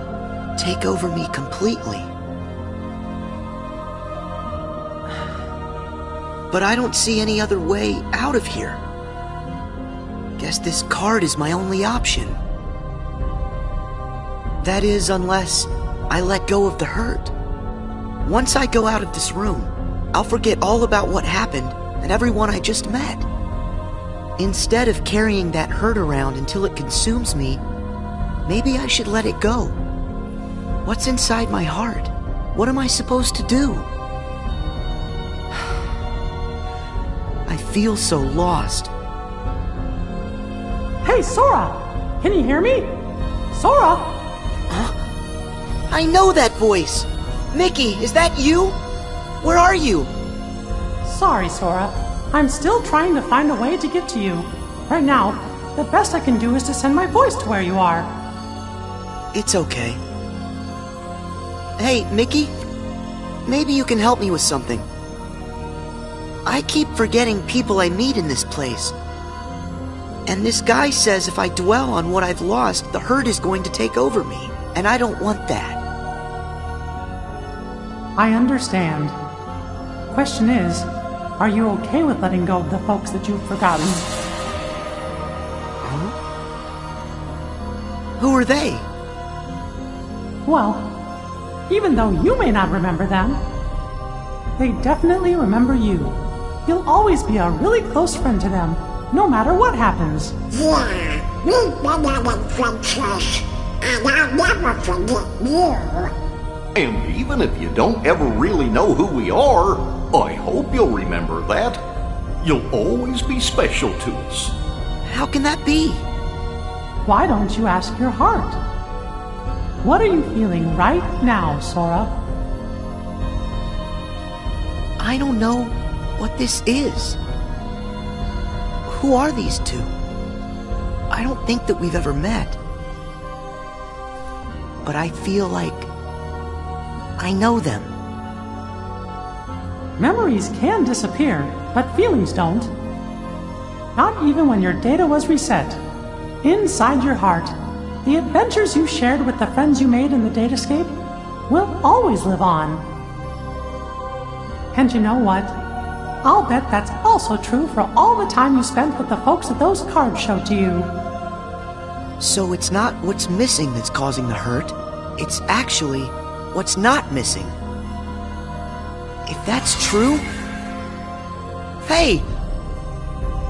take over me completely. But I don't see any other way out of here. Guess this card is my only option. That is, unless I let go of the hurt. Once I go out of this room, I'll forget all about what happened and everyone I just met. Instead of carrying that hurt around until it consumes me, maybe I should let it go. What's inside my heart? What am I supposed to do? I feel so lost. Hey, Sora! Can you hear me? Sora! Huh? I know that voice! Mickey, is that you? Where are you? Sorry, Sora. I'm still trying to find a way to get to you. Right now, the best I can do is to send my voice to where you are. It's okay. Hey, Mickey? Maybe you can help me with something. I keep forgetting people I meet in this place. And this guy says if I dwell on what I've lost, the hurt is going to take over me. And I don't want that. I understand. Question is, are you okay with letting go of the folks that you've forgotten? Huh? Who are they? Well, even though you may not remember them, they definitely remember you. You'll always be a really close friend to them, no matter what happens. Yeah, we've been having friendships, and I'll never forget you. And even if you don't ever really know who we are, I hope you'll remember that. You'll always be special to us. How can that be? Why don't you ask your heart? What are you feeling right now, Sora? I don't know what this is. Who are these two? I don't think that we've ever met. But I feel like I know them. Memories can disappear, but feelings don't. Not even when your data was reset. Inside your heart, the adventures you shared with the friends you made in the datascape will always live on. And you know what? I'll bet that's also true for all the time you spent with the folks that those cards showed to you. So it's not what's missing that's causing the hurt. It's actually what's not missing. If that's true... Hey!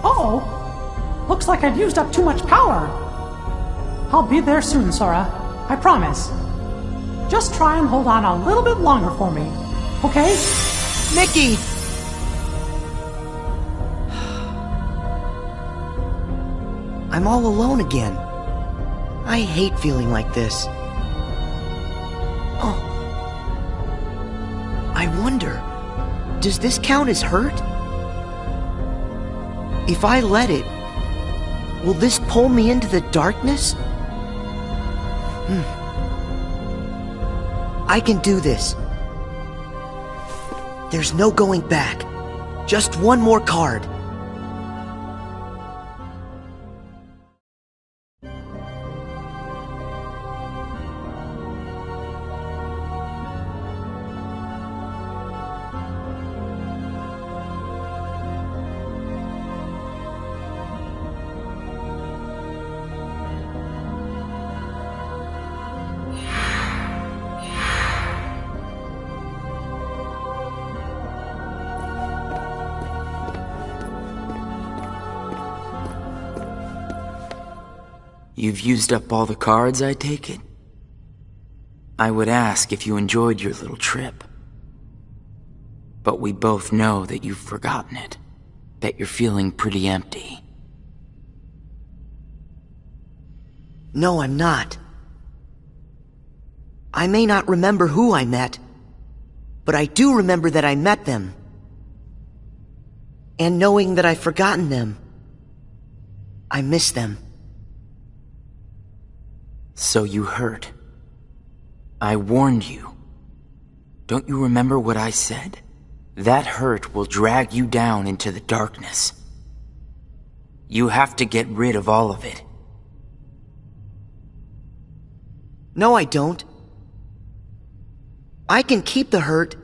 Uh-oh! Looks like I've used up too much power. I'll be there soon, Sora. I promise. Just try and hold on a little bit longer for me, okay? Mickey! I'm all alone again. I hate feeling like this. Oh. I wonder, does this count as hurt? If I let it, will this pull me into the darkness? I can do this. There's no going back. Just one more card. You've used up all the cards, I take it? I would ask if you enjoyed your little trip. But we both know that you've forgotten it. That you're feeling pretty empty. No, I'm not. I may not remember who I met, but I do remember that I met them. And knowing that I've forgotten them, I miss them. So you hurt. I warned you. Don't you remember what I said? That hurt will drag you down into the darkness. You have to get rid of all of it. No, I don't. I can keep the hurt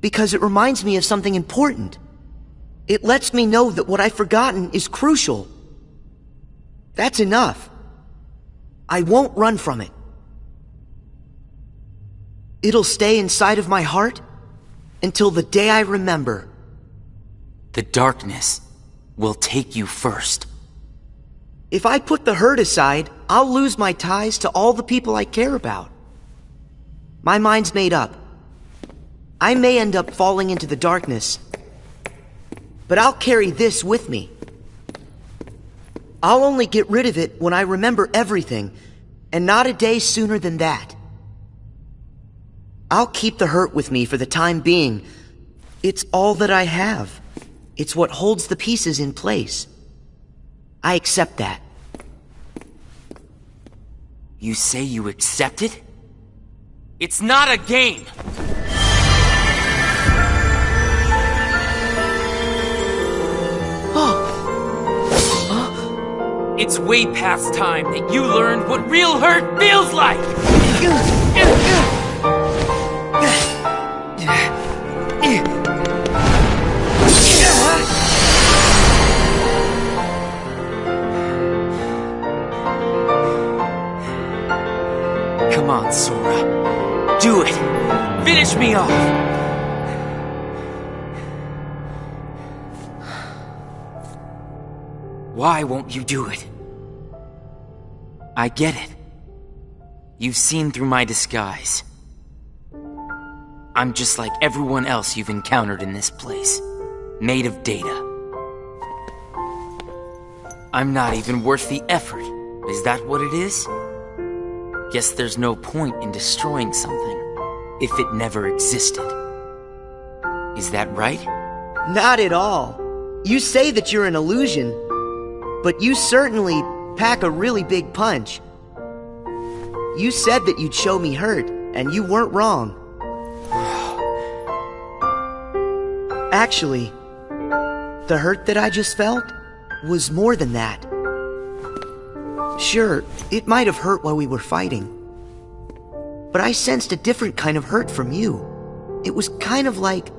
because it reminds me of something important. It lets me know that what I've forgotten is crucial. That's enough. I won't run from it. It'll stay inside of my heart until the day I remember. The darkness will take you first. If I put the hurt aside, I'll lose my ties to all the people I care about. My mind's made up. I may end up falling into the darkness, but I'll carry this with me. I'll only get rid of it when I remember everything, and not a day sooner than that. I'll keep the hurt with me for the time being. It's all that I have. It's what holds the pieces in place. I accept that. You say you accept it? It's not a game! It's way past time that you learned what real hurt feels like! Come on, Sora. Do it! Finish me off! Why won't you do it? I get it. You've seen through my disguise. I'm just like everyone else you've encountered in this place, made of data. I'm not even worth the effort. Is that what it is? Guess there's no point in destroying something if it never existed. Is that right? Not at all. You say that you're an illusion, but you certainly pack a really big punch. You said that you'd show me hurt, and you weren't wrong. Actually, the hurt that I just felt was more than that. Sure, it might have hurt while we were fighting, but I sensed a different kind of hurt from you. It was kind of like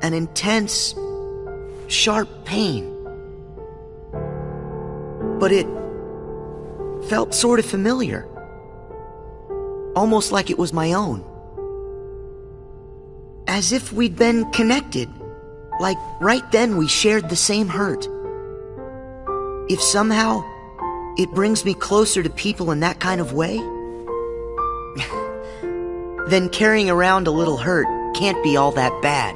an intense, sharp pain. But it felt sort of familiar. Almost like it was my own. As if we'd been connected. Like right then we shared the same hurt. If somehow it brings me closer to people in that kind of way, then carrying around a little hurt can't be all that bad.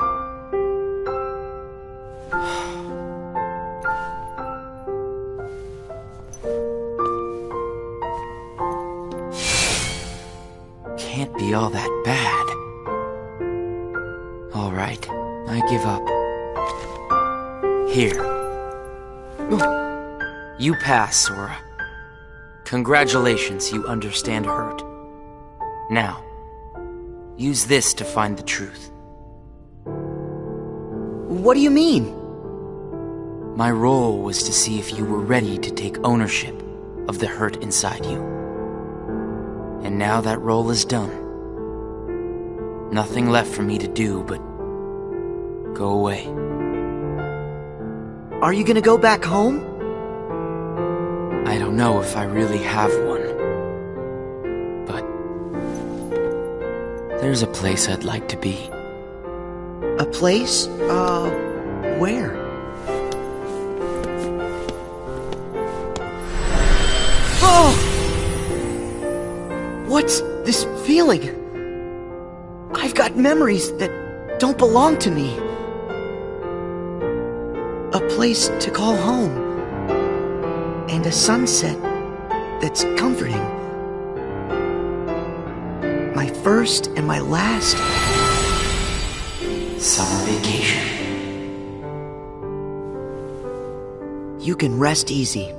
Can't be all that bad. All right, I give up. Here. You pass, Sora. Congratulations, you understand hurt. Now, use this to find the truth. What do you mean? My role was to see if you were ready to take ownership of the hurt inside you. And now that role is done. Nothing left for me to do but go away. Are you gonna go back home? I don't know if I really have one. But there's a place I'd like to be. A place? Where? What's this feeling? I've got memories that don't belong to me. A place to call home. And a sunset that's comforting. My first and my last summer vacation. You can rest easy.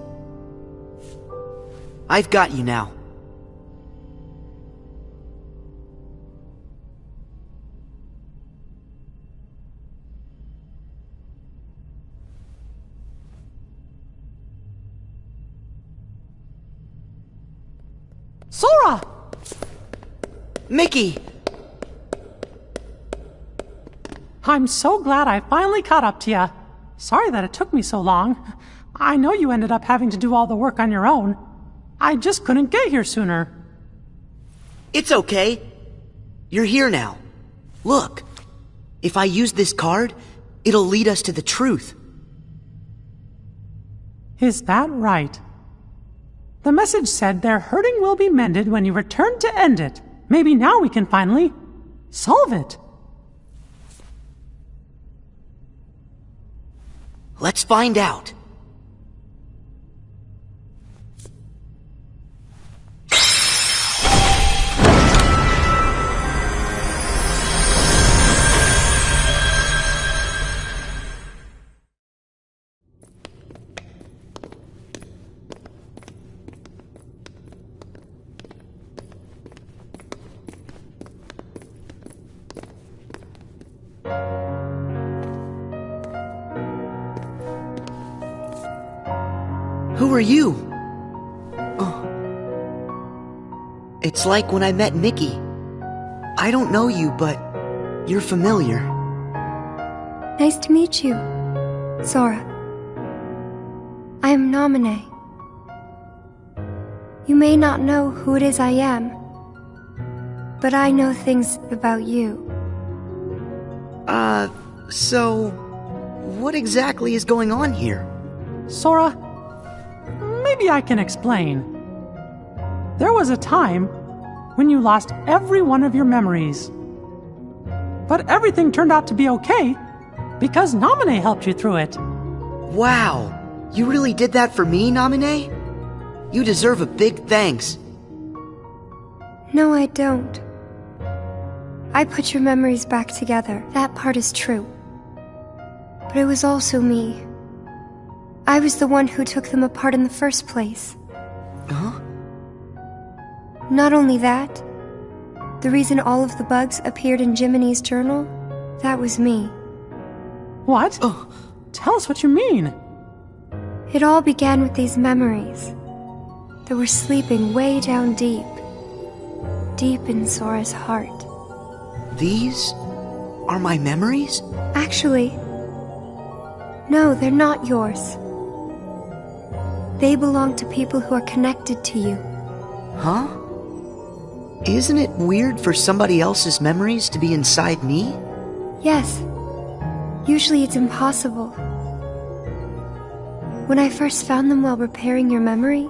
I've got you now. Sora! Mickey! I'm so glad I finally caught up to you. Sorry that it took me so long. I know you ended up having to do all the work on your own. I just couldn't get here sooner. It's okay. You're here now. Look. If I use this card, it'll lead us to the truth. Is that right? The message said their hurting will be mended when you return to end it. Maybe now we can finally solve it. Let's find out. Who are you? Oh. It's like when I met Mickey. I don't know you, but you're familiar. Nice to meet you, Sora. I am Naminé. You may not know who it is I am, but I know things about you. So what exactly is going on here? Sora, maybe I can explain. There was a time when you lost every one of your memories. But everything turned out to be okay because Naminé helped you through it. Wow! You really did that for me, Naminé? You deserve a big thanks. No, I don't. I put your memories back together. That part is true. But it was also me. I was the one who took them apart in the first place. Huh? Not only that, the reason all of the bugs appeared in Jiminy's journal, that was me. What? Oh, tell us what you mean. It all began with these memories that were sleeping way down deep in Sora's heart. These are my memories? Actually, no, they're not yours. They belong to people who are connected to you. Huh? Isn't it weird for somebody else's memories to be inside me? Yes. Usually it's impossible. When I first found them while repairing your memory,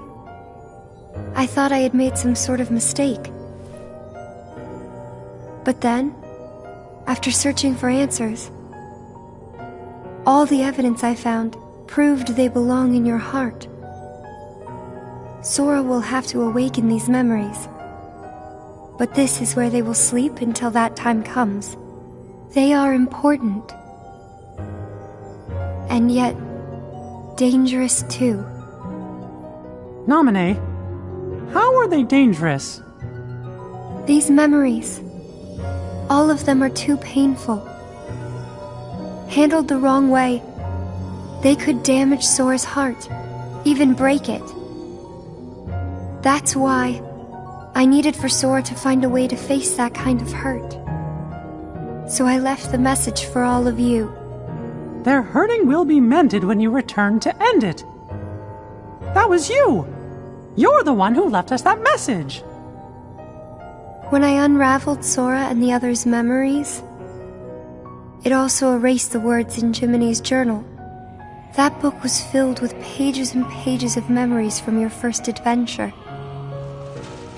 I thought I had made some sort of mistake. But then, after searching for answers, all the evidence I found proved they belong in your heart. Sora will have to awaken these memories. But this is where they will sleep until that time comes. They are important. And yet, dangerous too. Naminé, how are they dangerous? These memories, all of them are too painful. Handled the wrong way, they could damage Sora's heart, even break it. That's why I needed for Sora to find a way to face that kind of hurt. So I left the message for all of you. Their hurting will be mended when you return to end it. That was you. You're the one who left us that message. When I unraveled Sora and the others' memories, it also erased the words in Jiminy's journal. That book was filled with pages and pages of memories from your first adventure.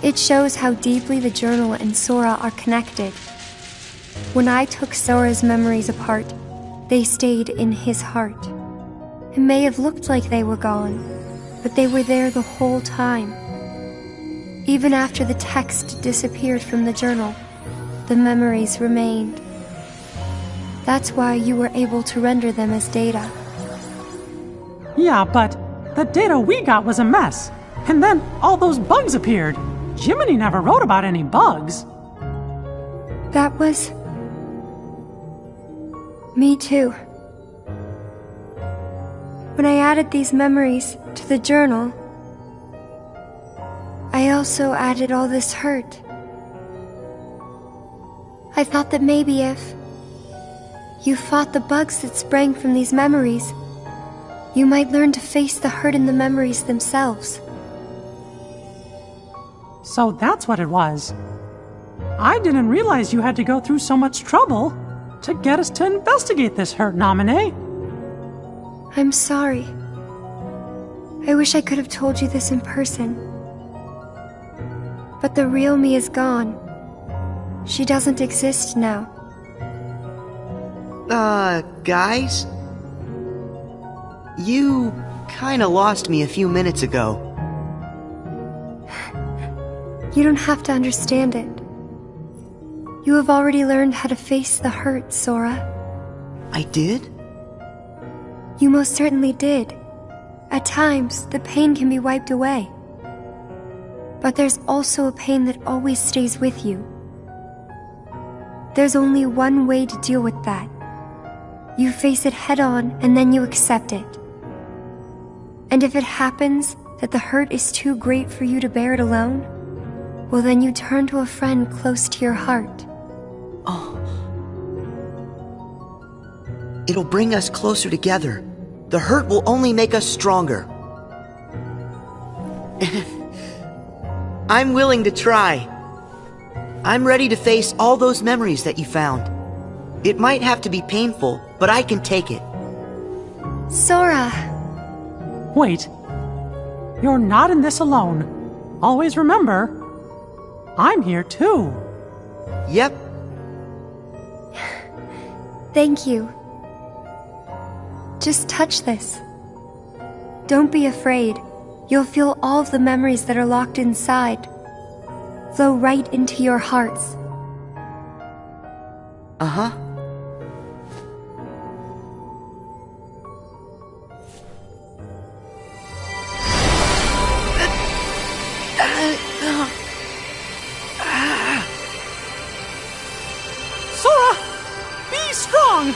It shows how deeply the journal and Sora are connected. When I took Sora's memories apart, they stayed in his heart. It may have looked like they were gone, but they were there the whole time. Even after the text disappeared from the journal, the memories remained. That's why you were able to render them as data. Yeah, but the data we got was a mess. And then all those bugs appeared. Jiminy never wrote about any bugs. That was... me too. When I added these memories to the journal, I also added all this hurt. I thought that maybe if you fought the bugs that sprang from these memories, you might learn to face the hurt in the memories themselves. So that's what it was. I didn't realize you had to go through so much trouble to get us to investigate this hurt, Nominee. I'm sorry. I wish I could have told you this in person. But the real me is gone. She doesn't exist now. Guys? You kinda lost me a few minutes ago. You don't have to understand it. You have already learned how to face the hurt, Sora. I did? You most certainly did. At times, the pain can be wiped away. But there's also a pain that always stays with you. There's only one way to deal with that. You face it head on, and then you accept it. And if it happens that the hurt is too great for you to bear it alone, well, then you turn to a friend close to your heart. Oh. It'll bring us closer together. The hurt will only make us stronger. I'm willing to try. I'm ready to face all those memories that you found. It might have to be painful, but I can take it. Sora! Wait. You're not in this alone. Always remember, I'm here too. Yep. Thank you. Just touch this. Don't be afraid. You'll feel all of the memories that are locked inside flow right into your hearts. Uh-huh. Sora! Be strong!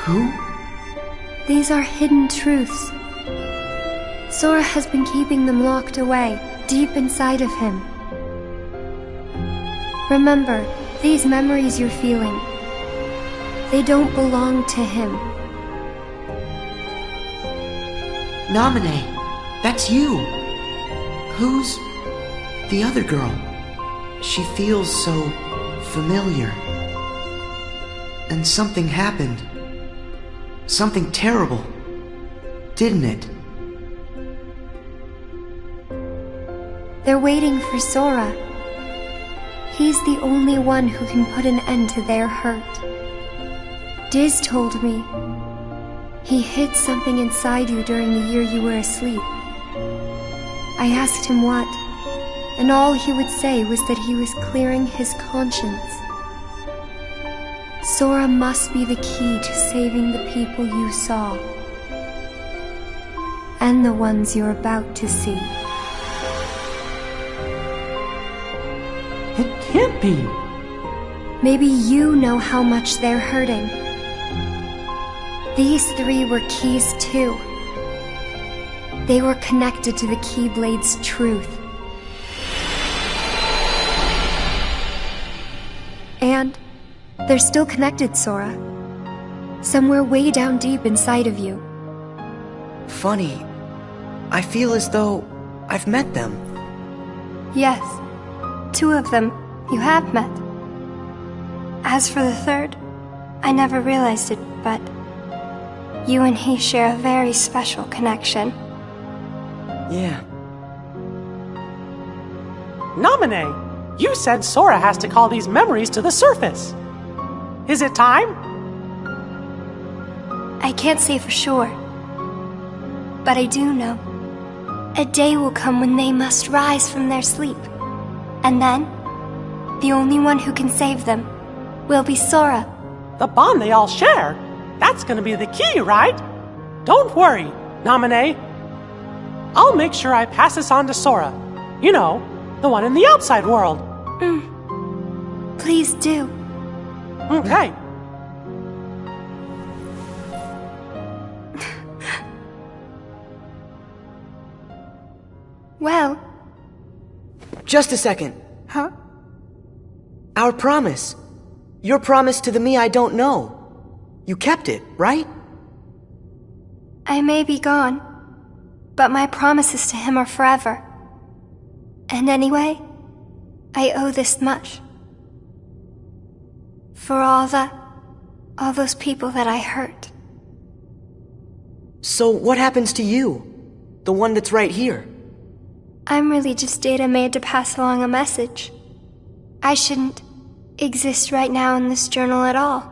Who? These are hidden truths. Sora has been keeping them locked away, deep inside of him. Remember, these memories you're feeling, they don't belong to him. Nominee, that's you. Who's the other girl? She feels so familiar. And something happened. Something terrible, didn't it? They're waiting for Sora. He's the only one who can put an end to their hurt. Diz told me he hid something inside you during the year you were asleep. I asked him what, and all he would say was that he was clearing his conscience. Sora must be the key to saving the people you saw. And the ones you're about to see. It can't be. Maybe you know how much they're hurting. These three were keys too. They were connected to the Keyblade's truth. And they're still connected, Sora. Somewhere way down deep inside of you. Funny. I feel as though I've met them. Yes, 2 of them you have met. As for the third, I never realized it, but you and he share a very special connection. Yeah. Naminé, you said Sora has to call these memories to the surface. Is it time? I can't say for sure, but I do know. A day will come when they must rise from their sleep. And then, the only one who can save them will be Sora. The bond they all share? That's gonna be the key, right? Don't worry, Naminé. I'll make sure I pass this on to Sora. You know, the one in the outside world. Please do. Okay. Well... Just a second. Huh? Our promise. Your promise to the me I don't know. You kept it, right? I may be gone, but my promises to him are forever. And anyway, I owe this much. For all those people that I hurt. So what happens to you? The one that's right here? I'm really just data made to pass along a message. I shouldn't exist right now in this journal at all.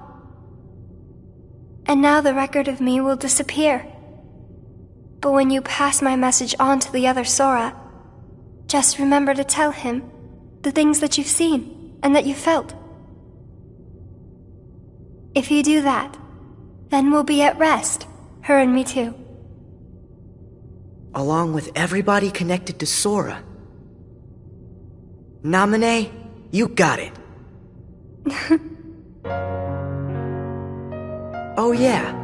And now the record of me will disappear. But when you pass my message on to the other Sora, just remember to tell him the things that you've seen and that you felt. If you do that, then we'll be at rest, her and me too. Along with everybody connected to Sora. Naminé, you got it. Oh yeah.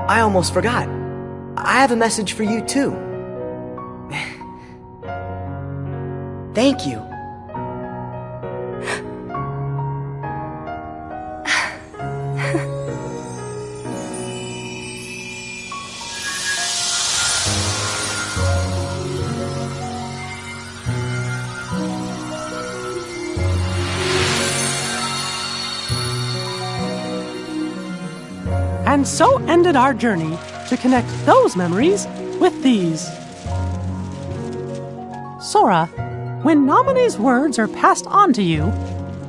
I almost forgot. I have a message for you too. Thank you. And so ended our journey to connect those memories with these. Sora, when Naminé's words are passed on to you,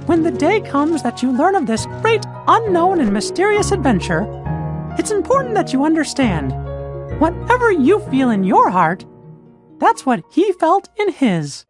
when the day comes that you learn of this great, unknown, and mysterious adventure, it's important that you understand, whatever you feel in your heart, that's what he felt in his.